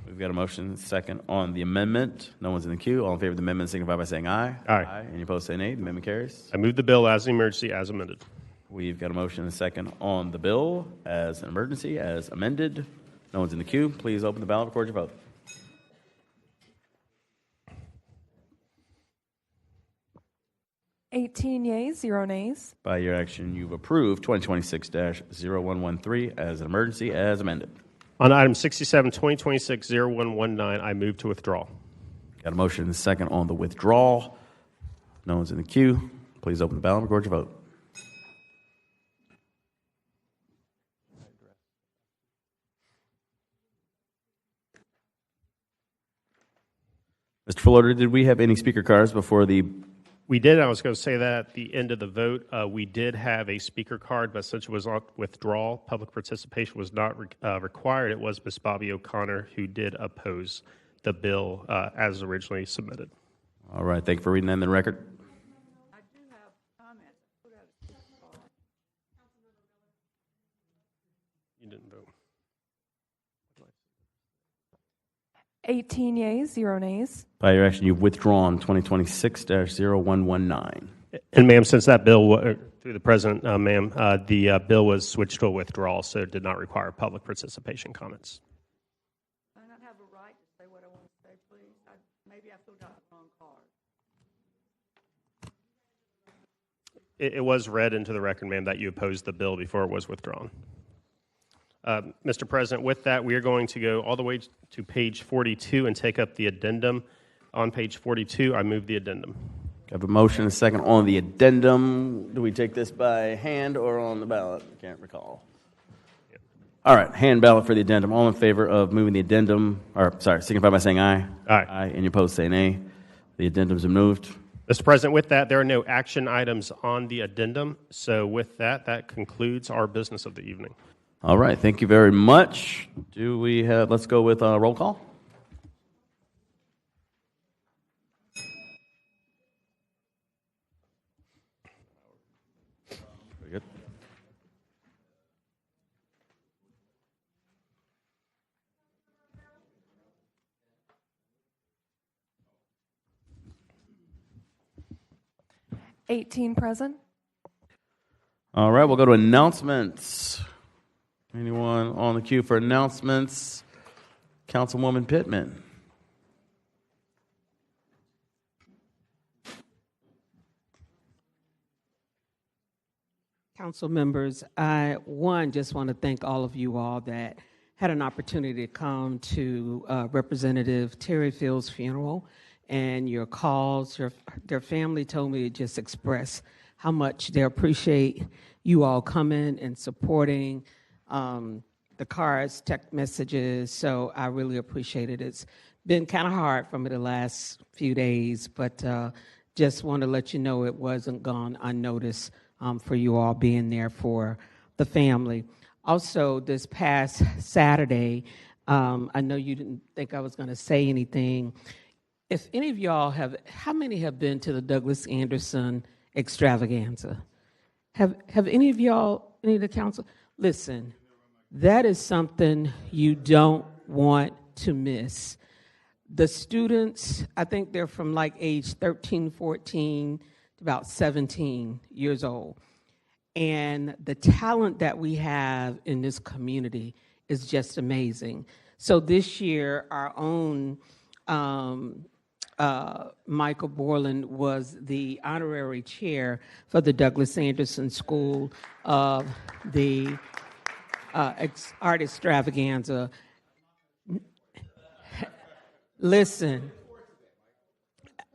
We've got a motion second on the amendment. No one's in the queue. All in favor of the amendment, signify by saying aye. Aye. Any opposed, say nay. The amendment carries. I move the bill as an emergency as amended. We've got a motion and a second on the bill as an emergency, as amended. No one's in the queue. Please open the ballot and record your vote. Eighteen yeas, 0 nays. By your action, you've approved 2026-0113 as an emergency, as amended. On item 67, 2026-0119, I move to withdraw. Got a motion and a second on the withdrawal. No one's in the queue. Please open the ballot and record your vote. Mr. Fuller, did we have any speaker cards before the... We did. I was going to say that at the end of the vote. We did have a speaker card, but since it was on withdrawal, public participation was not required. It was Ms. Bobby O'Connor who did oppose the bill as originally submitted. All right. Thank you for reading that in the record. You didn't vote. 18 yeas, 0 nays. By your action, you've withdrawn 2026-0119. And ma'am, since that bill, through the president, ma'am, the bill was switched to a withdrawal, so it did not require public participation comments. I not have a right to say what I want to say, please? Maybe I filled out the wrong card. It was read into the record, ma'am, that you opposed the bill before it was withdrawn. Mr. President, with that, we are going to go all the way to page 42 and take up the addendum. On page 42, I move the addendum. I have a motion and a second on the addendum. Do we take this by hand or on the ballot? I can't recall. Yep. All right, hand ballot for the addendum. All in favor of moving the addendum, or sorry, signify by saying aye. Aye. Any opposed, say nay. The addendums are moved. Mr. President, with that, there are no action items on the addendum. So with that, that concludes our business of the evening. All right, thank you very much. Do we have, let's go with a roll call. Very good. Present. All right, we'll go to announcements. Anyone on the queue for announcements? Councilwoman Pittman. Council members, I, just want to thank all of you all that had an opportunity to come to Representative Terry Field's funeral, and your calls, their family told me to just express how much they appreciate you all coming and supporting the cards, text messages, so I really appreciate it. It's been kind of hard for me the last few days, but just want to let you know it wasn't gone unnoticed for you all being there for the family. Also, this past Saturday, I know you didn't think I was going to say anything. If any of y'all how many have been to the Douglas Anderson extravaganza? Have any of y'all, any of the council? Listen, that is something you don't want to miss. The students, I think they're from like age 13, 14 to about 17 years old. And the talent that we have in this community is just amazing. So this year, our own Michael Borland was the honorary chair for the Douglas Anderson School of the Art Extravaganza. Listen,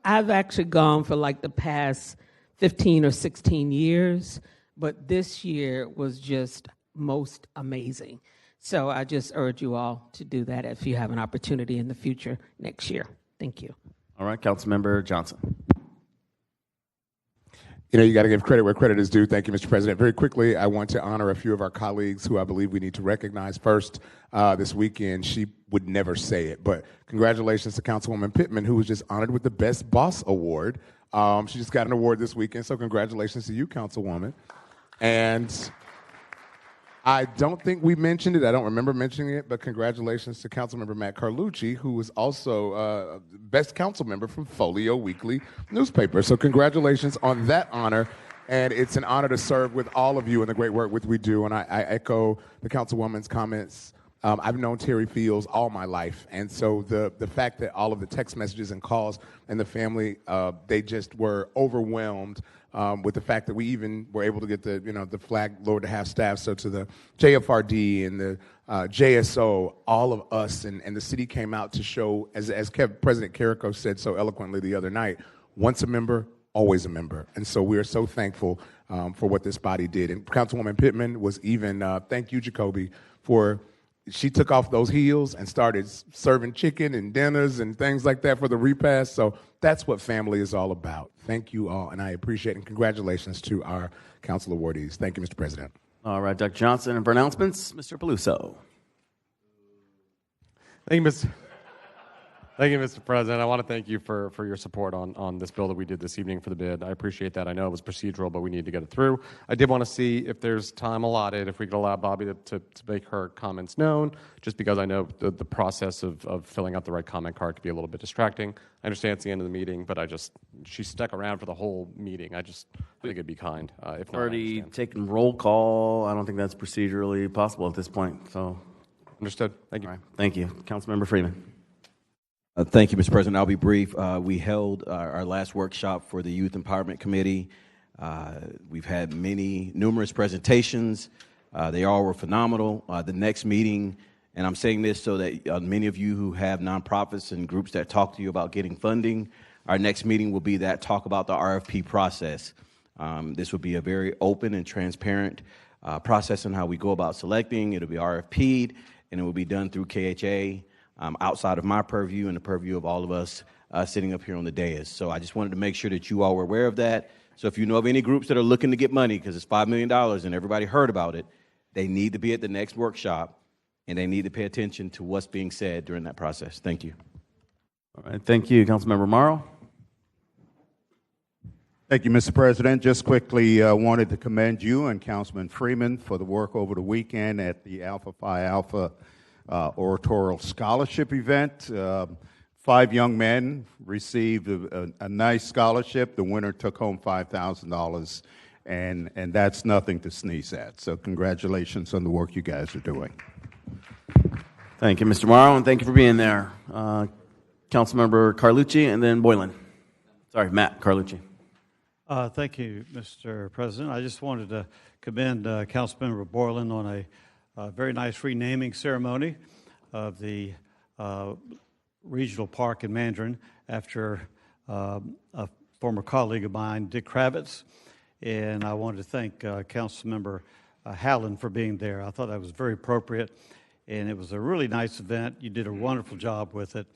I've actually gone for like the past 15 or 16 years, but this year was just most amazing. So I just urge you all to do that if you have an opportunity in the future next year. Thank you. All right, Councilmember Johnson. You know, you got to give credit where credit is due. Thank you, Mr. President. Very quickly, I want to honor a few of our colleagues who I believe we need to recognize. First, this weekend, she would never say it, but congratulations to Councilwoman Pittman, who was just honored with the Best Boss Award. She just got an award this weekend, so congratulations to you, Councilwoman. And I don't think we mentioned it. I don't remember mentioning it, but congratulations to Councilmember Matt Carlucci, who was also best council member from Folio Weekly newspaper. So congratulations on that honor. And it's an honor to serve with all of you in the great work which we do. And I echo the Councilwoman's comments. I've known Terry Fields all my life. And so the fact that all of the text messages and calls and the family, they just were overwhelmed with the fact that we even were able to get the flag lowered to half staff. So to the JFRD and the JSO, all of us and the city came out to show, as President Carrico said so eloquently the other night, once a member, always a member. And so we are so thankful for what this body did. And Councilwoman Pittman was even, thank you, Jacoby, for she took off those heels and started serving chicken and dinners and things like that for the repast. So that's what family is all about. Thank you all, and I appreciate it. And congratulations to our council awardees. Thank you, Mr. President. All right, Dr. Johnson, and for announcements, Mr. Peluso. Thank you, Mr. President. I want to thank you for your support on this bill that we did this evening for the bid. I appreciate that. I know it was procedural, but we need to get it through. I did want to see if there's time allotted, if we could allow Bobby to make her comments known, just because I know the process of filling out the right comment card could be a little bit distracting. I understand it's the end of the meeting, but she stuck around for the whole meeting. I think it'd be kind. If not, Already taken roll call. I don't think that's procedurally possible at this point. So, understood. Thank you. All right. Thank you. Councilmember Freeman. Thank you, Mr. President. I'll be brief. We held our last workshop for the Youth Empowerment Committee. We've had numerous presentations. They all were phenomenal. The next meeting, and I'm saying this so that many of you who have nonprofits and groups that talk to you about getting funding, our next meeting will be that talk about the RFP process. This will be a very open and transparent process in how we go about selecting. It'll be RFP'd, and it will be done through KHA. Outside of my purview and the purview of all of us sitting up here on the dais. So I just wanted to make sure that you all were aware of that. So if you know of any groups that are looking to get money, because it's $5 million and everybody heard about it, they need to be at the next workshop, and they need to pay attention to what's being said during that process. Thank you. All right, thank you. Councilmember Morrow. Thank you, Mr. President. Just quickly wanted to commend you and Councilman Freeman for the work over the weekend at the Alpha Phi Alpha oratorial scholarship event. 5 young men received a nice scholarship. The winner took home $5,000, and that's nothing to sneeze at. So congratulations on the work you guys are doing. Thank you, Mr. Morrow, and thank you for being there. Councilmember Carlucci and then Boylan. Sorry, Matt Carlucci. Thank you, Mr. President. I just wanted to commend Councilmember Borland on a very nice renaming ceremony of the regional park in Mandarin after a former colleague of mine, Dick Kravitz. And I wanted to thank Councilmember Howland for being there. I thought that was very appropriate, and it was a really nice event. You did a wonderful job with it,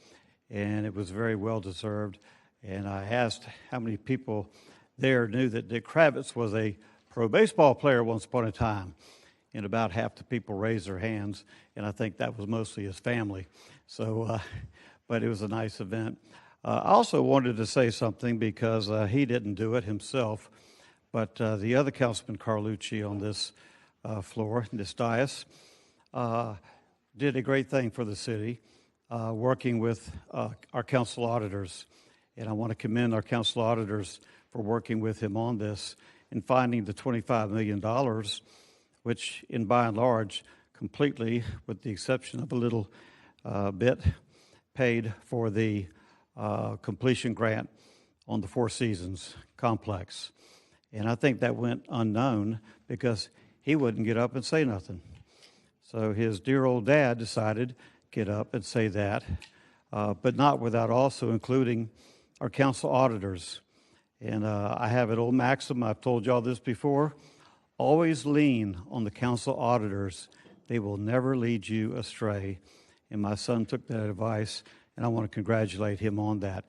and it was very well deserved. And I asked how many people there knew that Dick Kravitz was a pro baseball player once upon a time, and about half the people raised their hands, and I think that was mostly his family. So, but it was a nice event. I also wanted to say something because he didn't do it himself, but the other Councilman Carlucci on this floor, this dais, did a great thing for the city, working with our council auditors. And I want to commend our council auditors for working with him on this and finding the $25 million, which in by and large, completely, with the exception of a little bit, paid for the completion grant on the Four Seasons complex. And I think that went unknown because he wouldn't get up and say nothing. So his dear old dad decided to get up and say that, but not without also including our council auditors. And I have an old maxim, I've told y'all this before, always lean on the council auditors. They will never lead you astray. And my son took that advice, and I want to congratulate him on that.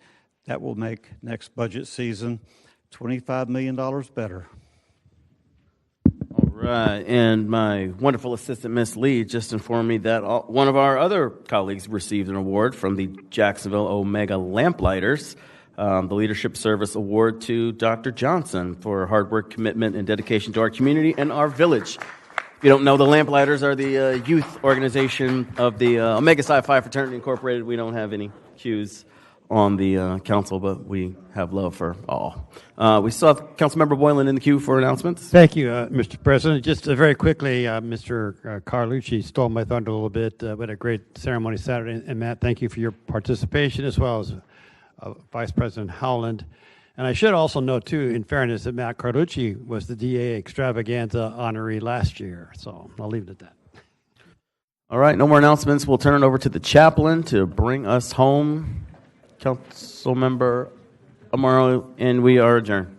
That will make next budget season $25 million better. All right, and my wonderful assistant, Miss Lee, just informed me that one of our other colleagues received an award from the Jacksonville Omega Lamplighters, the Leadership Service Award to Dr. Johnson for hard work, commitment, and dedication to our community and our village. If you don't know, the Lamplighters are the youth organization of the Omega Psi Phi Fraternity Incorporated. We don't have any cues on the council, but we have love for all. We still have Councilmember Boylan in the queue for announcements. Thank you, Mr. President. Just very quickly, Mr. Carlucci stole my thunder a little bit. We had a great ceremony Saturday, and Matt, thank you for your participation, as well as Vice President Howland. And I should also note, too, in fairness, that Matt Carlucci was the DA extravaganza honoree last year. So I'll leave it at that. All right, no more announcements. We'll turn it over to the chaplain to bring us home. Councilmember Amaro, and we are adjourned.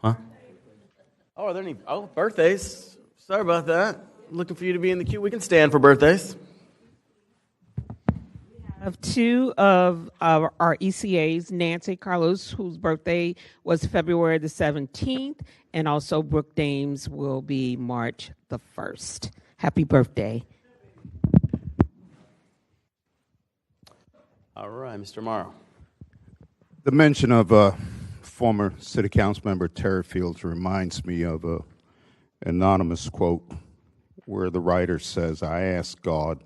Huh? Oh, are there any birthdays? Sorry about that. Looking for you to be in the queue. We can stand for birthdays. Of two of our ECAs, Nancy Carlos, whose birthday was February the 17th, and also Brooke Dames will be March the 1st. Happy birthday. All right, Mr. Morrow. The mention of former City Council member Terry Fields reminds me of an anonymous quote where the writer says, "I ask God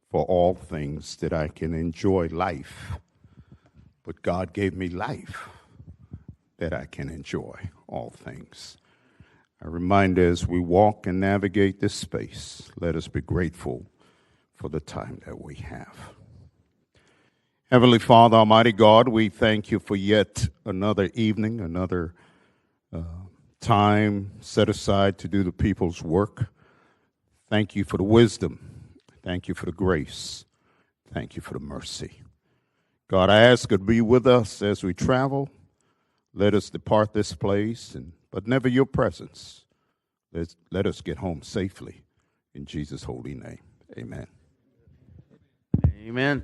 for all things that I can enjoy life, but God gave me life that I can enjoy all things." A reminder as we walk and navigate this space, let us be grateful for the time that we have. Heavenly Father, Almighty God, we thank you for yet another evening, another time set aside to do the people's work. Thank you for the wisdom. Thank you for the grace. Thank you for the mercy. God, I ask you to be with us as we travel. Let us depart this place, but never your presence. Let us get home safely. In Jesus' holy name, amen. Amen.